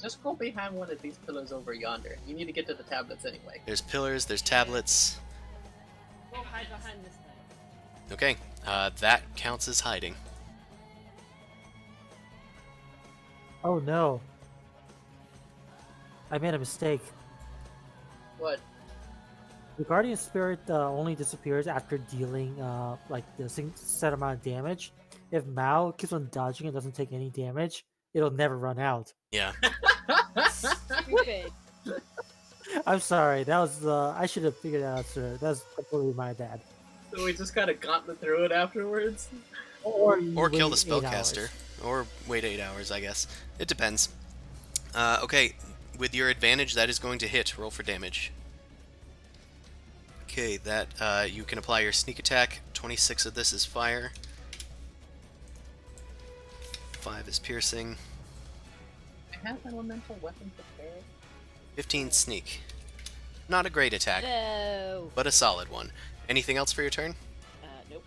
S3: Just go behind one of these pillars over yonder. You need to get to the tablets anyway.
S1: There's pillars, there's tablets.
S2: Go hide behind this thing.
S1: Okay, that counts as hiding.
S5: Oh no. I made a mistake.
S3: What?
S5: The Guardian Spirit only disappears after dealing like the set amount of damage. If Mao keeps on dodging and doesn't take any damage, it'll never run out.
S1: Yeah.
S2: Stupid.
S5: I'm sorry. That was I should have figured that out sooner. That's completely my bad.
S3: So we just gotta gauntlet through it afterwards?
S1: Or kill the
S5: wait 8
S1: spellcaster.
S5: hours.
S1: Or wait 8 hours, I guess. It depends. Okay, with your advantage, that is going to hit. Roll for damage. Okay, that you can apply your sneak attack. 26 of this is fire. 5 is piercing.
S3: I have elemental weapon prepared.
S1: 15 sneak. Not a great attack,
S2: No.
S1: but a solid one. Anything else for your turn?
S2: Nope.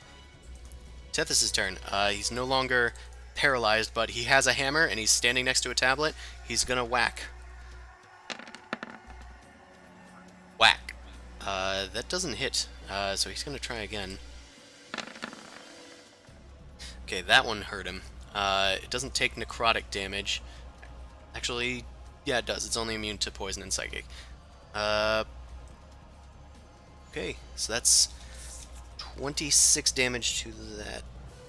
S1: Tethys' turn. He's no longer paralyzed, but he has a hammer and he's standing next to a tablet. He's gonna whack. Whack. That doesn't hit, so he's gonna try again. Okay, that one hurt him. It doesn't take necrotic damage. Actually, yeah, it does. It's only immune to poison and psychic. Okay, so that's 26 damage to that.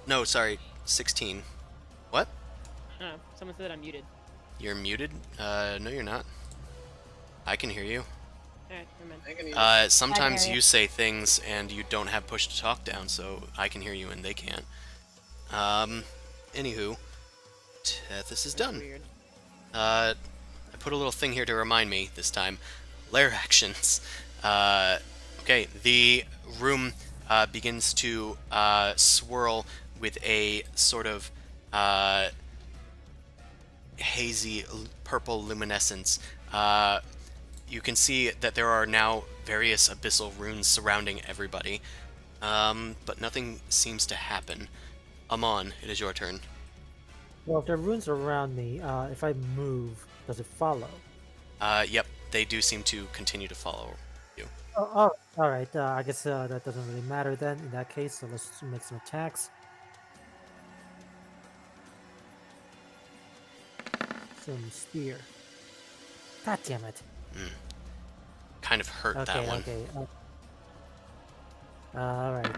S1: No, sorry, 16. What?
S2: Oh, someone said I'm muted.
S1: You're muted? No, you're not. I can hear you.
S2: Alright, never mind.
S3: I can use
S1: Sometimes
S4: hear
S1: you
S4: you.
S1: say things and you don't have push to talk down, so I can hear you and they can't. Anywho, Tethys is done.
S2: Weird.
S1: I put a little thing here to remind me this time. Lair actions. Okay, the room begins to swirl with a sort of hazy purple luminescence. You can see that there are now various abyssal runes surrounding everybody, but nothing seems to happen. Amon, it is your turn.
S5: Well, if there are runes around me, if I move, does it follow?
S1: Yep, they do seem to continue to follow you.
S5: Oh, all right. I guess that doesn't really matter then. In that case, so let's make some attacks. Some spear. God damn it.
S1: Kind of hurt that
S5: Okay,
S1: one.
S5: okay. All right.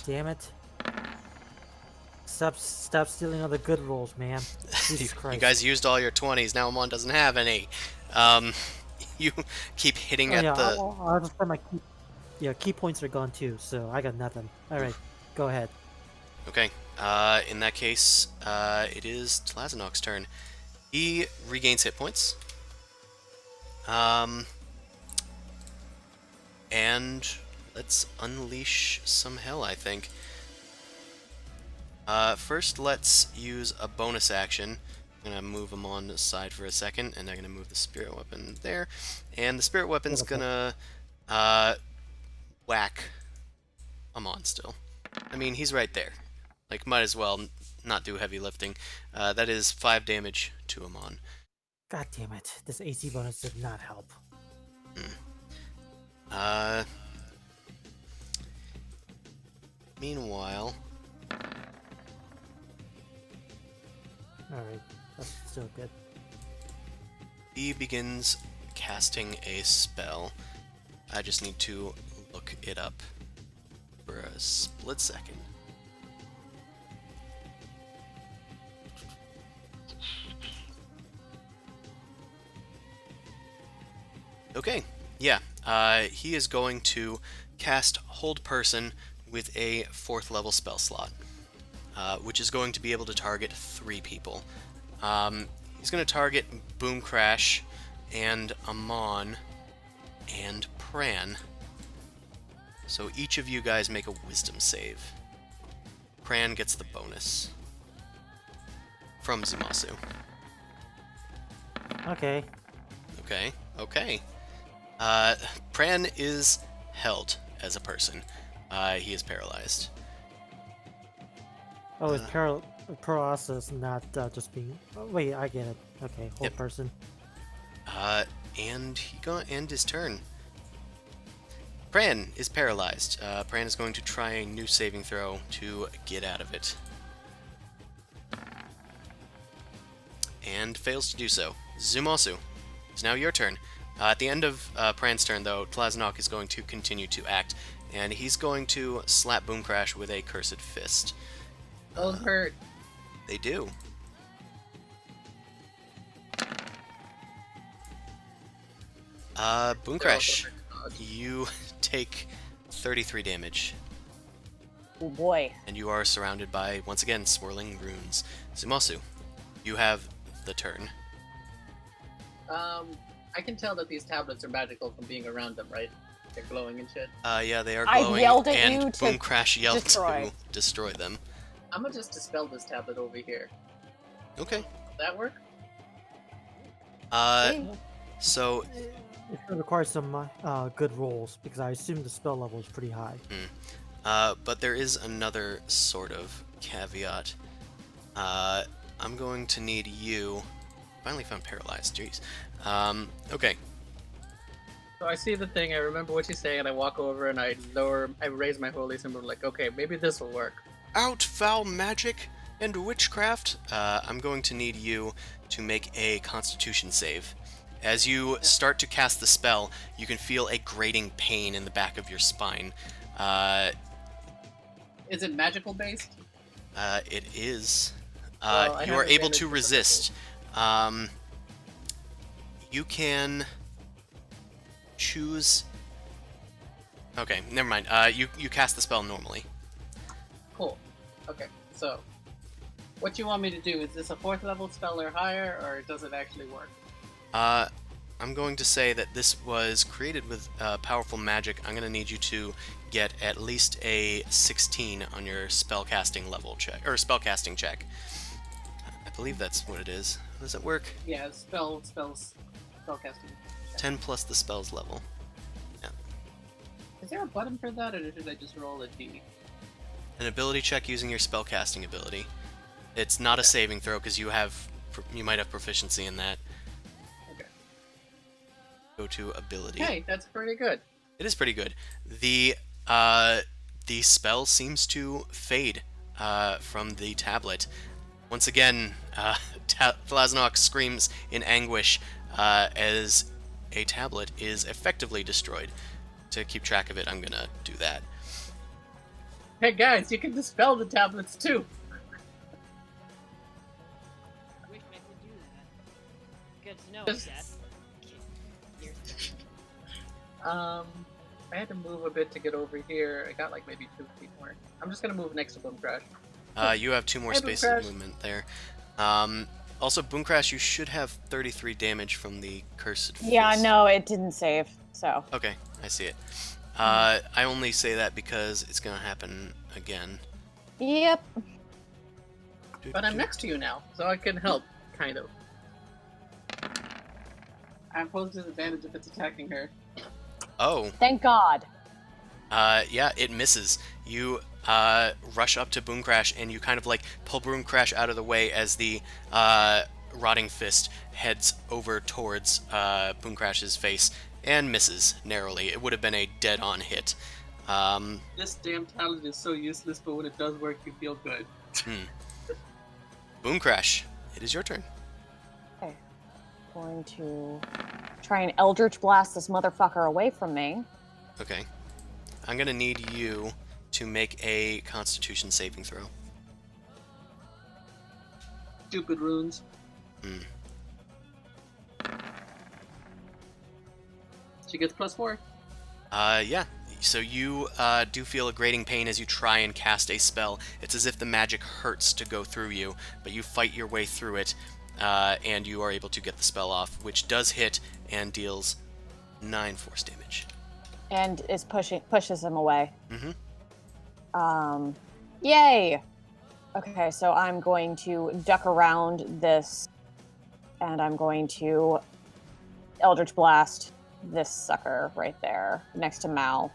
S5: Damn it. Stop stealing all the good rolls, man. Jesus
S1: You
S5: Christ.
S1: guys used all your 20s. Now Amon doesn't have any. Um, you keep hitting
S5: Oh
S1: at
S5: yeah,
S1: the.
S5: I'll just put my key. Yeah, key points are gone too, so I got nothing. All right, go ahead.
S1: Okay. In that case, it is Tlazinok's turn. He regains hit points. And let's unleash some hell, I think. First, let's use a bonus action. I'm gonna move him on the side for a second, and I'm gonna move the spirit weapon there. And the spirit weapon's
S5: Beautiful.
S1: gonna whack Amon still. I mean, he's right there. Like, might as well not do heavy lifting. That is 5 damage to Amon.
S5: God damn it! This AC bonus did not help.
S1: Meanwhile,
S5: All right, that's still good.
S1: he begins casting a spell. I just need to look it up for a split second. Okay, yeah. He is going to cast Hold Person with a 4th level spell slot, which is going to be able to target 3 people. He's going to target Boom Crash and Amon and Pran. So each of you guys make a Wisdom save. Pran gets the bonus from Zumasu.
S5: Okay.
S1: Okay, okay. Pran is held as a person. He is paralyzed.
S5: Oh, it's paralysis, not just being. Oh, wait, I get it. Okay, whole
S1: Yep.
S5: person.
S1: And he gonna end his turn. Pran is paralyzed. Pran is going to try a new saving throw to get out of it. And fails to do so. Zumasu, it's now your turn. At the end of Pran's turn, though, Tlazinok is going to continue to act, and he's going to slap Boom Crash with a Cursed Fist.
S3: Those hurt.
S1: They do. Boom
S3: They're also
S1: Crash,
S3: hurt to dodge.
S1: you take 33 damage,
S4: Oh boy.
S1: and you are surrounded by, once again, swirling runes. Zumasu, you have the turn.
S3: I can tell that these tablets are magical from being around them, right? They're glowing and shit.
S1: Yeah, they are
S4: I
S1: glowing,
S4: yelled at
S1: and
S4: you to
S1: Boom Crash yelled
S4: destroy.
S1: to destroy them.
S3: I'm gonna just dispel this tablet over here.
S1: Okay.
S3: Will that work?
S1: So,
S5: It's gonna require some good rolls because I assume the spell level is pretty high.
S1: but there is another sort of caveat. I'm going to need you. Finally found paralyzed. Jeez. Okay.
S3: So I see the thing, I remember what she's saying, and I walk over and I raise my holy symbol, like, okay, maybe this will work.
S1: Out, foul magic and witchcraft. I'm going to need you to make a Constitution save. As you start to cast the spell, you can feel a grating pain in the back of your spine.
S3: Is it magical based?
S1: It is.
S3: Well, I
S1: You
S3: have
S1: are able
S3: advantage
S1: to
S3: because of
S1: resist. You can choose. Okay, never mind. You cast the spell normally.
S3: Cool. Okay, so what you want me to do? Is this a 4th level spell or higher, or does it actually work?
S1: I'm going to say that this was created with powerful magic. I'm going to need you to get at least a 16 on your spellcasting level check, or spellcasting check. I believe that's what it is. Does it work?
S3: Yeah, spellcasting.
S1: 10 plus the spell's level.
S3: Is there a button for that, or should I just roll a D?
S1: An ability check using your spellcasting ability. It's not a saving throw because you might have proficiency in that.
S3: Okay.
S1: Go to ability.
S3: Hey, that's pretty good.
S1: It is pretty good. The spell seems to fade from the tablet. Once again, Tlazinok screams in anguish as a tablet is effectively destroyed. To keep track of it, I'm gonna do that.
S3: Hey guys, you can dispel the tablets too.
S2: Wish I could do that. Good to know,
S3: Just-
S2: Dad. Years.
S3: I had to move a bit to get over here. I got like maybe 2 feet more. I'm just gonna move next to Boom Crash.
S1: You have 2 more
S3: Hey,
S1: spaces
S3: Boomcrash.
S1: of movement there. Also, Boom Crash, you should have 33 damage from the Cursed Fist.
S4: Yeah, no, it didn't save. So
S1: Okay, I see it. I only say that because it's gonna happen again.
S4: yep.
S3: But I'm next to you now, so I can help, kind of. I impose disadvantage if it's attacking her.
S1: Oh,
S4: Thank God.
S1: yeah, it misses. You rush up to Boom Crash and you kind of like pull Boom Crash out of the way as the Rotting Fist heads over towards Boom Crash's face and misses narrowly. It would have been a dead-on hit.
S3: This damn talent is so useless, but when it does work, you feel good.
S1: Boom Crash, it is your turn.
S4: Okay. Going to try and Eldritch Blast this motherfucker away from me.
S1: Okay. I'm gonna need you to make a Constitution saving throw.
S3: Stupid runes. She gets +4.
S1: Yeah. So you do feel a grating pain as you try and cast a spell. It's as if the magic hurts to go through you, but you fight your way through it, and you are able to get the spell off, which does hit and deals 9 force damage.
S4: And is pushes him away.
S1: Mm-hmm.
S4: Yay! Okay, so I'm going to duck around this, and I'm going to Eldritch Blast this sucker right there next to Mal.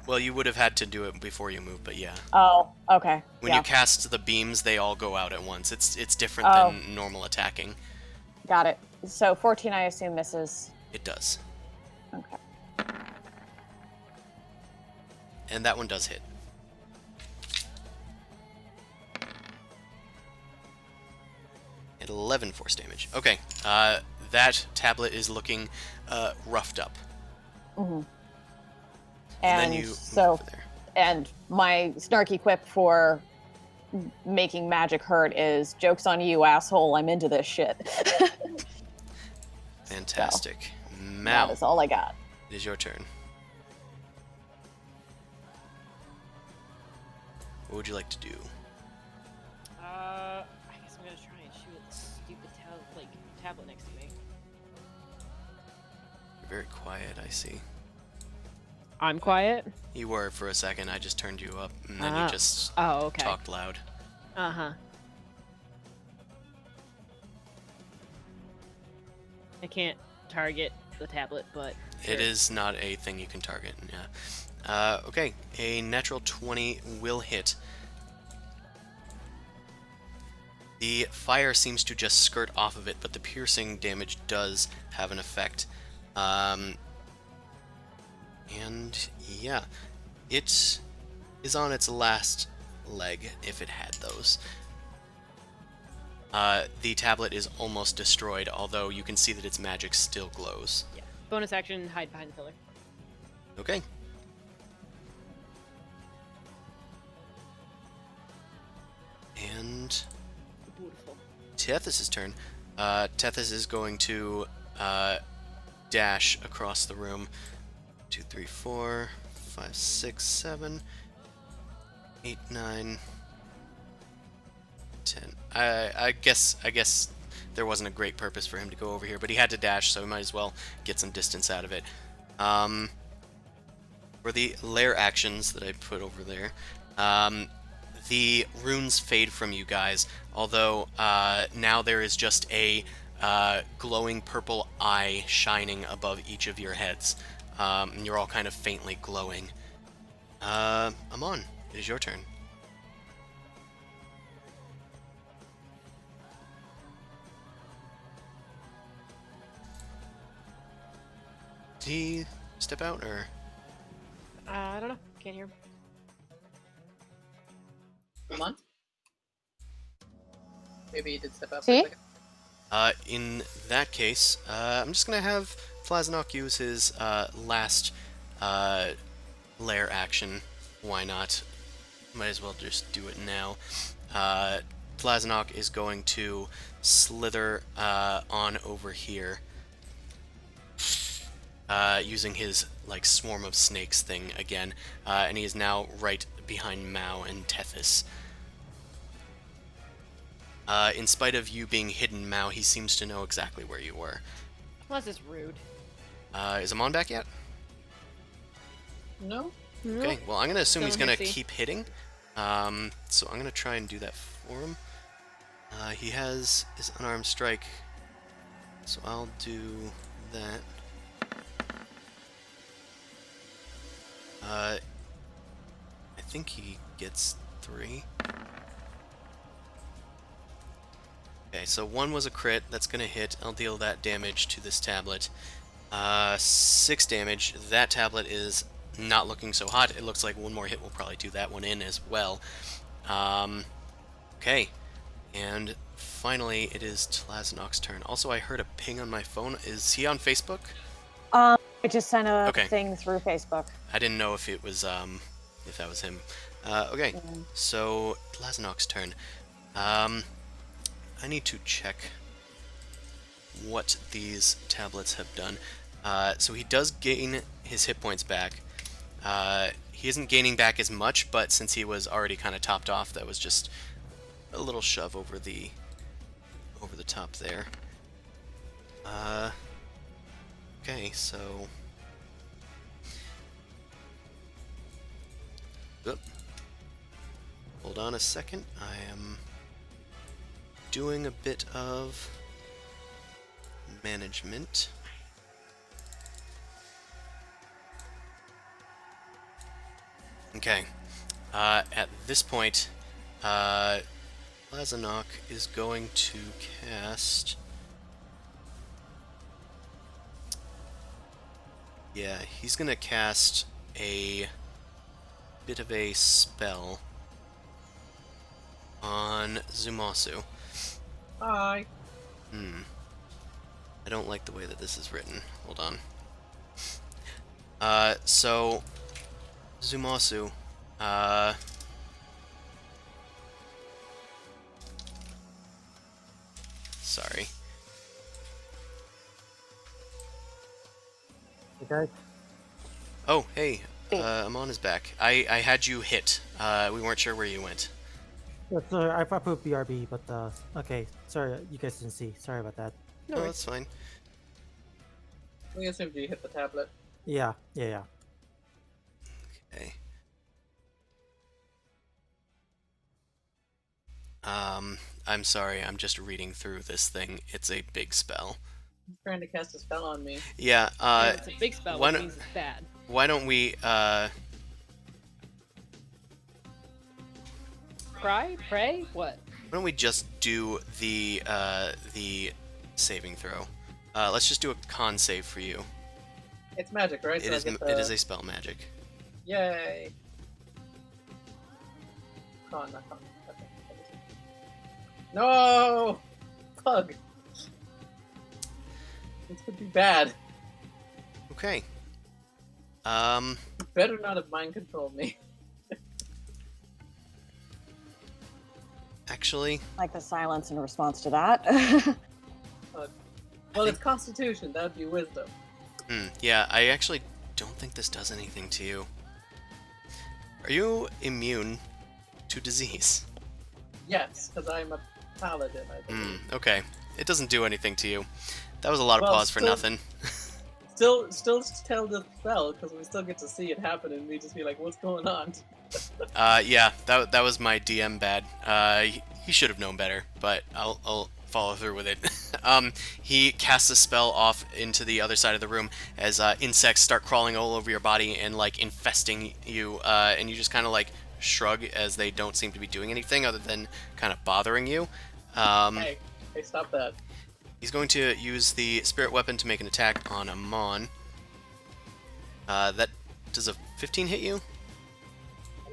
S1: Well, you would have had to do it before you moved, but yeah.
S4: Oh, okay.
S1: When
S4: yeah,
S1: you cast the beams, they all go out at once. It's different
S4: Oh.
S1: than normal attacking.
S4: got it. So 14, I assume, misses.
S1: It does.
S4: Okay.
S1: And that one does hit. At 11 force damage. Okay, that tablet is looking roughed up.
S4: Mm-hmm.
S1: And
S4: And
S1: then you move
S4: so,
S1: over there.
S4: and my snarky quip for making magic hurt is, "Joke's on you, asshole. I'm into this shit."
S1: Fantastic.
S4: That
S1: Mal,
S4: is all I got.
S1: it is your turn. What would you like to do?
S2: I guess I'm gonna try and shoot at the stupid tablet next to me.
S1: You're very quiet, I see.
S2: I'm quiet.
S1: You were for a second. I just turned you up, and then
S2: Ah.
S1: you just
S2: Oh, okay.
S1: talked loud.
S2: Uh-huh. I can't target the tablet, but
S1: It is not a thing you can target. Yeah. Okay, a natural 20 will hit. The fire seems to just skirt off of it, but the piercing damage does have an effect. And yeah, it is on its last leg, if it had those. The tablet is almost destroyed, although you can see that its magic still glows.
S2: yeah. Bonus action, hide behind the pillar.
S1: Okay. And
S2: Beautiful.
S1: Tethys' turn. Tethys is going to dash across the room. 2, 3, 4, 5, 6, 7, 8, 9, 10. I guess there wasn't a great purpose for him to go over here, but he had to dash, so we might as well get some distance out of it. For the lair actions that I put over there, the runes fade from you guys, although now there is just a glowing purple eye shining above each of your heads. And you're all kind of faintly glowing. Amon, it is your turn. Did he step out, or?
S2: I don't know. Can't hear him.
S3: Come on. Maybe he did step up.
S4: See?
S3: For a second.
S1: In that case, I'm just gonna have Tlazinok use his last lair action. Why not? Might as well just do it now. Tlazinok is going to slither on over here, using his like swarm of snakes thing again, and he is now right behind Mao and Tethys. In spite of you being hidden, Mao, he seems to know exactly where you were.
S2: Plus, it's rude.
S1: Is Amon back yet?
S3: No?
S1: Okay, well, I'm going to assume he's
S2: Still
S1: going to
S2: missy.
S1: keep hitting. So I'm going to try and do that for him. He has his unarmed strike, so I'll do that. I think he gets 3. Okay, so 1 was a crit. That's going to hit. I'll deal that damage to this tablet. 6 damage. That tablet is not looking so hot. It looks like 1 more hit will probably do that one in as well. Okay, and finally it is Tlazinok's turn. Also, I heard a ping on my phone. Is he on Facebook?
S4: I just sent a
S1: Okay.
S4: thing through Facebook.
S1: I didn't know if it was if that was him. Okay, so Tlazinok's turn. I need to check what these tablets have done. So he does gain his hit points back. He isn't gaining back as much, but since he was already kind of topped off, that was just a little shove over the top there. Okay, so oop. Hold on a second. I am doing a bit of management. Okay. At this point, Tlazinok is going to cast. Yeah, he's gonna cast a bit of a spell on Zumasu.
S3: Hi.
S1: I don't like the way that this is written. Hold on. So Zumasu, sorry.
S5: Okay.
S1: Oh, hey, Amon is back. I had you hit. We weren't sure where you went.
S5: Yeah, so I put BRB, but okay. Sorry, you guys didn't see. Sorry about that.
S1: No, that's fine.
S3: We assumed you hit the tablet.
S5: Yeah.
S1: Okay. I'm sorry, I'm just reading through this thing. It's a big spell.
S3: He's trying to cast a spell on me.
S1: Yeah,
S2: It's a big spell,
S1: why
S2: which
S1: don't-
S2: means it's bad.
S1: why don't we,
S2: Cry? Pray? What?
S1: why don't we just do the saving throw? Let's just do a con save for you.
S3: It's magic, right?
S1: It
S3: I
S1: is,
S3: get
S1: it is a spell magic.
S3: Yay! Con, not con. Okay. No! Pug! This could be bad.
S1: Okay.
S3: You better not have mind controlled me.
S1: Actually,
S4: Like the silence in response to that.
S3: Well, it's Constitution. That'd be Wisdom.
S1: yeah, I actually don't think this does anything to you. Are you immune to disease?
S3: Yes, because I'm a paladin, I believe.
S1: Okay. It doesn't do anything to you. That was a lot of
S3: Well,
S1: pause for
S3: still-
S1: nothing.
S3: Still tell the spell, because we still get to see it happen, and we just be like, what's going on?
S1: Yeah, that was my DM bad. He should have known better, but I'll follow through with it. He casts a spell off into the other side of the room as insects start crawling all over your body and like infesting you, and you just kind of like shrug as they don't seem to be doing anything other than kind of bothering you.
S3: Hey, stop that.
S1: He's going to use the spirit weapon to make an attack on Amon. That does a 15 hit you?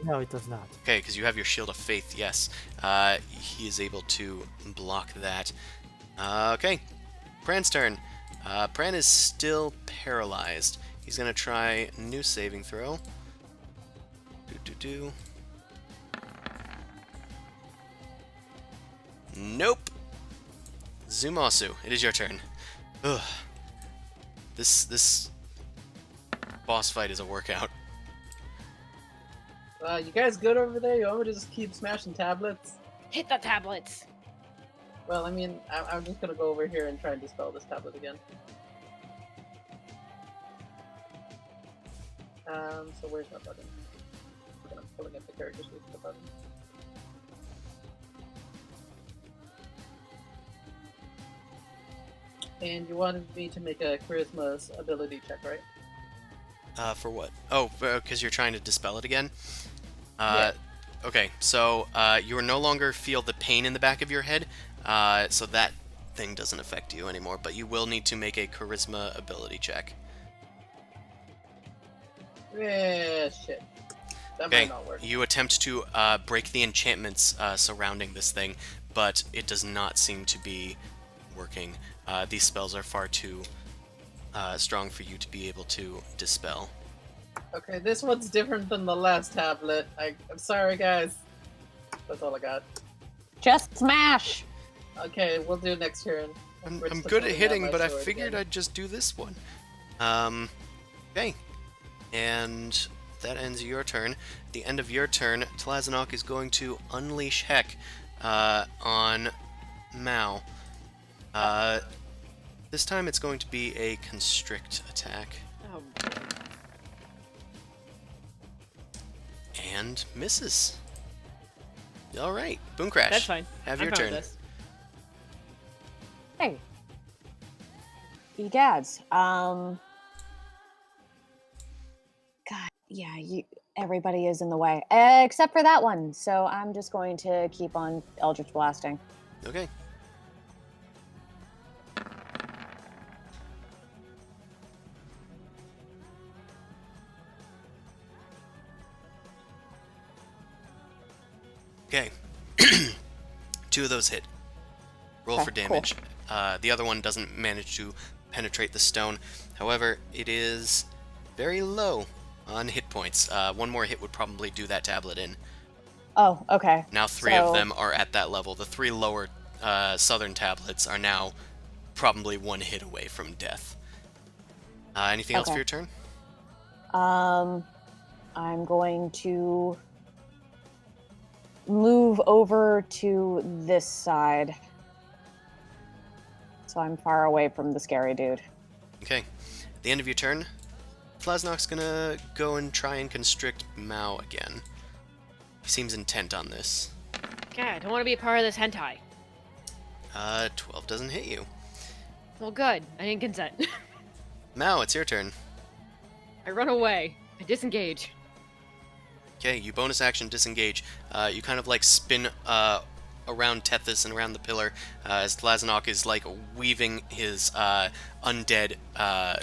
S5: No, it does not.
S1: Okay, because you have your Shield of Faith, yes. He is able to block that. Okay, Pran's turn. Pran is still paralyzed. He's going to try new saving throw. Nope. Zumasu, it is your turn. Ugh. This boss fight is a workout.
S3: You guys good over there? You want me to just keep smashing tablets?
S2: Hit the tablets.
S3: Well, I mean, I'm just gonna go over here and try and dispel this tablet again. So where's my button? I'm pulling up the characters with the button. And you wanted me to make a charisma ability check, right?
S1: For what? Oh, because you're trying to dispel it again?
S3: Yeah.
S1: Okay, so you no longer feel the pain in the back of your head, so that thing doesn't affect you anymore, but you will need to make a charisma ability check.
S3: Yeah, shit. That
S1: Okay,
S3: might not work.
S1: you attempt to break the enchantments surrounding this thing, but it does not seem to be working. These spells are far too strong for you to be able to dispel.
S3: Okay, this one's different than the last tablet. I'm sorry, guys. That's all I got.
S4: Just smash.
S3: Okay, we'll do it next turn.
S1: I'm
S3: We're just
S1: good at
S3: pulling out
S1: hitting,
S3: my
S1: but I
S3: sword
S1: figured
S3: again.
S1: I'd just do this one. Okay. And that ends your turn. At the end of your turn, Tlazinok is going to unleash Heck on Mao. This time it's going to be a constrict attack.
S2: Oh,
S1: And misses. Alright, Boom Crash.
S2: that's fine.
S1: Have
S2: I'm
S1: your
S2: fine with
S1: turn.
S2: this.
S4: Hey. Egads. God, yeah, everybody is in the way. Except for that one. So I'm just going to keep on Eldritch Blasting.
S1: Okay. Okay. Two of those hit. Roll
S4: Okay,
S1: for
S4: cool.
S1: damage. The other one doesn't manage to penetrate the stone. However, it is very low on hit points. One more hit would probably do that tablet in.
S4: Oh, okay.
S1: Now three of
S4: So-
S1: them are at that level. The three lower southern tablets are now probably one hit away from death. Anything else for
S4: Okay.
S1: your turn?
S4: I'm going to move over to this side. So I'm far away from the scary dude.
S1: Okay. At the end of your turn, Tlazinok's gonna go and try and constrict Mao again. He seems intent on this.
S2: God, I don't want to be a part of this hentai.
S1: 12 doesn't hit you.
S2: Well, good. I didn't consent.
S1: Mao, it's your turn.
S2: I run away. I disengage.
S1: Okay, you bonus action disengage. You kind of like spin around Tethys and around the pillar as Tlazinok is like weaving his undead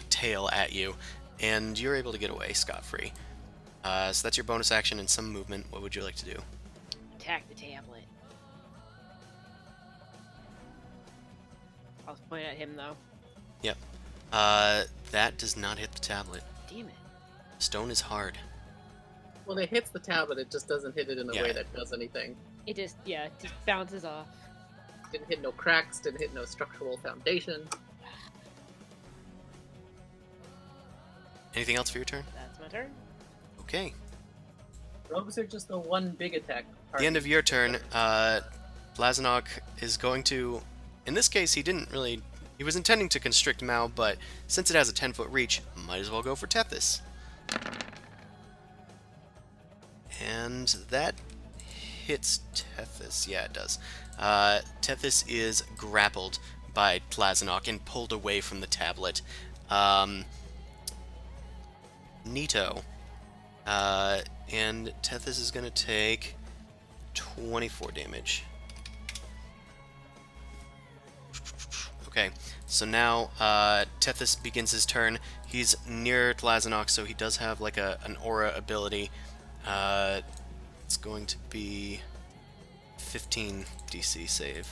S1: tail at you, and you're able to get away scot-free. So that's your bonus action and some movement. What would you like to do?
S2: Attack the tablet. I'll point at him though.
S1: Yep. That does not hit the tablet.
S2: Damn it.
S1: Stone is hard.
S3: When it hits the tablet, it just doesn't hit it in a
S1: Yeah.
S3: way that does anything.
S2: It just bounces off.
S3: Didn't hit no cracks, didn't hit no structural foundation.
S1: Anything else for your turn?
S2: That's my turn.
S1: Okay.
S3: Rogues are just the one big attack.
S1: At the end of your turn, Tlazinok is going to... In this case, he didn't really... He was intending to constrict Mao, but since it has a 10-foot reach, might as well go for Tethys. And that hits Tethys. Yeah, it does. Tethys is grappled by Tlazinok and pulled away from the tablet. Nito, And Tethys is going to take 24 damage. Okay, so now Tethys begins his turn. He's near Tlazinok, so he does have like an aura ability. It's going to be 15 DC save.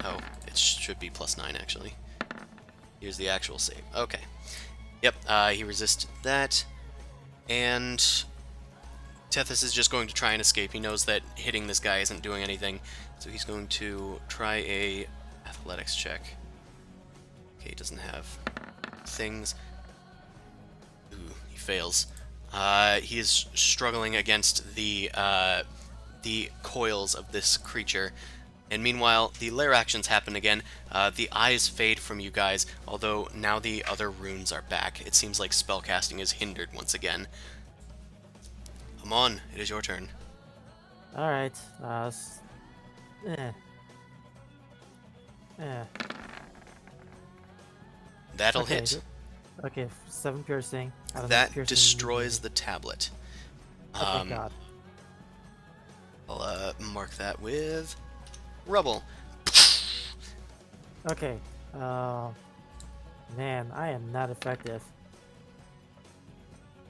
S1: Oh, it should be +9 actually. Here's the actual save. Okay. Yep, he resisted that. And Tethys is just going to try and escape. He knows that hitting this guy isn't doing anything, so he's going to try a athletics check. Okay, he doesn't have things. Ooh, he fails. He is struggling against the coils of this creature. And meanwhile, the lair actions happen again. The eyes fade from you guys, although now the other runes are back. It seems like spellcasting is hindered once again. Amon, it is your turn.
S5: Alright.
S1: That'll
S5: Okay,
S1: hit.
S5: Okay, 7 piercing. I don't know if
S1: That
S5: piercing
S1: destroys the tablet.
S5: Oh god.
S1: I'll mark that with rubble.
S5: Okay. Man, I am not effective.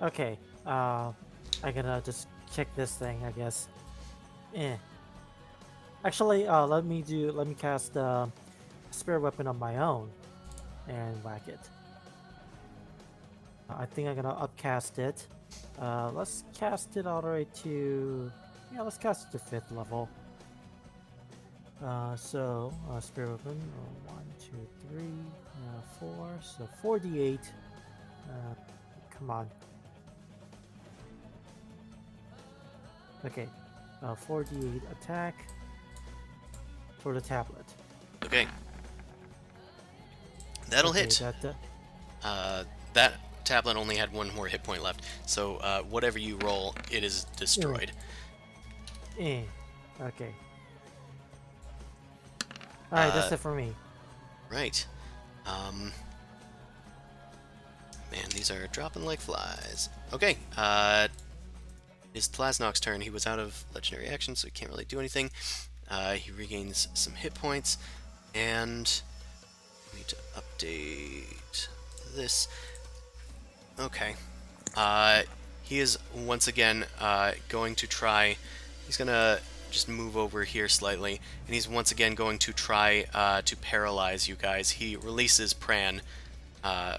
S5: Okay. I'm gonna just kick this thing, I guess. Actually, let me cast spirit weapon on my own and whack it. I think I'm gonna upcast it. Let's cast it all the way to... Yeah, let's cast it to 5th level. So, spirit weapon, 1, 2, 3, 4, so 4d8. Come on. Okay, 4d8 attack for the tablet.
S1: Okay. That'll
S5: Okay,
S1: hit.
S5: That,
S1: That tablet only had 1 more hit point left, so whatever you roll, it is destroyed.
S5: okay. Alright, that's it for me.
S1: Right. Man, these are dropping like flies. Okay, it's Tlazinok's turn. He was out of legendary action, so he can't really do anything. He regains some hit points, and I need to update this. Okay. He is once again going to try... He's gonna just move over here slightly, and he's once again going to try to paralyze you guys. He releases Pran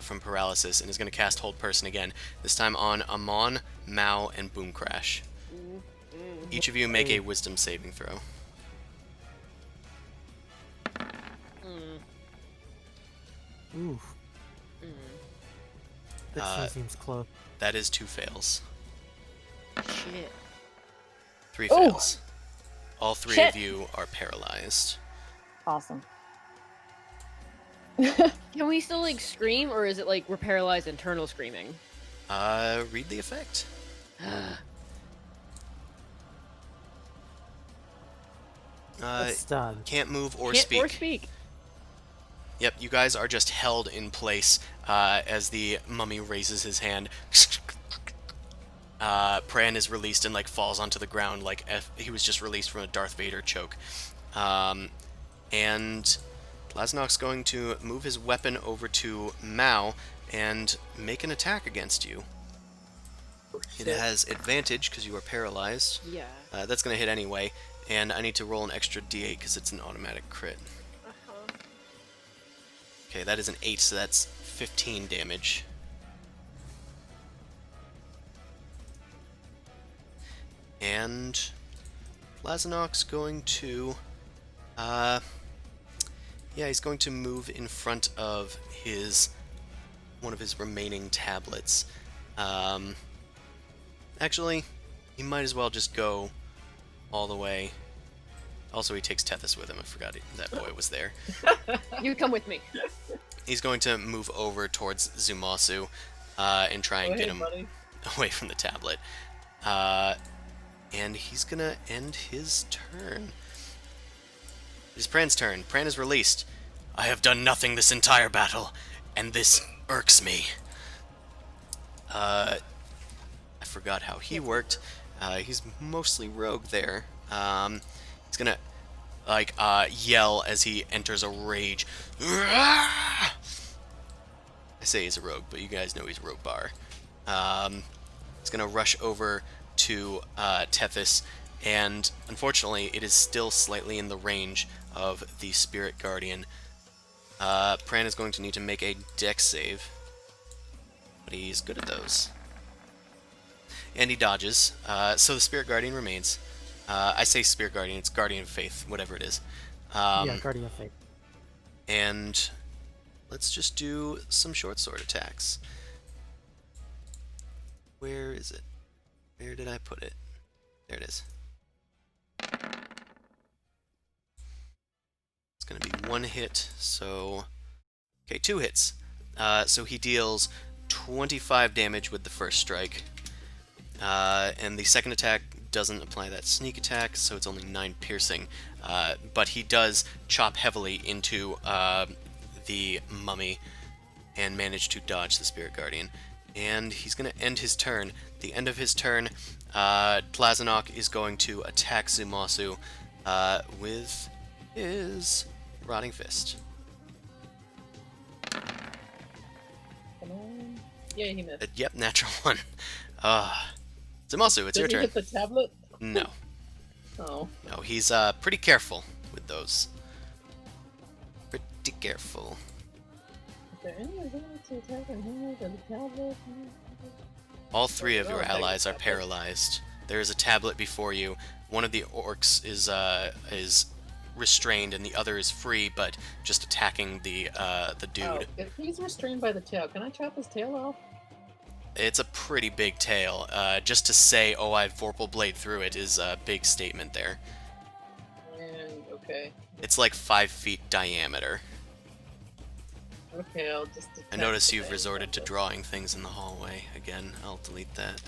S1: from paralysis and is going to cast Hold Person again, this time on Amon, Mao, and Boom Crash. Each of you make a Wisdom saving throw.
S5: Oof. This one seems close.
S1: That is 2 fails.
S2: Shit.
S1: 3
S4: Ooh.
S1: fails. All 3
S4: Shit.
S1: of you are paralyzed.
S4: Awesome.
S2: Can we still like scream, or is it like we're paralyzed internal screaming?
S1: Read the effect.
S5: It's done.
S1: Can't move or
S2: Can't
S1: speak.
S2: or speak.
S1: Yep, you guys are just held in place as the mummy raises his hand. Pran is released and like falls onto the ground like he was just released from a Darth Vader choke. And Tlazinok's going to move his weapon over to Mao and make an attack against you. It has advantage because you are paralyzed.
S2: Yeah.
S1: That's going to hit anyway, and I need to roll an extra d8 because it's an automatic crit. Okay, that is an 8, so that's 15 damage. And Tlazinok's going to... yeah, he's going to move in front of one of his remaining tablets. Actually, he might as well just go all the way. Also, he takes Tethys with him. I forgot that boy was there.
S2: You come with me.
S1: He's going to move over towards Zumasu and try and
S3: Oh,
S1: get
S3: hey,
S1: him
S3: buddy.
S1: away from the tablet. And he's gonna end his turn. It is Pran's turn. Pran is released. I have done nothing this entire battle, and this irks me. forgot how he worked. He's mostly rogue there. He's gonna like yell as he enters a rage. I say he's a rogue, but you guys know he's a rogue bar. He's gonna rush over to Tethys, and unfortunately, it is still slightly in the range of the Spirit Guardian. Pran is going to need to make a dex save, but he's good at those. And he dodges, so the Spirit Guardian remains. I say Spirit Guardian, it's Guardian of Faith, whatever it is.
S5: Yeah, Guardian of Fate.
S1: And let's just do some short sword attacks. Where is it? Where did I put it? There it is. It's going to be one hit, so... Okay, 2 hits. So he deals 25 damage with the first strike. And the second attack doesn't apply that sneak attack, so it's only 9 piercing. But he does chop heavily into the mummy and manage to dodge the Spirit Guardian. And he's going to end his turn. At the end of his turn, Tlazinok is going to attack Zumasu with his Rotting Fist.
S3: Come on. Yeah, he missed.
S1: Yep, natural 1. Zumasu, it's your
S3: Did he
S1: turn.
S3: hit the tablet?
S1: No.
S3: Oh.
S1: No, he's pretty careful with those. Pretty careful.
S3: Is there any way to attack him here? The tablet?
S1: All 3 of
S3: Oh,
S1: your
S3: thank you,
S1: allies are
S3: tablet.
S1: paralyzed. There is a tablet before you. One of the orcs is restrained, and the other is free, but just attacking the dude.
S3: Oh, if he's restrained by the tail, can I chop his tail off?
S1: It's a pretty big tail. Just to say, "Oh, I've Vorpal Blade through it," is a big statement there.
S3: And okay.
S1: It's like 5 feet diameter.
S3: Okay, I'll just.
S1: I
S3: attack
S1: notice
S3: the
S1: you've
S3: thing.
S1: resorted to drawing things in the hallway again. I'll delete that.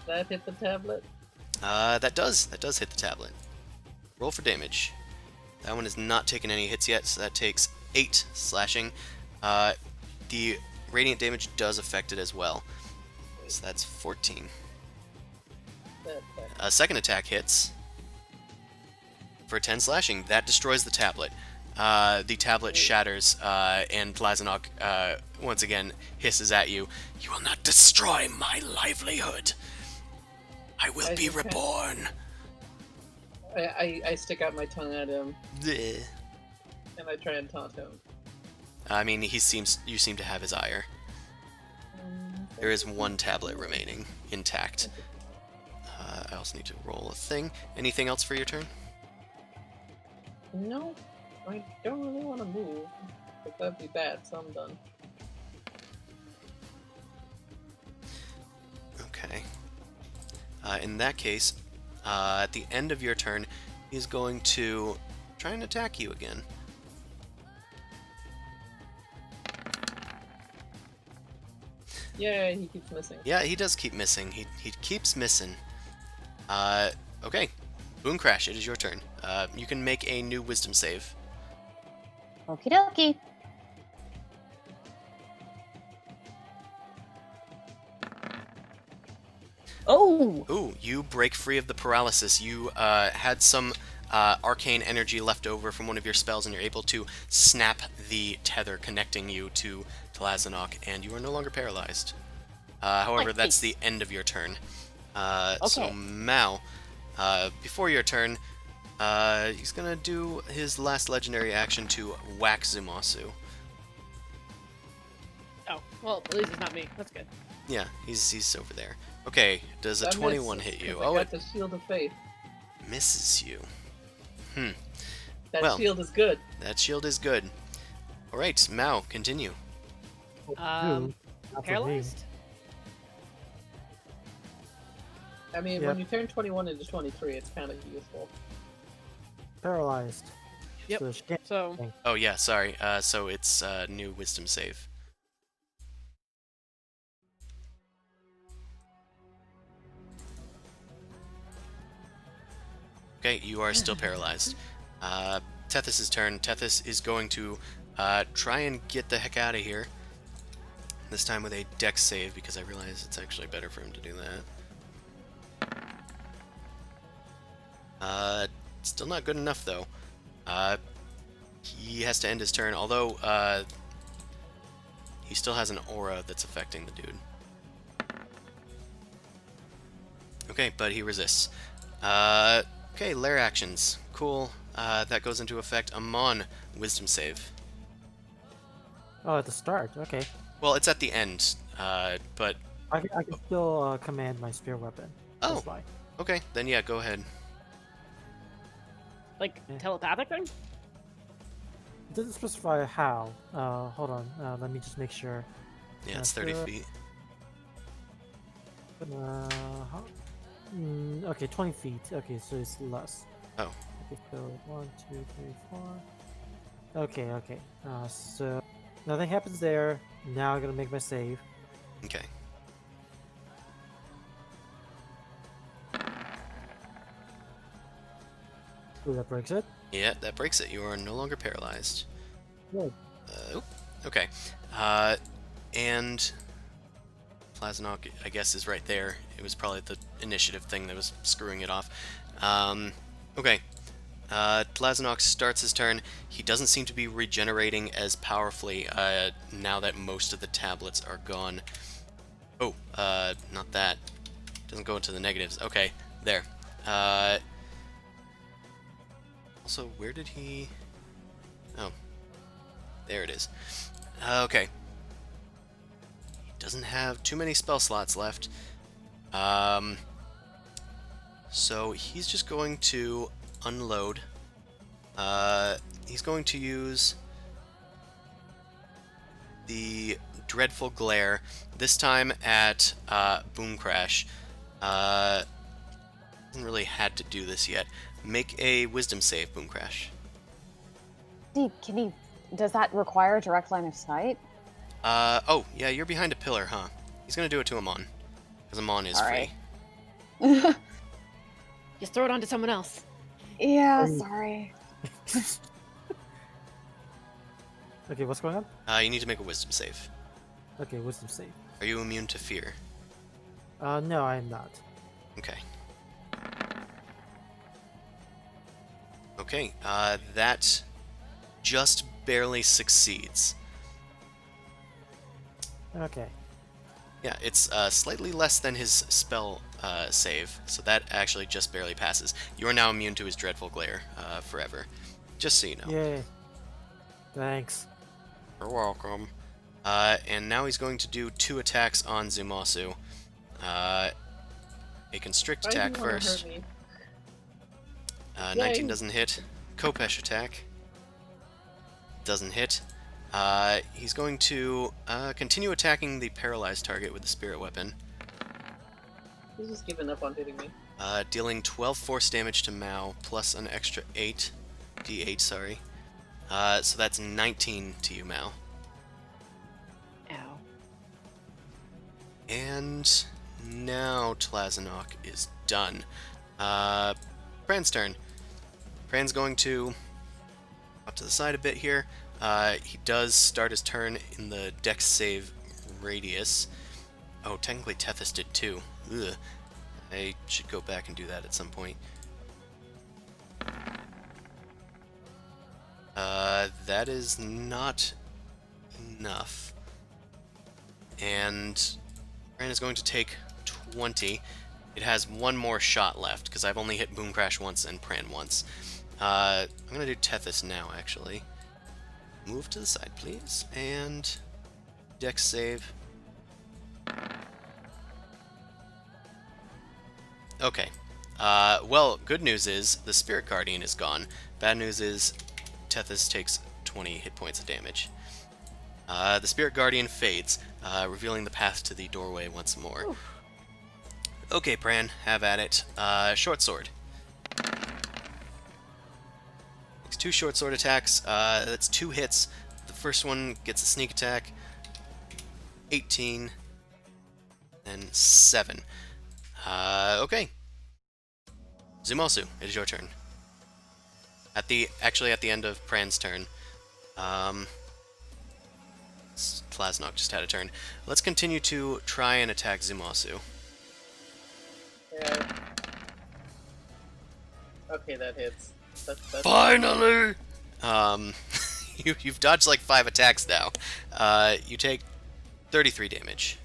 S3: That hit the tablet.
S1: That does hit the tablet. Roll for damage. That one has not taken any hits yet, so that takes 8 slashing. The radiant damage does affect it as well, so that's 14.
S3: That.
S1: Second attack hits for 10 slashing. That destroys the tablet. The tablet shatters, and Tlazinok once again hisses at you. "You will not destroy my livelihood. I will
S3: I
S1: be
S3: just can't-
S1: reborn."
S3: I stick out my tongue at him
S1: Bleh.
S3: and I try and taunt him.
S1: I mean, you seem to have his ire. There is 1 tablet remaining intact. I also need to roll a thing. Anything else for your turn?
S3: No, I don't really want to move. But that'd be bad, so I'm done.
S1: Okay. In that case, at the end of your turn, he's going to try and attack you again.
S3: Yeah, he keeps missing.
S1: Yeah, he does keep missing. He keeps missing. Okay. Boom Crash, it is your turn. You can make a new wisdom save.
S4: Okie dokie. Oh!
S1: Ooh, you break free of the paralysis. You had some arcane energy left over from one of your spells, and you're able to snap the tether connecting you to Tlazinok, and you are no longer paralyzed. However, that's the end of your turn. So
S4: Okay.
S1: Mao, before your turn, he's gonna do his last legendary action to whack Zumasu.
S2: Oh, well, at least it's not me. That's good.
S1: Yeah, he's over there. Okay, does a
S3: That
S1: 21
S3: misses,
S1: hit you?
S3: 'cause I
S1: Oh,
S3: got
S1: it
S3: the shield of faith.
S1: misses you.
S3: That
S1: Well.
S3: shield is good.
S1: That shield is good. Alright, Mao, continue.
S5: Hope you
S2: Um,
S5: do. Not for me.
S2: Paralyzed?
S3: I mean,
S5: Yep.
S3: when you turn 21 into 23, it's kind of useful.
S5: Paralyzed.
S2: Yep.
S5: So she can't
S2: So,
S1: Oh yeah, sorry. So it's new wisdom save. Okay, you are still paralyzed. Tethys' turn. Tethys is going to try and get the heck out of here. This time with a dex save, because I realize it's actually better for him to do that. Still not good enough, though. He has to end his turn, although he still has an aura that's affecting the dude. Okay, but he resists. Okay, lair actions. Cool. That goes into effect. Amon, wisdom save.
S5: Oh, at the start. Okay.
S1: Well, it's at the end, but...
S5: I can still command my spear weapon.
S1: Oh,
S5: That's why.
S1: okay, then yeah, go ahead.
S2: Like
S5: Yeah.
S2: telepathic thing?
S5: It doesn't specify how. Hold on. Let me just make sure.
S1: Yeah, it's 30
S5: sure.
S1: feet.
S5: Okay, 20 feet. Okay, so it's less.
S1: Oh.
S5: Okay, so 1, 2, 3, 4. Okay, okay. So nothing happens there. Now I'm gonna make my save.
S1: Okay.
S5: Ooh, that breaks it.
S1: Yeah, that breaks it. You are no longer paralyzed.
S5: Good.
S1: Okay. And Tlazinok, I guess, is right there. It was probably the initiative thing that was screwing it off. Okay. Tlazinok starts his turn. He doesn't seem to be regenerating as powerfully now that most of the tablets are gone. Oh, not that. Doesn't go into the negatives. Okay, there. Also, where did he... Oh. There it is. Okay. He doesn't have too many spell slots left. So he's just going to unload. He's going to use the Dreadful Glare, this time at Boom Crash. Hasn't really had to do this yet. Make a Wisdom save, Boom Crash.
S4: Can he? Does that require direct line of sight?
S1: Oh, yeah, you're behind a pillar, huh? He's gonna do it to Amon. Because Amon is
S4: All
S1: free.
S4: right.
S2: Just throw it onto someone else.
S4: Yeah, sorry.
S5: Okay, what's going on?
S1: You need to make a Wisdom save.
S5: Okay, wisdom save.
S1: Are you immune to fear?
S5: No, I am not.
S1: Okay. Okay, that just barely succeeds.
S5: Okay.
S1: Yeah, it's slightly less than his spell save, so that actually just barely passes. You are now immune to his Dreadful Glare forever. Just so you know.
S5: Yay. Thanks.
S1: You're welcome. And now he's going to do 2 attacks on Zumasu. A Constrict
S3: Why do you
S1: attack
S3: wanna
S1: first.
S3: hurt me?
S1: 19
S3: Yay.
S1: doesn't hit. Kopesh attack. Doesn't hit. He's going to continue attacking the paralyzed target with the spirit weapon.
S3: He's just giving up on hitting me.
S1: Dealing 12 force damage to Mao, plus an extra 8. D8, sorry. So that's 19 to you, Mao.
S2: Ow.
S1: And now Tlazinok is done. Pran's turn. Pran's going to up to the side a bit here. He does start his turn in the dex save radius. Oh, technically Tethys did too. Ugh. I should go back and do that at some point. That is not enough. And Pran is going to take 20. It has one more shot left, because I've only hit Boom Crash once and Pran once. I'm going to do Tethys now, actually. Move to the side, please. And dex save. Okay. Well, good news is the Spirit Guardian is gone. Bad news is Tethys takes 20 hit points of damage. The Spirit Guardian fades, revealing the path to the doorway once more.
S2: Ooh.
S1: Okay, Pran, have at it. Short sword. Makes 2 short sword attacks. That's 2 hits. The first one gets a sneak attack. 18. And 7. Okay. Zumosu, it is your turn. Actually at the end of Pran's turn. Tlazinok just had a turn. Let's continue to try and attack Zumasu.
S3: Yeah. Okay, that hits. That's
S1: Finally! You've dodged like 5 attacks now. You take 33 damage.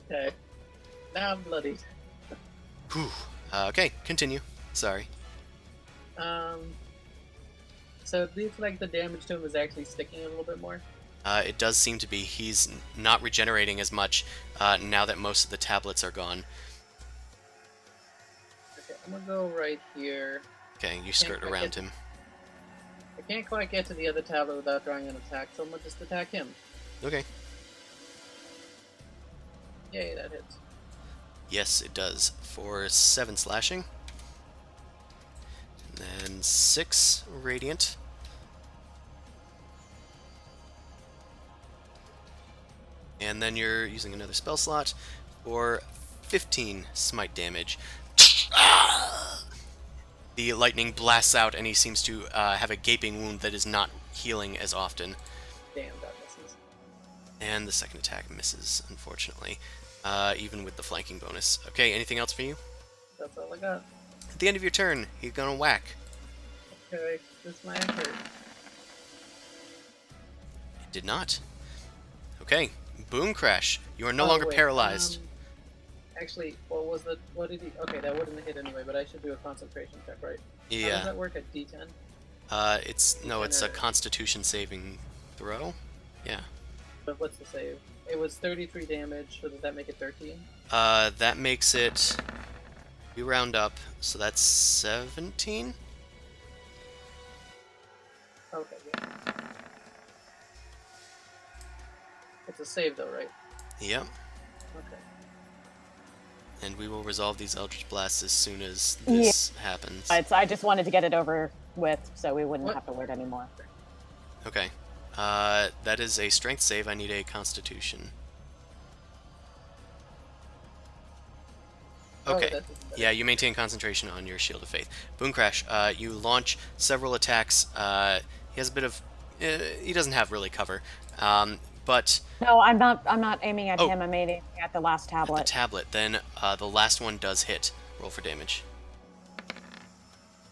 S3: okay. Now I'm bloodied.
S1: Whew. Okay, continue. Sorry.
S3: So it looks like the damage to him is actually sticking a little bit more.
S1: It does seem to be. He's not regenerating as much now that most of the tablets are gone.
S3: Okay, I'm gonna go right here.
S1: Okay, you skirt
S3: quite
S1: around
S3: get-
S1: him.
S3: I can't quite get to the other tablet without drawing an attack, so I'm gonna just attack him.
S1: Okay.
S3: Yay, that hits.
S1: Yes, it does. For 7 slashing. And then 6 radiant. And then you're using another spell slot for 15 smite damage. The lightning blasts out, and he seems to have a gaping wound that is not healing as often.
S3: Damn, that misses.
S1: And the second attack misses, unfortunately, even with the flanking bonus. Okay, anything else for you?
S3: That's all I got.
S1: At the end of your turn, he's gonna whack.
S3: Okay, this might hurt.
S1: It did not. Okay, boom crash. You are no
S3: Oh,
S1: longer
S3: wait,
S1: paralyzed.
S3: Actually, what did he? Okay, that wouldn't hit anyway, but I should do a concentration check, right? How does
S1: Yeah.
S3: that work at D10?
S1: It's a Constitution saving throw. Yeah.
S3: But what's the save? It was 33 damage, so does that make it 13?
S1: That makes it. We round up, so that's 17.
S3: Okay, yeah. It's a save though, right?
S1: Yep.
S3: Okay.
S1: And we will resolve these Eldritch Blasts as soon as this happens.
S4: I just wanted to get it over with so we wouldn't
S3: What?
S4: have to wait anymore.
S1: Okay. That is a Strength save. I need a Constitution.
S3: Oh,
S1: Okay.
S3: that's better.
S1: Yeah, you maintain concentration on your Shield of Faith. Boom Crash, you launch several attacks. He has a bit of... he doesn't have really cover. But
S4: No, I'm not aiming at
S1: Oh.
S4: him. I'm aiming at the last
S1: the
S4: tablet.
S1: tablet, then the last one does hit. Roll for damage.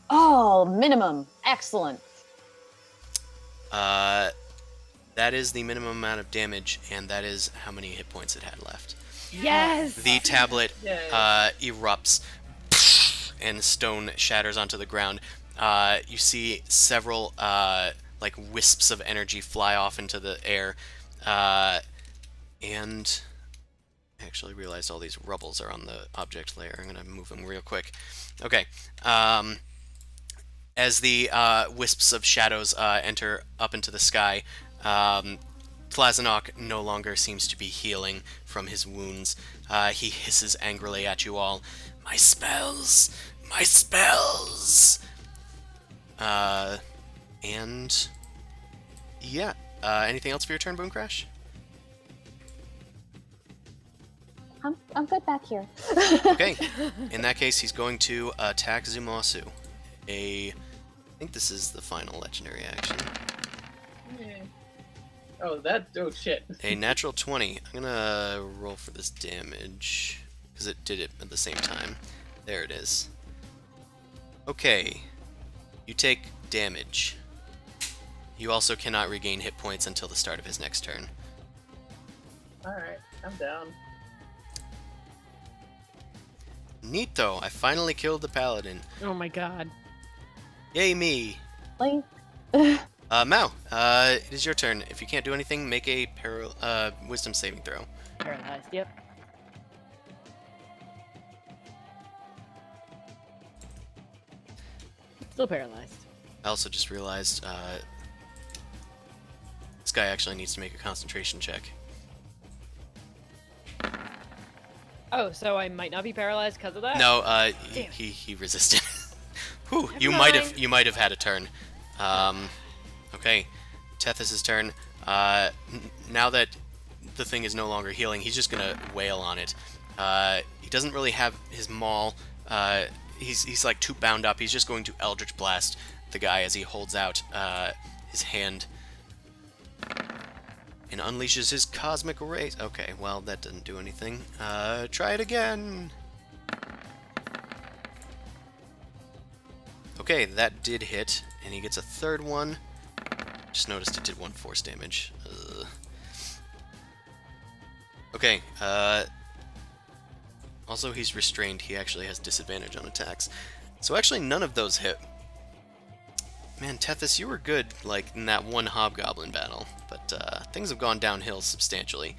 S4: Oh, minimum. Excellent.
S1: That is the minimum amount of damage, and that is how many hit points it had left.
S2: Yes!
S1: The tablet
S3: Yay.
S1: erupts, and stone shatters onto the ground. You see several like wisps of energy fly off into the air, and I actually realized all these rubbles are on the object layer. I'm gonna move them real quick. Okay. As the wisps of shadows enter up into the sky, Tlazinok no longer seems to be healing from his wounds. He hisses angrily at you all. My spells! My spells! And... yeah. Anything else for your turn, Boom Crash?
S4: I'm good back here.
S1: Okay. In that case, he's going to attack Zumasu. I think this is the final legendary action.
S3: Yeah. Oh, shit.
S1: A natural 20. I'm gonna roll for this damage, because it did it at the same time. There it is. Okay. You take damage. You also cannot regain hit points until the start of his next turn.
S3: Alright, I'm down.
S1: Neato! I finally killed the paladin.
S2: Oh my god.
S1: Yay me!
S4: Like,
S1: Mao, it is your turn. If you can't do anything, make a wisdom saving throw.
S2: Paralyzed, yep. Still paralyzed.
S1: I also just realized this guy actually needs to make a concentration check.
S2: Oh, so I might not be paralyzed because of that?
S1: No,
S2: Damn.
S1: he resisted. Whew,
S2: Never
S1: you
S2: mind.
S1: might have had a turn. Okay, Tethys' turn. Now that the thing is no longer healing, he's just gonna wail on it. He doesn't really have his maul. He's like too bound up. He's just going to Eldritch Blast the guy as he holds out his hand. and unleashes his cosmic rays. Okay, well, that didn't do anything. Try it again. Okay, that did hit, and he gets a third one. Just noticed it did 1 force damage. Ugh. Okay, also he's restrained. He actually has disadvantage on attacks. So actually none of those hit. Man, Tethys, you were good, like, in that one Hobgoblin battle, but things have gone downhill substantially.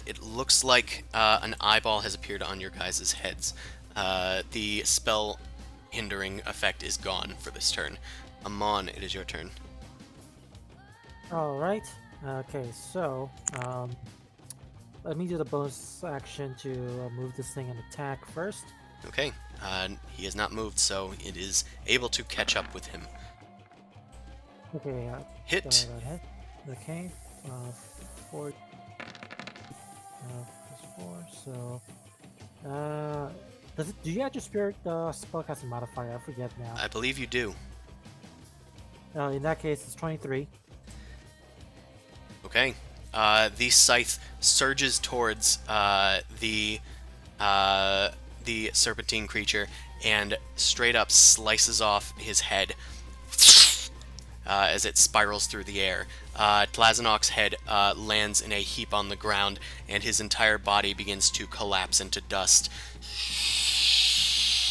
S1: It looks like an eyeball has appeared on your guys' heads. The spell hindering effect is gone for this turn. Amon, it is your turn.
S5: All right. Okay, so let me do the bonus action to move this thing and attack first.
S1: Okay, he has not moved, so it is able to catch up with him.
S5: Okay.
S1: Hit.
S5: Hit. Okay. 4 plus 4. So, do you add your spirit spellcasting modifier? I forget now.
S1: I believe you do.
S5: In that case, it's 23.
S1: Okay. The scythe surges towards the serpentine creature and straight up slices off his head as it spirals through the air. Tlazinok's head lands in a heap on the ground, and his entire body begins to collapse into dust.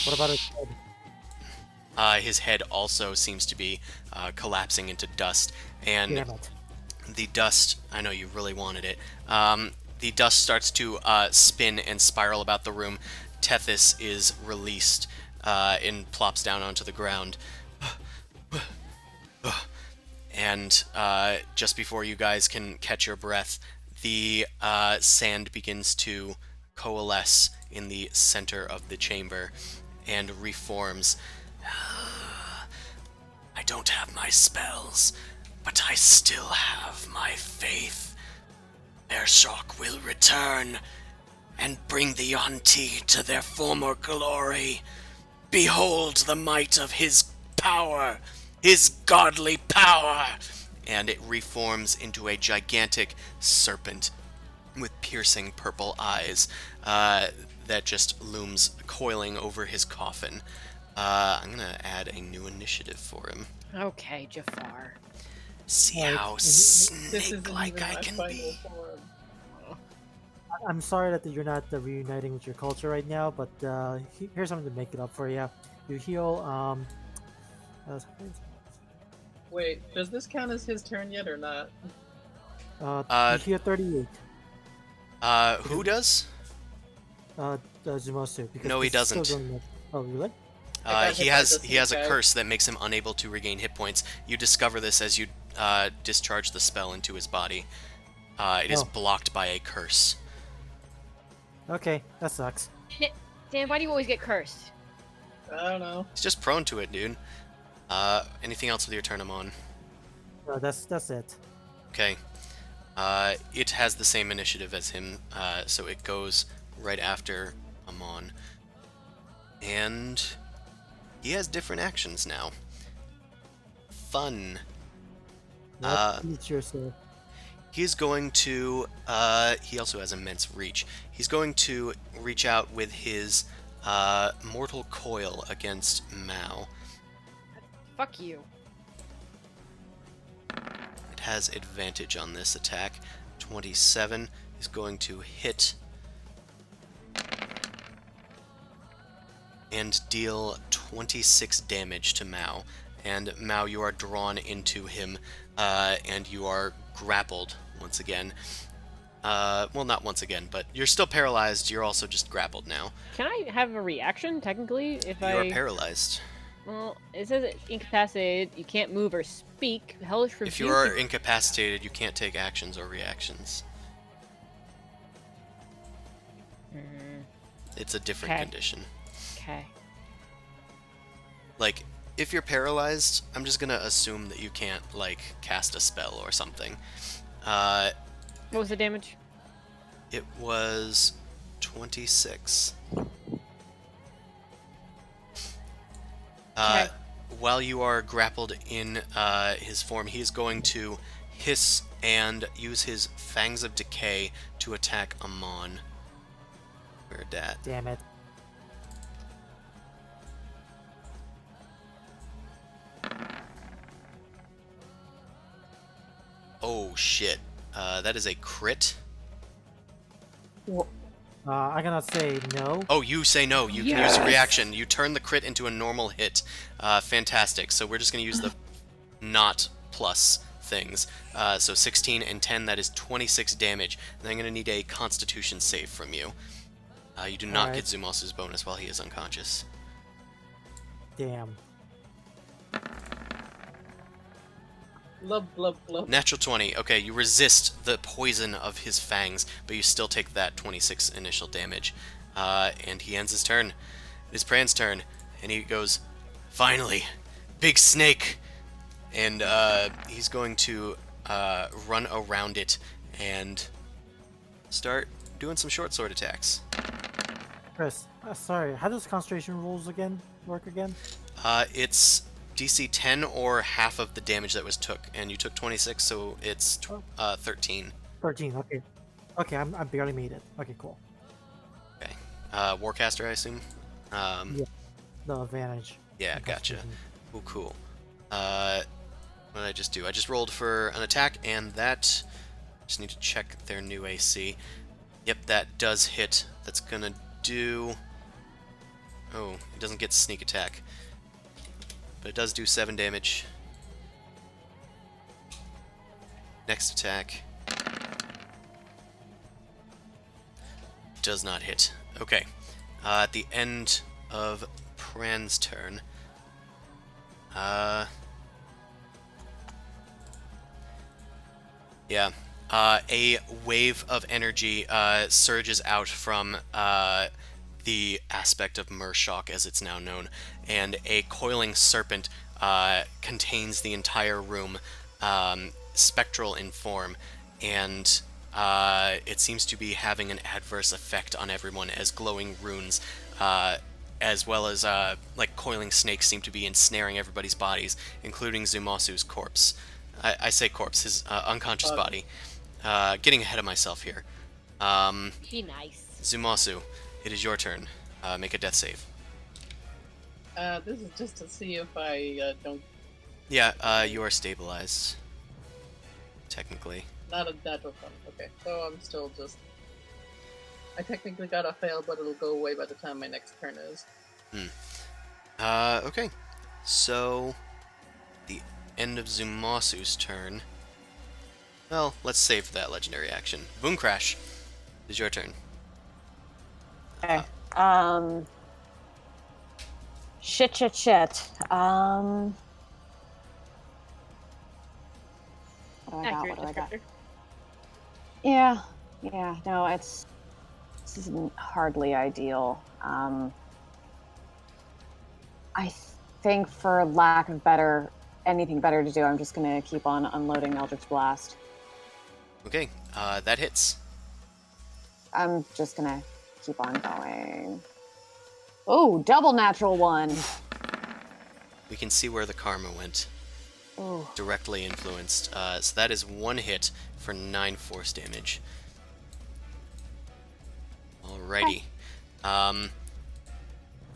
S5: What about his head?
S1: His head also seems to be collapsing into dust, and
S5: Damn it.
S1: the dust, I know you really wanted it, the dust starts to spin and spiral about the room. Tethys is released and plops down onto the ground. And just before you guys can catch your breath, the sand begins to coalesce in the center of the chamber and reforms. I don't have my spells, but I still have my faith. Their shock will return and bring the Yonti to their former glory. Behold the might of his power, his godly power! And it reforms into a gigantic serpent with piercing purple eyes that just looms coiling over his coffin. I'm gonna add a new initiative for him.
S2: Okay, Jafar.
S1: See
S5: Right.
S1: how
S3: This isn't
S1: snake-like
S3: even
S1: I
S3: my
S1: can
S3: final
S1: be.
S3: form.
S5: I'm sorry that you're not reuniting with your culture right now, but here's something to make it up for you. You heal.
S3: Wait, does this count as his turn yet or not?
S5: You heal 38.
S1: Who does?
S5: Zumosu. Because
S1: No, he
S5: this is still
S1: doesn't.
S5: going to- Oh, really?
S3: I got
S1: He
S3: hit by
S1: has
S3: the
S1: he has a
S3: snake guy.
S1: curse that makes him unable to regain hit points. You discover this as you discharge the spell into his body. It is
S5: Oh.
S1: blocked by a curse.
S5: Okay, that sucks.
S2: Dan, why do you always get cursed?
S3: I don't know.
S1: He's just prone to it, dude. Anything else with your turn, Amon?
S5: No, that's it.
S1: Okay. It has the same initiative as him, so it goes right after Amon. And he has different actions now. Fun.
S5: It's your sir.
S1: He's going to, he also has immense reach. He's going to reach out with his mortal coil against Mao.
S2: Fuck you.
S1: It has advantage on this attack. 27 is going to hit and deal 26 damage to Mao. And Mao, you are drawn into him, and you are grappled once again. Well, not once again, but you're still paralyzed. You're also just grappled now.
S2: Can I have a reaction, technically, if
S1: You are
S2: I...
S1: paralyzed.
S2: Well, it says it's incapacitated, you can't move or speak. Hellish Rebuke...
S1: If you are incapacitated, you can't take actions or reactions. It's a different
S2: Okay.
S1: condition.
S2: Okay.
S1: Like, if you're paralyzed, I'm just gonna assume that you can't, like, cast a spell or something.
S2: What was the damage?
S1: It was 26.
S2: Okay.
S1: While you are grappled in his form, he is going to hiss and use his Fangs of Decay to attack Amon. Where'd that?
S5: Damn it.
S1: Oh shit. That is a crit.
S5: I'm gonna say no.
S1: Oh, you say no. You can
S2: Yes!
S1: use a reaction. You turn the crit into a normal hit. Fantastic. So we're just going to use the not plus things. So 16 and 10, that is 26 damage. And I'm going to need a Constitution save from you. You do not get Zumasu's bonus while he is unconscious.
S5: Damn.
S3: Blub, blub, blub.
S1: Natural 20. Okay, you resist the poison of his fangs, but you still take that 26 initial damage. And he ends his turn. It is Pran's turn, and he goes, "Finally, big snake!" And he's going to run around it and start doing some short sword attacks.
S5: Chris, sorry, how does concentration rules work again?
S1: It's DC 10 or half of the damage that was took, and you took 26, so it's 13.
S5: 13, okay. Okay, I barely made it. Okay, cool.
S1: Okay. Warcaster, I assume?
S5: Yeah. The advantage.
S1: Yeah,
S5: in
S1: gotcha.
S5: Constitution.
S1: Oh, cool. What did I just do? I just rolled for an attack, and that... Just need to check their new AC. Yep, that does hit. That's gonna do... Oh, it doesn't get sneak attack. But it does do 7 damage. Next attack. Does not hit. Okay. At the end of Pran's turn. Yeah. A wave of energy surges out from the aspect of Mershock, as it's now known, and a coiling serpent contains the entire room, spectral in form, and it seems to be having an adverse effect on everyone as glowing runes, as well as like coiling snakes seem to be ensnaring everybody's bodies, including Zumasu's corpse. I say corpse, his unconscious body. Getting ahead of myself here.
S2: Be nice.
S1: Zumasu, it is your turn. Make a death save.
S3: This is just to see if I don't.
S1: Yeah, you are stabilized. Technically.
S3: Not a natural one. Okay, so I'm still just. I technically got a fail, but it'll go away by the time my next turn is.
S1: Okay. So, the end of Zumasu's turn. Well, let's save that legendary action. Boom Crash, it is your turn.
S4: Okay. Shit. What do I got?
S2: Accurate
S4: What do I got?
S2: descriptor.
S4: Yeah. No, this isn't hardly ideal. I think, for lack of anything better to do, I'm just gonna keep on unloading Eldritch Blast.
S1: Okay, that hits.
S4: I'm just gonna keep on going. Oh, double natural one.
S1: We can see where the karma went.
S4: Oh.
S1: Directly influenced. So that is 1 hit for 9 force damage. Alrighty.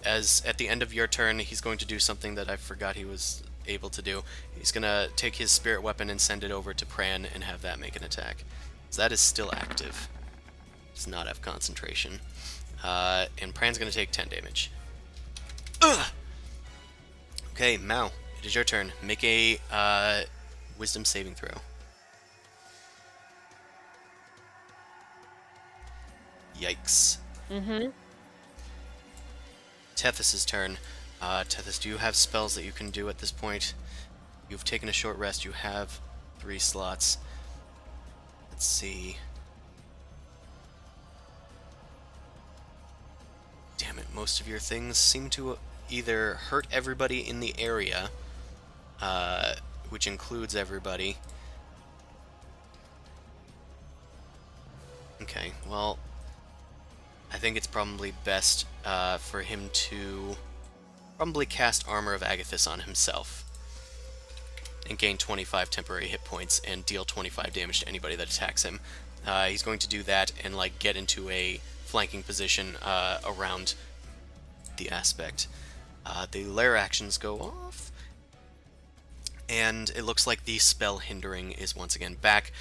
S1: As at the end of your turn, he's going to do something that I forgot he was able to do. He's gonna take his spirit weapon and send it over to Pran and have that make an attack. So that is still active. Does not have concentration. And Pran's gonna take 10 damage. Ugh! Okay, Mao, it is your turn. Make a wisdom saving throw. Yikes.
S2: Mm-hmm.
S1: Tethys' turn. Tethys, do you have spells that you can do at this point? You've taken a short rest. You have 3 slots. Let's see. Damn it, most of your things seem to either hurt everybody in the area, which includes everybody. Okay, well, I think it's probably best for him to probably cast Armor of Agathis on himself. and gain 25 temporary hit points and deal 25 damage to anybody that attacks him. He's going to do that and like get into a flanking position around the aspect. The lair actions go off, and it looks like the spell hindering is once again back.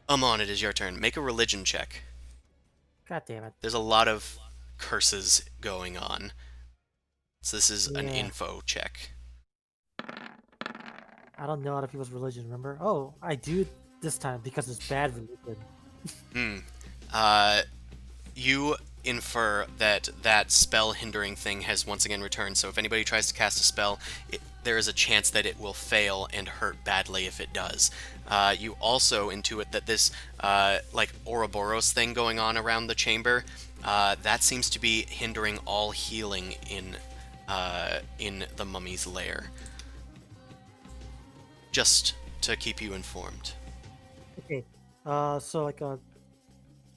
S1: Amon, it is your turn. Make a religion check.
S5: God damn it.
S1: There's a lot of curses going on, so this is an
S5: Yeah.
S1: info check.
S5: I don't know other people's religion, remember? Oh, I do this time because it's bad religion.
S1: You infer that that spell hindering thing has once again returned, so if anybody tries to cast a spell, there is a chance that it will fail and hurt badly if it does. You also intuit that this like Ouroboros thing going on around the chamber, that seems to be hindering all healing in the mummy's lair. Just to keep you informed.
S5: Okay. So like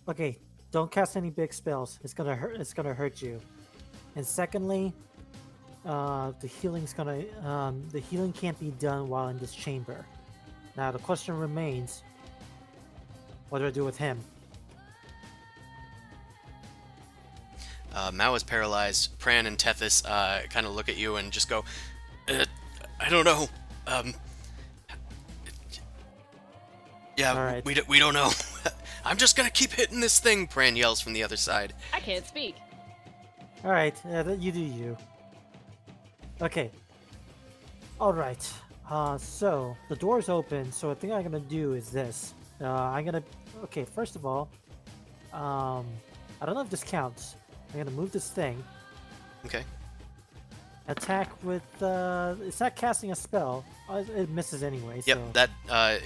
S5: okay, don't cast any big spells. It's gonna hurt you. And secondly, the healing can't be done while in this chamber. Now the question remains, what do I do with him?
S1: Mao is paralyzed. Pran and Tethys kind of look at you and just go, I don't know. Yeah,
S5: Alright.
S1: we don't know. I'm just gonna keep hitting this thing, Pran yells from the other side.
S2: I can't speak.
S5: Alright, you do you. Okay. Alright. So the door's open, so I think I'm gonna do is this. Okay, first of all, I don't know if this counts. I'm gonna move this thing.
S1: Okay.
S5: Attack with it's not casting a spell. It misses anyway.
S1: Yep,
S5: So.
S1: that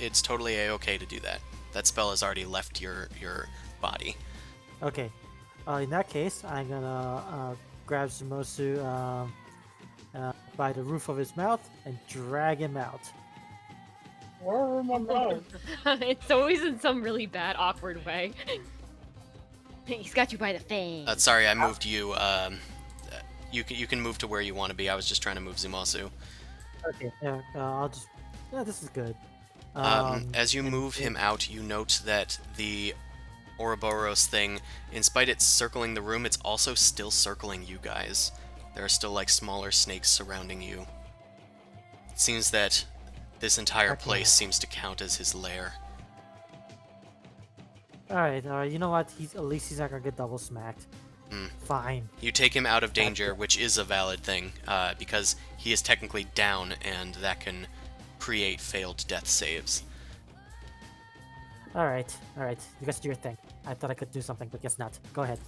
S1: it's totally a-okay to do that. That spell has already left your body.
S5: Okay. In that case, I'm gonna grab Zumosu by the roof of his mouth and drag him out.
S3: Oh my god.
S2: It's always in some really bad, awkward way. He's got you by the fang.
S1: Sorry, I moved you. You can move to where you want to be. I was just trying to move Zumasu.
S5: Okay. Yeah. I'll just. Yeah, this is good.
S1: As you move him out, you note that the Ouroboros thing, in spite it's circling the room, it's also still circling you guys. There are still like smaller snakes surrounding you. It seems that this entire
S5: Okay.
S1: place seems to count as his lair.
S5: All right. You know what? At least he's not gonna get double smacked.
S1: Hmm.
S5: Fine.
S1: You take him out of danger, which is a valid thing, because he is technically down, and that can create failed death saves.
S5: All right. All right. You guys do your thing. I thought I could do something, but guess not. Go ahead.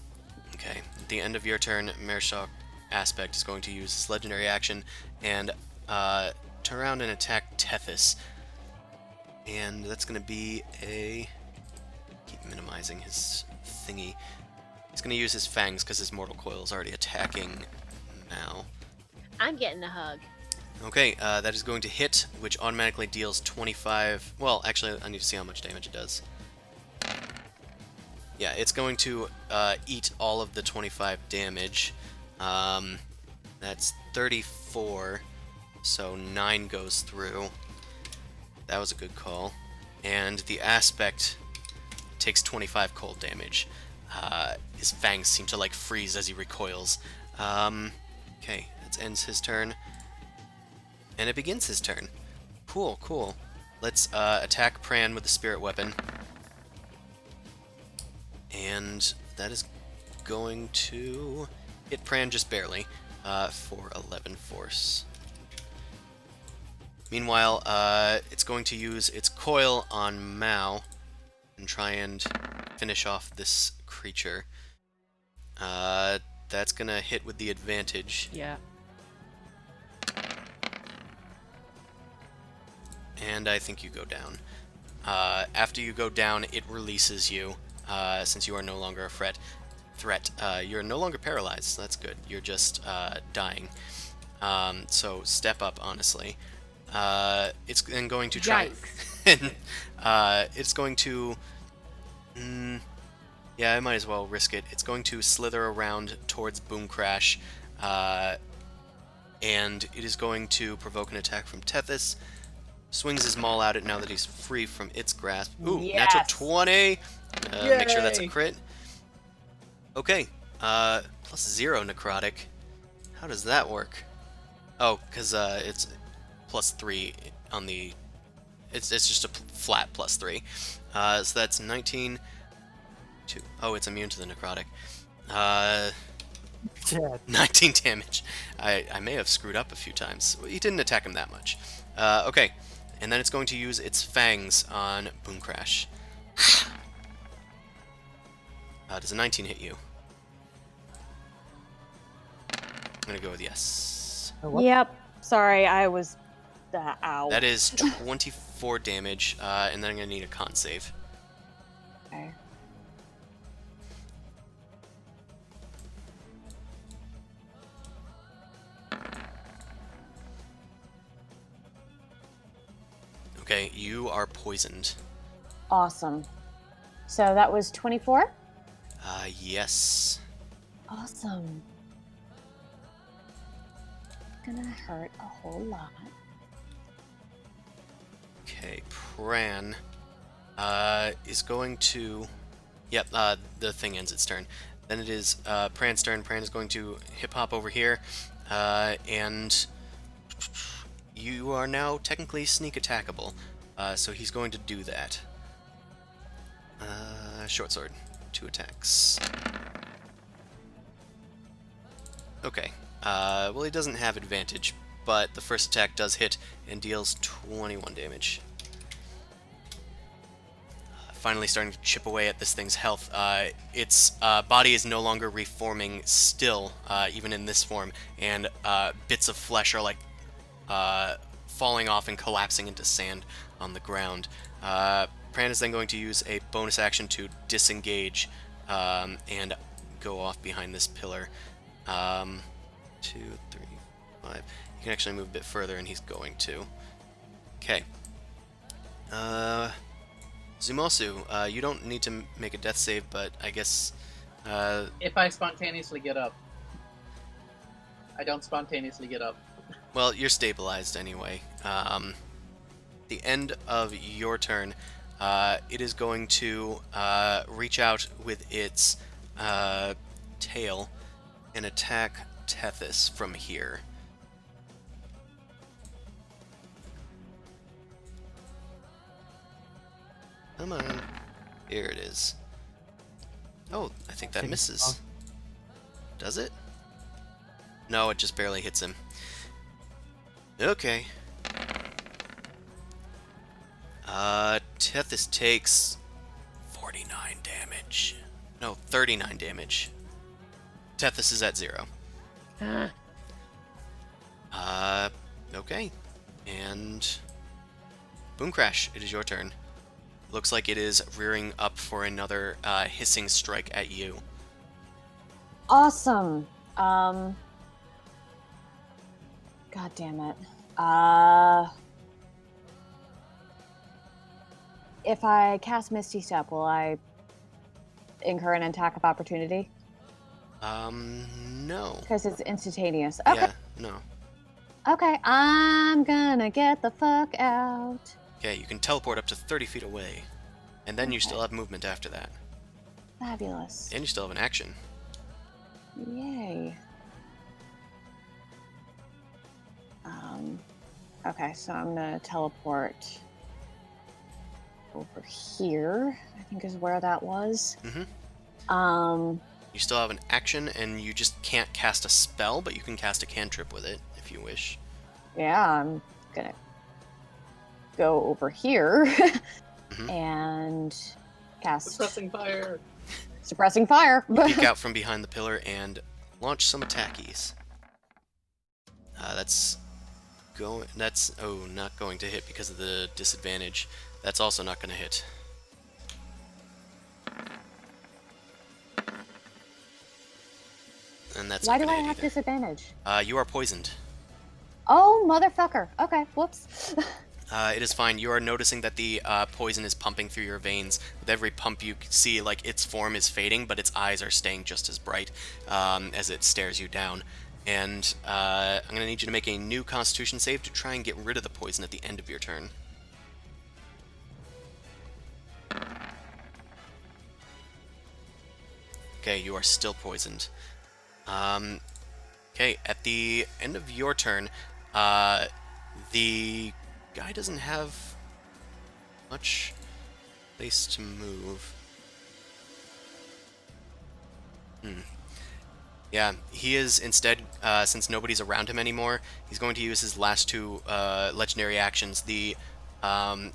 S1: Okay, at the end of your turn, Mershok Aspect is going to use his legendary action and turn around and attack Tethys. And that's going to be a... keep minimizing his thingy. He's going to use his fangs because his Mortal Coil is already attacking now.
S2: I'm getting a hug.
S1: Okay, that is going to hit, which automatically deals 25... Well, actually, I need to see how much damage it does. Yeah, it's going to eat all of the 25 damage. That's 34, so 9 goes through. That was a good call. And the Aspect takes 25 cold damage. His fangs seem to, like, freeze as he recoils. Okay, that ends his turn. And it begins his turn. Cool, cool. Let's attack Pran with the Spirit Weapon. And that is going to hit Pran just barely for 11 force. Meanwhile, it's going to use its coil on Mao and try and finish off this creature. That's going to hit with the advantage.
S2: Yeah.
S1: And I think you go down. After you go down, it releases you, since you are no longer a threat. You're no longer paralyzed, so that's good. You're just dying. So step up, honestly. It's then going to try... it's going to... yeah, I might as well risk it. It's going to slither around towards Boom Crash, and it is going to provoke an attack from Tethys. swings his maul at it now that he's free from its grasp. Ooh, natural
S4: Yes.
S1: 20. Make sure that's a
S3: Yay.
S1: crit. Okay, +0 necrotic. How does that work? Oh, because it's +3 on the... It's just a flat +3. So that's 19... Oh, it's immune to the necrotic.
S5: Yeah.
S1: 19 damage. I may have screwed up a few times. He didn't attack him that much. Okay, and then it's going to use its fangs on Boom Crash. Does a 19 hit you? I'm gonna go with yes.
S5: What?
S4: Yep. Sorry, I was. Ow.
S1: That is 24 damage, and then I'm gonna need a con save.
S4: Okay.
S1: Okay, you are poisoned.
S4: Awesome. So that was 24?
S1: Yes.
S4: Awesome. Gonna hurt a whole lot.
S1: Okay, Pran is going to... Yep, the thing ends its turn. Then it is Pran's turn. Pran is going to hip-hop over here, and you are now technically sneak attackable, so he's going to do that. Short sword, 2 attacks. Okay, well he doesn't have advantage, but the first attack does hit and deals 21 damage. Finally starting to chip away at this thing's health. Its body is no longer reforming still, even in this form, and bits of flesh are like falling off and collapsing into sand on the ground. Pran is then going to use a bonus action to disengage and go off behind this pillar. 2, 3, 5. He can actually move a bit further, and he's going to. Okay. Zumosu, you don't need to make a death save, but I guess...
S3: If I spontaneously get up. I don't spontaneously get up.
S1: Well, you're stabilized anyway. The end of your turn, it is going to reach out with its tail and attack Tethys from here. Come on. Here it is. Oh, I think that misses. Does it? No, it just barely hits him. Okay. Tethys takes 49 damage. No, 39 damage. Tethys is at 0. Okay. And Boom Crash, it is your turn. Looks like it is rearing up for another hissing strike at you.
S4: Awesome. God damn it. If I cast Misty Step, will I incur an attack of opportunity?
S1: No.
S4: Because it's instantaneous. Okay.
S1: Yeah, no.
S4: Okay, I'm gonna get the fuck out.
S1: Okay, you can teleport up to 30 feet away. And then you
S4: Okay.
S1: still have movement after that.
S4: Fabulous.
S1: And you still have an action.
S4: Yay. Okay, so I'm gonna teleport over here, I think is where that was.
S1: Mm-hmm. You still have an action, and you just can't cast a spell, but you can cast a cantrip with it, if you wish.
S4: Yeah, I'm gonna go over here
S1: Mhm.
S4: and cast
S3: Suppressing fire.
S4: Suppressing Fire.
S1: Peek out from behind the pillar and launch some attackies. That's not going to hit because of the disadvantage. That's also not going to hit. And that's
S4: Why
S1: not
S4: do I
S1: gonna
S4: have
S1: hit either.
S4: disadvantage?
S1: You are poisoned.
S4: Oh, motherfucker. Okay, whoops.
S1: It is fine. You are noticing that the poison is pumping through your veins. With every pump you see, like, its form is fading, but its eyes are staying just as bright as it stares you down. And I'm going to need you to make a new Constitution save to try and get rid of the poison at the end of your turn. Okay, you are still poisoned. Okay, at the end of your turn, the guy doesn't have much place to move. Yeah, he is instead, since nobody's around him anymore, he's going to use his last two legendary actions. The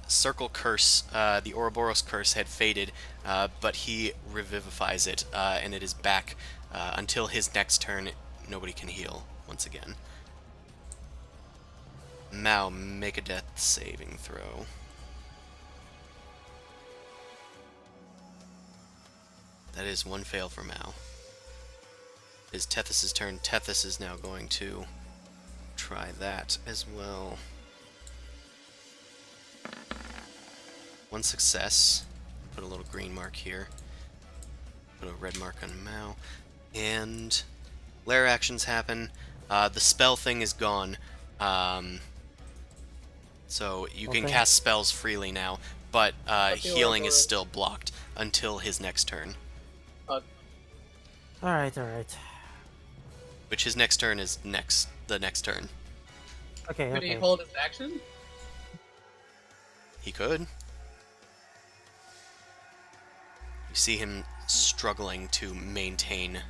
S1: Circle Curse, the Ouroboros Curse had faded, but he revivifies it, and it is back until his next turn. Nobody can heal once again. Mao, make a death saving throw. That is one fail for Mao. It is Tethys' turn. Tethys is now going to try that as well. One success. Put a little green mark here. Put a red mark on Mao. And lair actions happen. The spell thing is gone. So you can
S5: Okay.
S1: cast spells freely now, but healing is
S3: Ouroboros.
S1: still blocked until his next turn.
S5: All right, all right.
S1: Which his next turn is the next turn.
S5: Okay,
S3: Could he
S5: okay.
S3: hold his action?
S1: He could. You see him struggling to maintain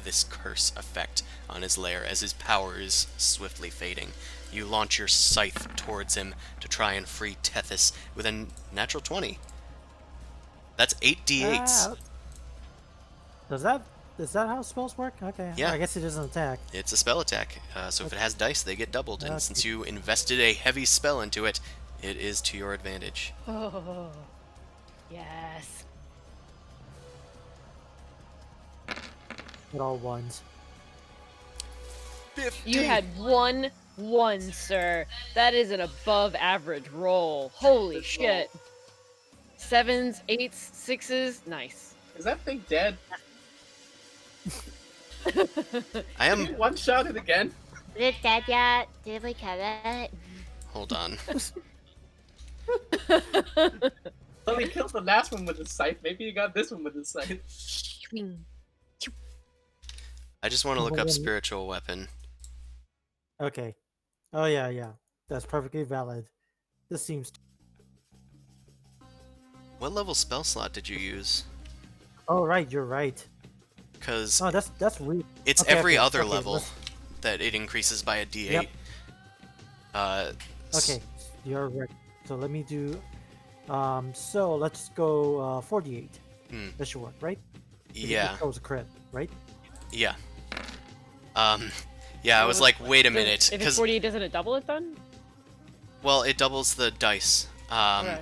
S1: this curse effect on his lair as his power is swiftly fading. You launch your scythe towards him to try and free Tethys with a natural 20. That's 8d8s.
S5: Is that how spells work? Okay.
S1: Yeah.
S5: I guess it doesn't attack.
S1: It's a spell attack, so if it has dice, they get doubled, and
S5: Okay.
S1: since you invested a heavy spell into it, it is to your advantage.
S2: Oh, yes.
S5: It all ones.
S1: 50.
S2: You had 1-1, sir. That is an above average roll. Holy shit. 7s, 8s, 6s. Nice.
S3: Is that thing dead?
S1: I
S3: Did he
S1: am...
S3: one shot it again?
S6: Is it dead yet? Did we kill it?
S1: Hold on.
S3: Well, he killed the last one with his scythe. Maybe he got this one with his scythe.
S1: I just want to look up
S5: Well,
S1: spiritual weapon.
S5: Okay. Oh yeah, yeah. That's perfectly valid. This seems.
S1: What level spell slot did you use?
S5: Oh right, you're right.
S1: Because
S5: Oh, that's weird.
S1: it's
S5: okay,
S1: every
S5: okay,
S1: other
S5: okay,
S1: level
S5: let's-
S1: that it increases by a d8.
S5: Yep.
S1: S-
S5: Okay, you're right. So let me do. So let's go 48.
S1: Hmm.
S5: That should work, right?
S1: Yeah.
S5: That was a crit, right?
S1: Yeah. Yeah, I was like, wait a minute,
S2: If it's
S1: because
S2: 48, doesn't it double it then?
S1: well, it doubles the dice.
S2: Okay.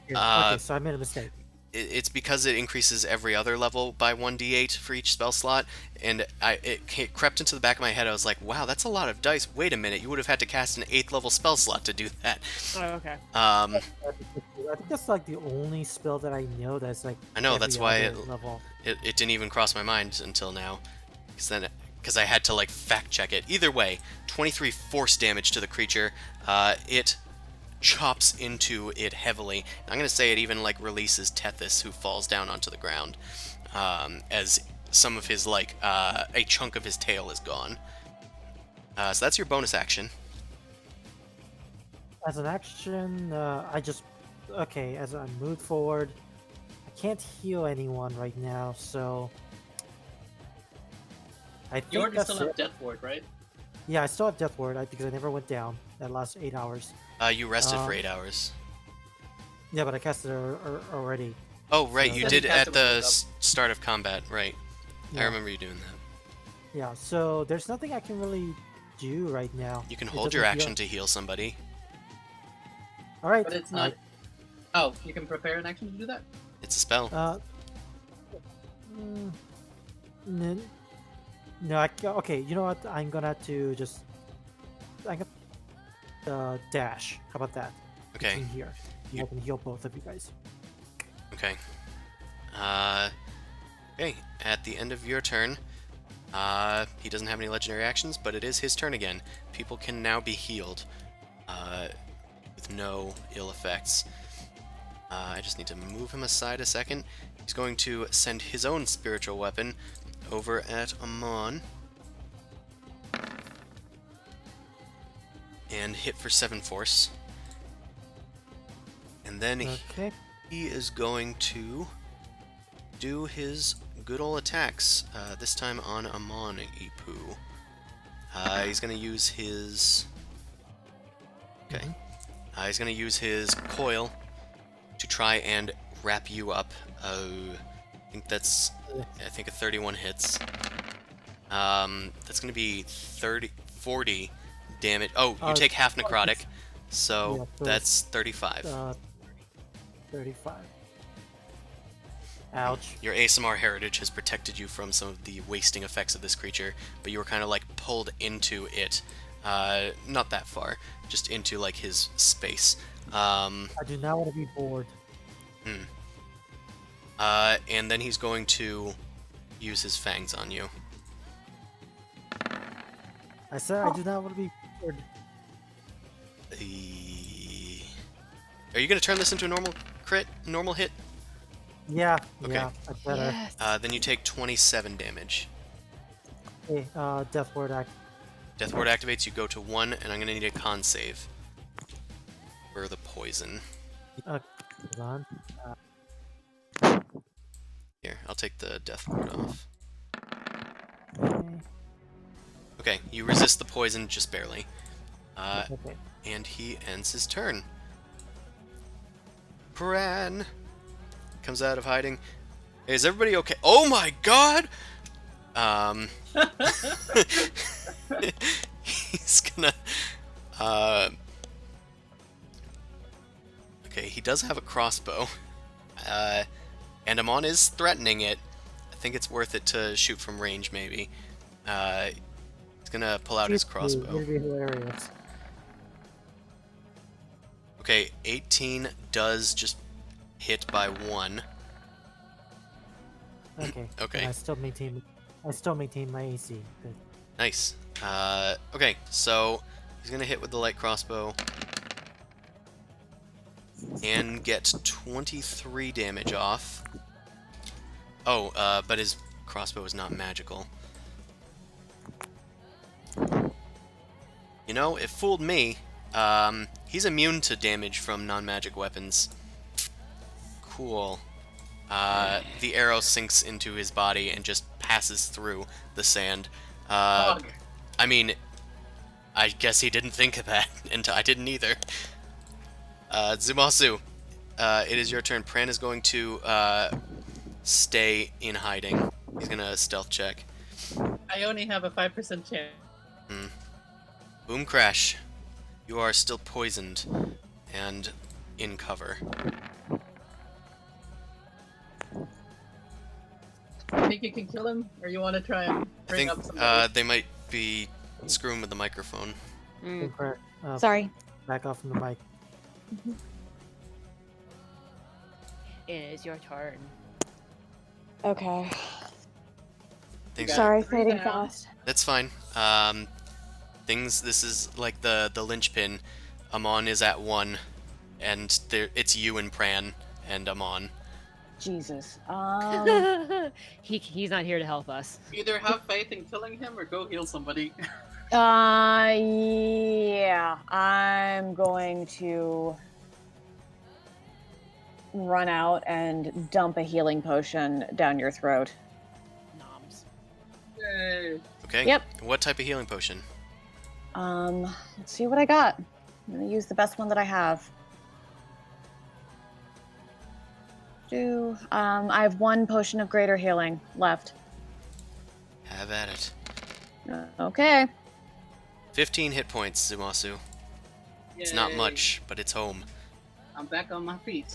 S5: Yeah, okay, so I made a mistake.
S1: It's because it increases every other level by 1d8 for each spell slot, and it crept into the back of my head. I was like, wow, that's a lot of dice. Wait a minute, you would have had to cast an 8th level spell slot to do that.
S2: Oh, okay.
S5: I think that's like the only spell that I know that's like.
S1: I know,
S5: every
S1: that's why
S5: other level.
S1: it didn't even cross my mind until now, because I had to like fact check it. Either way, 23 force damage to the creature. It chops into it heavily. I'm gonna say it even like releases Tethys, who falls down onto the ground, as some of his like a chunk of his tail is gone. So that's your bonus action.
S5: As an action, I just okay. As I move forward, I can't heal anyone right now, so I think
S3: You already
S5: that's
S3: still have
S5: it.
S3: Death Ward, right?
S5: Yeah, I still have Death Ward because I never went down that last 8 hours.
S1: You rested for 8 hours.
S5: Yeah, but I casted it already.
S1: Oh, right,
S5: So
S1: you
S5: then
S1: did
S3: you cast
S1: at
S3: it when
S1: the
S3: it was
S1: start of combat, right? I
S5: Yeah.
S1: remember you doing that.
S5: Yeah, so there's nothing I can really do right now.
S1: You can
S5: It
S1: hold your
S5: doesn't
S1: action
S5: heal-
S1: to heal somebody.
S5: All right,
S3: But it's not. Oh, you can prepare an action to do that?
S1: It's a spell.
S5: Mm, no, okay. You know what? I'm gonna have to just. I'm gonna dash. How about that?
S1: Okay.
S5: Between here.
S1: You-
S5: I can heal both of you guys.
S1: Okay. Okay, at the end of your turn, he doesn't have any legendary actions, but it is his turn again. People can now be healed, with no ill effects. I just need to move him aside a second. He's going to send his own spiritual weapon over at Amon. And hit for 7 force. And then
S5: Okay.
S1: he is going to do his good old attacks, this time on Amon Ipu. He's going to use his... Okay. He's going to use his coil to try and wrap you up. I think that's... I think a 31 hits. That's going to be 40 damage. Oh, you take half necrotic, so
S5: yeah, so
S1: that's 35.
S5: 35. Ouch.
S1: Your ASMR heritage has protected you from some of the wasting effects of this creature, but you were kind of like pulled into it. Not that far, just into like his space.
S5: I do not want to be bored.
S1: And then he's going to use his fangs on you.
S5: I said I do not want to be bored.
S1: Are you going to turn this into a normal hit?
S5: Yeah,
S1: Okay.
S5: yeah, I better.
S2: Yes.
S1: Then you take 27 damage.
S5: Okay, Death Ward act.
S1: Death Ward activates, you go to 1, and I'm going to need a con save for the poison.
S5: Hold on.
S1: Here, I'll take the Death Ward off.
S5: Okay.
S1: Okay, you resist the poison just barely.
S5: Okay.
S1: And he ends his turn. Bran comes out of hiding. Hey, is everybody okay? Oh my god! He's gonna... Okay, he does have a crossbow. And Amon is threatening it. I think it's worth it to shoot from range, maybe. He's gonna pull out his crossbow.
S5: It'd be hilarious.
S1: Okay, 18 does just hit by 1.
S5: Okay.
S1: Okay.
S5: And I still maintain my AC. Good.
S1: Nice. Okay, so he's gonna hit with the light crossbow and get 23 damage off. Oh, but his crossbow is not magical. You know, it fooled me. He's immune to damage from non-magic weapons. Cool. The arrow sinks into his body and just passes through the sand. I mean, I guess he didn't think of that, and I didn't either. Zumasu, it is your turn. Pran is going to stay in hiding. He's gonna stealth check.
S3: I only have a 5% chance.
S1: Boom crash. You are still poisoned and in cover.
S3: Think you can kill him, or you want to try and
S1: I
S3: bring
S1: think
S3: up somebody?
S1: they might be screwing with the microphone.
S5: Incorrect.
S4: Sorry.
S5: Back off from the mic.
S2: It is your turn.
S4: Okay.
S1: Things
S4: Sorry,
S3: Three
S4: fading
S3: down.
S4: fast.
S1: That's fine. This is like the linchpin. Amon is at 1, and it's you and Pran and Amon.
S4: Jesus.
S2: He's not here to help us.
S3: Either have faith in killing him, or go heal somebody.
S4: Yeah. I'm going to run out and dump a healing potion down your throat.
S2: Noms.
S3: Yay.
S1: Okay.
S4: Yep.
S1: What type of healing potion?
S4: Let's see what I got. I'm gonna use the best one that I have. I have 1 potion of greater healing left.
S1: Have at it.
S4: Okay.
S1: 15 hit points, Zumasu. It's not
S3: Yay.
S1: much, but it's home.
S3: I'm back on my feet.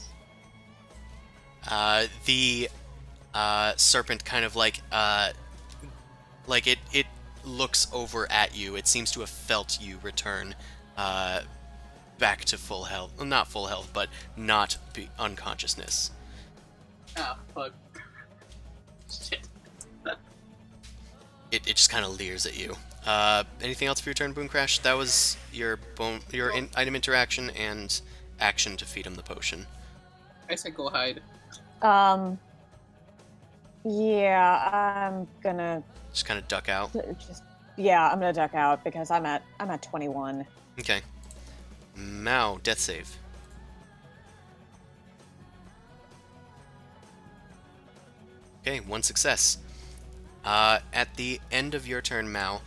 S1: The serpent kind of like it looks over at you. It seems to have felt you return back to full health. Well, not full health, but not unconsciousness.
S3: Ah, fuck. Shit.
S1: It just kind of leers at you. Anything else for your turn, Boom Crash? That was your item interaction and action to feed him the potion.
S3: I said go hide.
S4: Yeah, I'm gonna
S1: Just kind of duck out.
S4: just. Yeah, I'm gonna duck out because I'm at 21.
S1: Okay. Mao, death save. Okay, one success. At the end of your turn, Mao,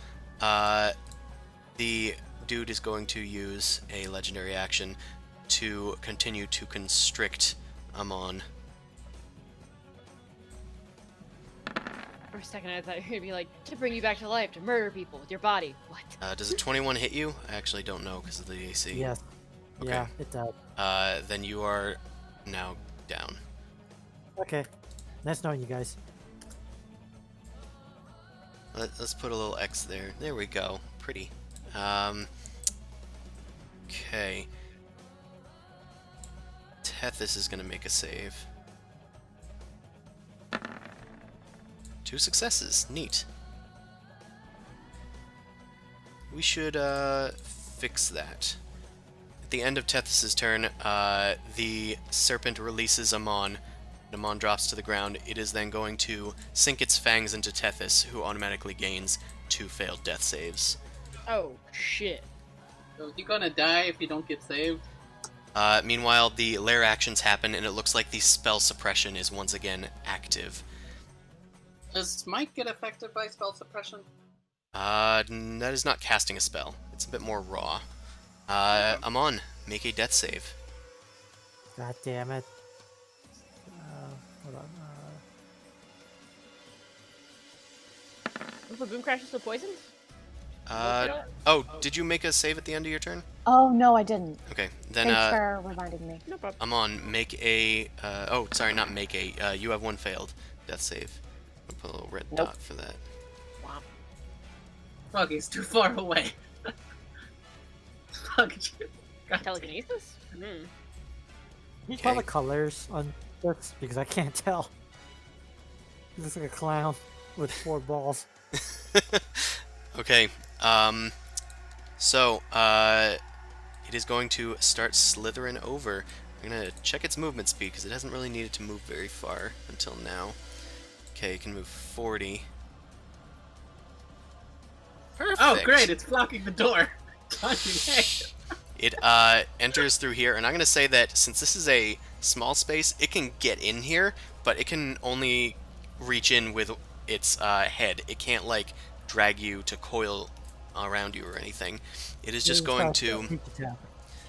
S1: the dude is going to use a legendary action to continue to constrict Amon.
S2: For a second, I thought you were gonna be like, to bring you back to life, to murder people with your body. What?
S1: Does a 21 hit you? I actually don't know because of the AC.
S5: Yes.
S1: Okay.
S5: Yeah, it does.
S1: Then you are now down.
S5: Okay. Nice knowing you guys.
S1: Let's put a little X there. There we go. Pretty. Okay. Tethys is gonna make a save. 2 successes. Neat. We should fix that. At the end of Tethys' turn, the serpent releases Amon. Amon drops to the ground. It is then going to sink its fangs into Tethys, who automatically gains 2 failed death saves.
S2: Oh, shit.
S3: So is he gonna die if you don't get saved?
S1: Meanwhile, the lair actions happen, and it looks like the spell suppression is once again active.
S3: Does Smite get affected by spell suppression?
S1: That is not casting a spell. It's a bit more raw. Amon, make a death save.
S5: God damn it. Hold on.
S2: Was the boom crash still poisoned?
S1: Oh, did you make a save at the end of your turn?
S4: Oh no, I didn't.
S1: Okay, then
S4: Thanks for reminding me.
S2: No problem.
S1: Amon, make a. Oh, sorry, not make a. You have 1 failed death save. I'll put a little red
S4: Nope.
S1: dot for that.
S2: Wow.
S3: Fuck, he's too far away. Fuck you. God damn.
S2: Telekinesis? Hmm.
S5: Can you tell
S1: Okay.
S5: the colors on this? Because I can't tell. He looks like a clown with 4 balls.
S1: Okay, so, it is going to start slithering over. I'm gonna check its movement speed, because it hasn't really needed to move very far until now. Okay, it can move 40. Perfect!
S3: Oh, great, it's blocking the door. Fucking heck.
S1: It, enters through here, and I'm gonna say that since this is a small space, it can get in here, but it can only reach in with its, head. It can't, like, drag you to coil around you or anything. It is just going to...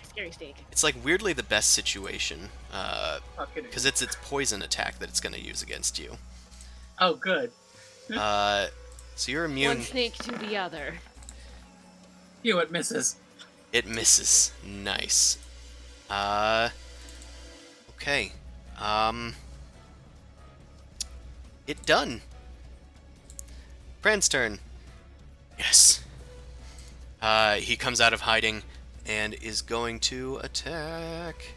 S2: Scary steak.
S1: It's like weirdly the best situation,
S3: Fucking
S1: because it's its poison attack that it's going to use against you.
S3: Oh, good.
S1: So you're immune.
S2: One snake to the other.
S3: You, it misses.
S1: It misses. Nice. Okay. It done. Pran's turn. Yes. He comes out of hiding and is going to attack.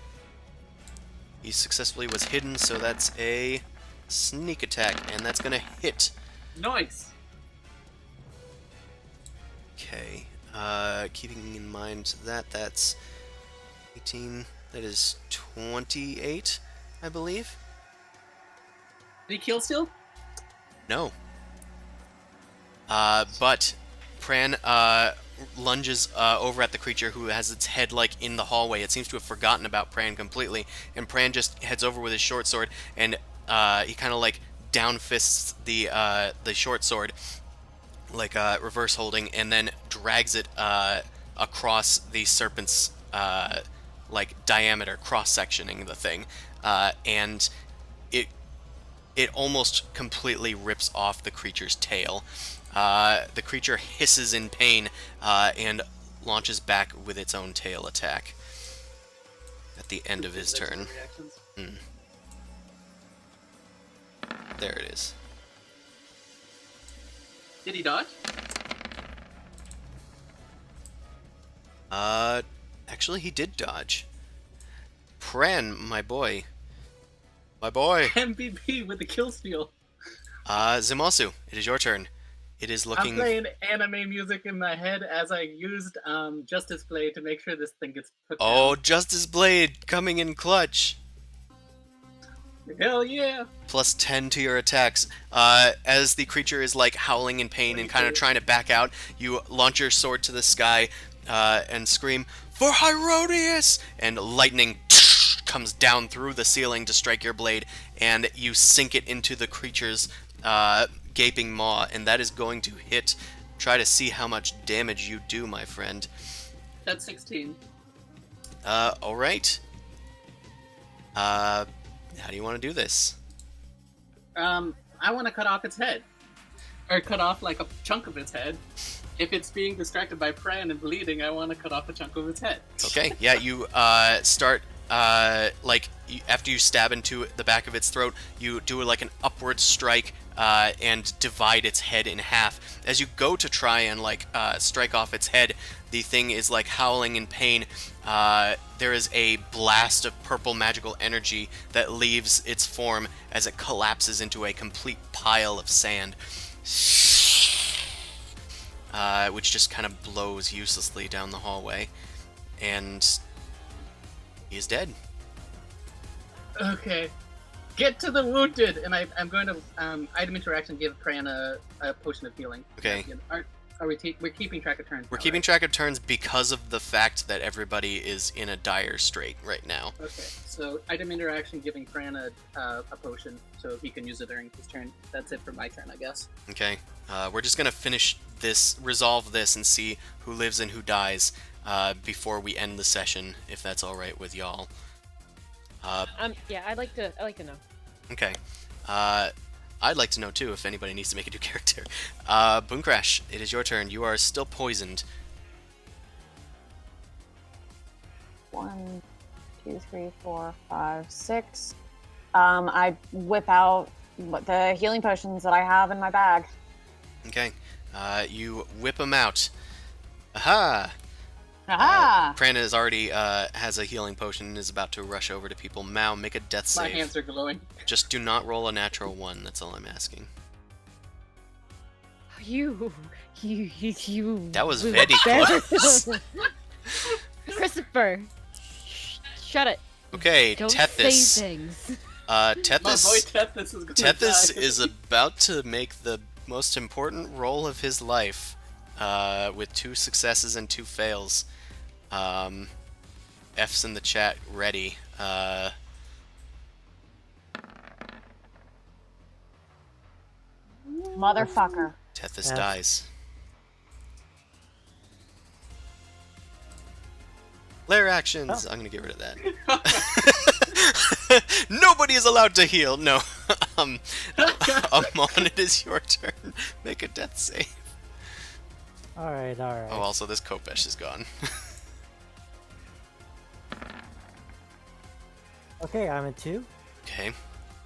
S1: He successfully was hidden, so that's a sneak attack, and that's gonna hit.
S3: Nice.
S1: Okay. Keeping in mind that that's 18. That is 28, I believe.
S3: Did he kill still?
S1: No. But Pran lunges over at the creature who has its head like in the hallway. It seems to have forgotten about Pran completely, and Pran just heads over with his short sword, and he kind of like down fists the short sword, like reverse holding, and then drags it across the serpent's like diameter, cross sectioning the thing, and it almost completely rips off the creature's tail. The creature hisses in pain and launches back with its own tail attack at the end of his turn. There it is.
S3: Did he dodge?
S1: Actually, he did dodge. Pran, my boy. My boy.
S3: MVP with the kill steal.
S1: Zimosu, it is your turn. It is
S3: I'm
S1: looking...
S3: playing anime music in my head as I used Justice Blade to make sure this thing gets put
S1: Oh,
S3: down.
S1: Justice Blade coming in clutch.
S7: Hell yeah!
S1: Plus 10 to your attacks. As the creature is like howling in pain and kind of trying to back out, you launch your sword to the sky and scream, "For Hyrodius!" And lightning comes down through the ceiling to strike your blade, and you sink it into the creature's gaping maw, and that is going to hit. Try to see how much damage you do, my friend.
S7: That's 16.
S1: Alright. How do you want to do this?
S7: I want to cut off its head. Or cut off, like, a chunk of its head. If it's being distracted by Pran and bleeding, I want to cut off a chunk of its head.
S1: Okay, yeah, you start, after you stab into the back of its throat, you do, like, an upward strike, and divide its head in half. As you go to try and, strike off its head, the thing is, howling in pain. There is a blast of purple magical energy that leaves its form as it collapses into a complete pile of sand. Which just kind of blows uselessly down the hallway. And he is dead.
S7: Okay. Get to the wounded! And I'm going to, item interaction, give Pran a potion of healing.
S1: Okay.
S7: We're keeping track of turns.
S1: We're keeping track of turns because of the fact that everybody is in a dire strait right now.
S7: Okay, so item interaction, giving Pran a potion, so he can use it during his turn. That's it for my turn, I guess.
S1: Okay. We're just gonna finish this, resolve this, and see who lives and who dies before we end the session, if that's all right with y'all.
S2: Yeah, I'd like to know.
S1: Okay. I'd like to know too if anybody needs to make a new character. Boom Crash, it is your turn. You are still poisoned.
S4: 1, 2, 3, 4, 5, 6. I whip out the healing potions that I have in my bag.
S1: Okay. You whip them out. Aha!
S4: Aha!
S1: Pran is already has a healing potion and is about to rush over to people. Mao, make a death
S7: My
S1: save.
S7: hands are glowing.
S1: Just do not roll a natural 1. That's all I'm asking.
S2: You.
S1: That was very close.
S2: Christopher, shut it.
S1: Okay,
S2: Don't
S1: Tethys.
S2: say things.
S7: My boy
S1: Tethys.
S7: Tethys is gonna
S1: Tethys
S7: die.
S1: is about to make the most important roll of his life, with 2 successes and 2 fails. F's in the chat ready.
S4: Motherfucker.
S1: Tethys
S5: F.
S1: dies. Lair actions.
S5: Oh.
S1: I'm gonna get rid of that. Nobody is allowed to heal. No. Amon, it is your turn. Make a death save.
S5: Alright, alright.
S1: Oh, also this Kopesh is gone.
S5: Okay, I'm at 2.
S1: Okay.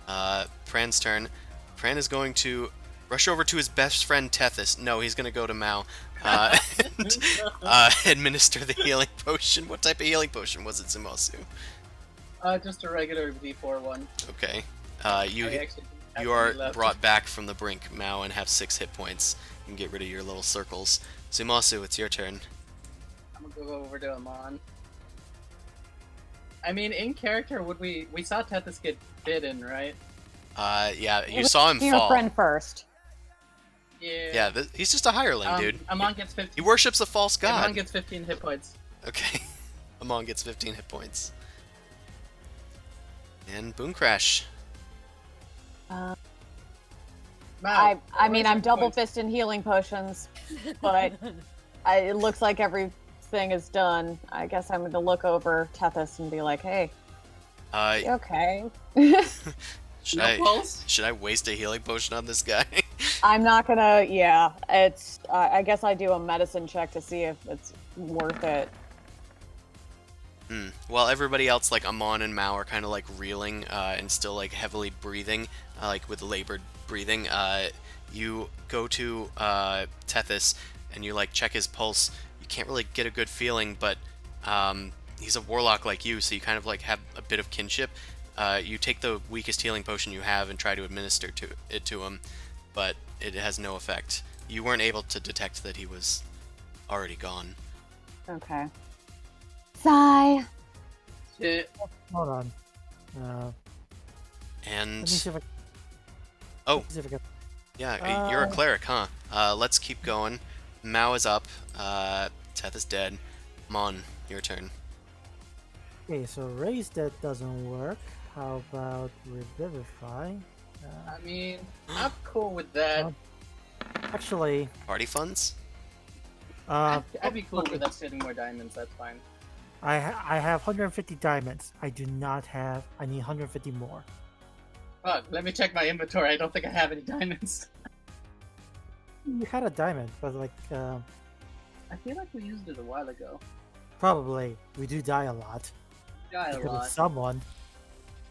S1: Pran's turn. Pran is going to rush over to his best friend Tethys. No, he's going to go to Mao. And administer the healing potion. What type of healing potion was it, Zumasu?
S7: Just a regular D4 one.
S1: Okay.
S7: I
S1: You
S7: actually have
S1: you are
S7: any left.
S1: brought back from the brink, Mao, and have 6 hit points. You can get rid of your little circles. Zumasu, it's your turn.
S7: I'm gonna go over to Amon. I mean, in character, we saw Tethys get bitten, right?
S1: Yeah, you saw him
S4: Your
S1: fall.
S4: friend first.
S7: Yeah.
S1: Yeah, he's just a hireling, dude.
S7: Amon gets 15.
S1: He worships a false god.
S7: Amon gets 15 hit points.
S1: Okay. Amon gets 15 hit points. And Boom Crash.
S7: Mal,
S4: I
S7: what
S4: mean,
S7: is
S4: I'm
S7: your
S4: double
S7: points?
S4: fisting healing potions, but it looks like everything is done. I guess I'm going to look over Tethys and be like, hey, you okay?
S1: Should
S7: No
S1: I
S7: pulse?
S1: should I waste a healing potion on this guy?
S4: I'm not going to, yeah. It's, I guess I do a medicine check to see if it's worth it.
S1: While everybody else, like Amon and Mao, are kind of like reeling and still like heavily breathing, like with labored breathing, you go to Tethys and you like check his pulse. You can't really get a good feeling, but he's a warlock like you, so you kind of like have a bit of kinship. You take the weakest healing potion you have and try to administer it to him, but it has no effect. You weren't able to detect that he was already gone.
S4: Okay. Sigh.
S7: Shit.
S5: Hold on. Let me
S1: And
S5: see if I.
S1: oh,
S5: Let me see if I can.
S1: yeah, you're a cleric, huh? Let's keep going. Mao is up. Teth is dead. Mon, your turn.
S5: Okay, so raise that doesn't work. How about revivify?
S7: I mean, I'm cool with that.
S5: Well, actually,
S1: Party funds?
S7: I'd be cool
S5: okay.
S7: with us getting more diamonds. That's fine.
S5: I have 150 diamonds. I do not have. I need 150 more.
S7: Fuck, let me check my inventory. I don't think I have any diamonds.
S5: You had a diamond, but like
S7: I feel like we used it a while ago.
S5: probably we do die a lot
S7: Die a
S5: because of
S7: lot.
S5: someone.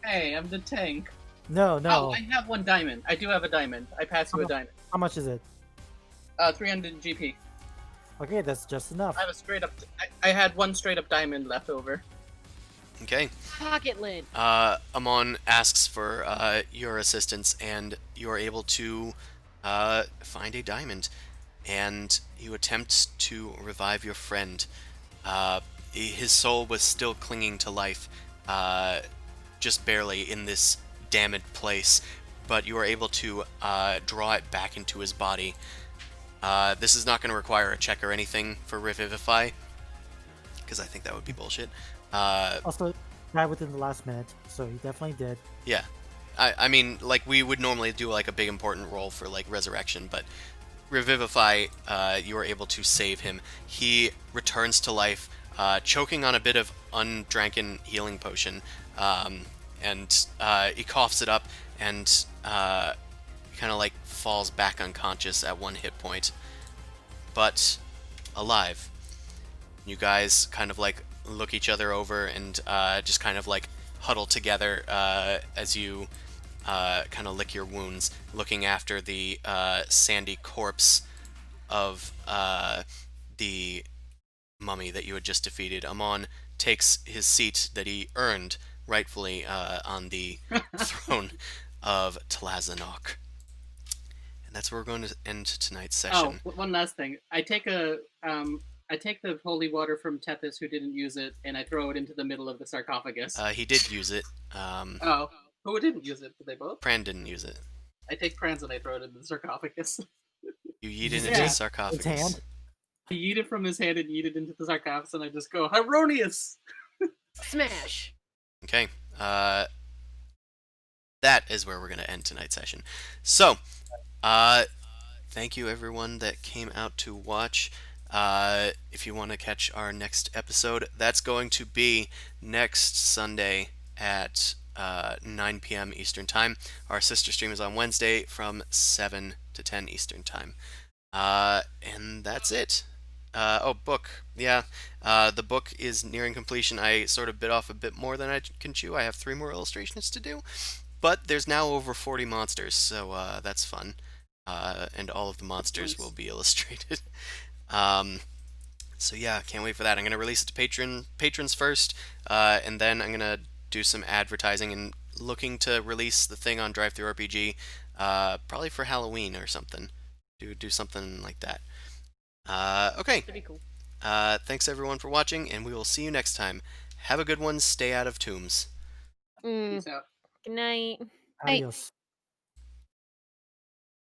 S7: Hey, I'm the tank.
S5: No,
S7: Oh,
S5: no.
S7: I have one diamond. I do have a diamond. I pass you a diamond.
S5: How much is it?
S7: 300 GP.
S5: Okay, that's just enough.
S7: I have a straight up. I had one straight up diamond left over.
S1: Okay.
S2: Pocket lid.
S1: Amon asks for your assistance, and you're able to find a diamond. And you attempt to revive your friend. His soul was still clinging to life, just barely in this damaged place, but you are able to draw it back into his body. This is not going to require a check or anything for Revivify, because I think that would be bullshit.
S5: Also, died within the last minute, so he definitely did.
S1: Yeah. I mean, like, we would normally do, like, a big important roll for, like, Resurrection, but Revivify, you are able to save him. He returns to life, choking on a bit of undranken healing potion, and he coughs it up and kind of, like, falls back unconscious at 1 hit point, but alive. You guys kind of, like, look each other over and just kind of, like, huddle together as you kind of lick your wounds, looking after the sandy corpse of the mummy that you had just defeated. Amon takes his seat that he earned rightfully on the throne of Tlazinok. And that's where we're going to end tonight's session.
S7: Oh, one last thing. I take the holy water from Tethys, who didn't use it, and I throw it into the middle of the sarcophagus.
S1: He did use it.
S7: Oh, who didn't use it? Did they both?
S1: Pran didn't use it.
S7: I take Pran's and I throw it into the sarcophagus.
S1: You yeet it
S5: Yeah.
S1: into the
S5: His
S1: sarcophagus.
S5: hand.
S7: I yeet it from his hand and yeet it into the sarcophagus, and I just go, Erroneous!
S2: Smash.
S1: Okay. That is where we're going to end tonight's session. So, thank you everyone that came out to watch. If you want to catch our next episode, that's going to be next Sunday at 9 p.m. Eastern Time. Our sister stream is on Wednesday from 7 to 10 Eastern Time. And that's it. Book. Yeah, the book is nearing completion. I sort of bit off a bit more than I can chew. I have 3 more illustrations to do. But there's now over 40 monsters, so that's fun. And all of the monsters will be illustrated. So yeah, can't wait for that. I'm gonna release it to patrons first, and then I'm gonna do some advertising and looking to release the thing on DriveThruRPG, probably for Halloween or something. Do something like that. Okay.
S2: That'd be cool.
S1: Thanks everyone for watching, and we will see you next time. Have a good one. Stay out of tombs.
S2: Mm.
S7: Peace out.
S2: Good night.
S5: Adios.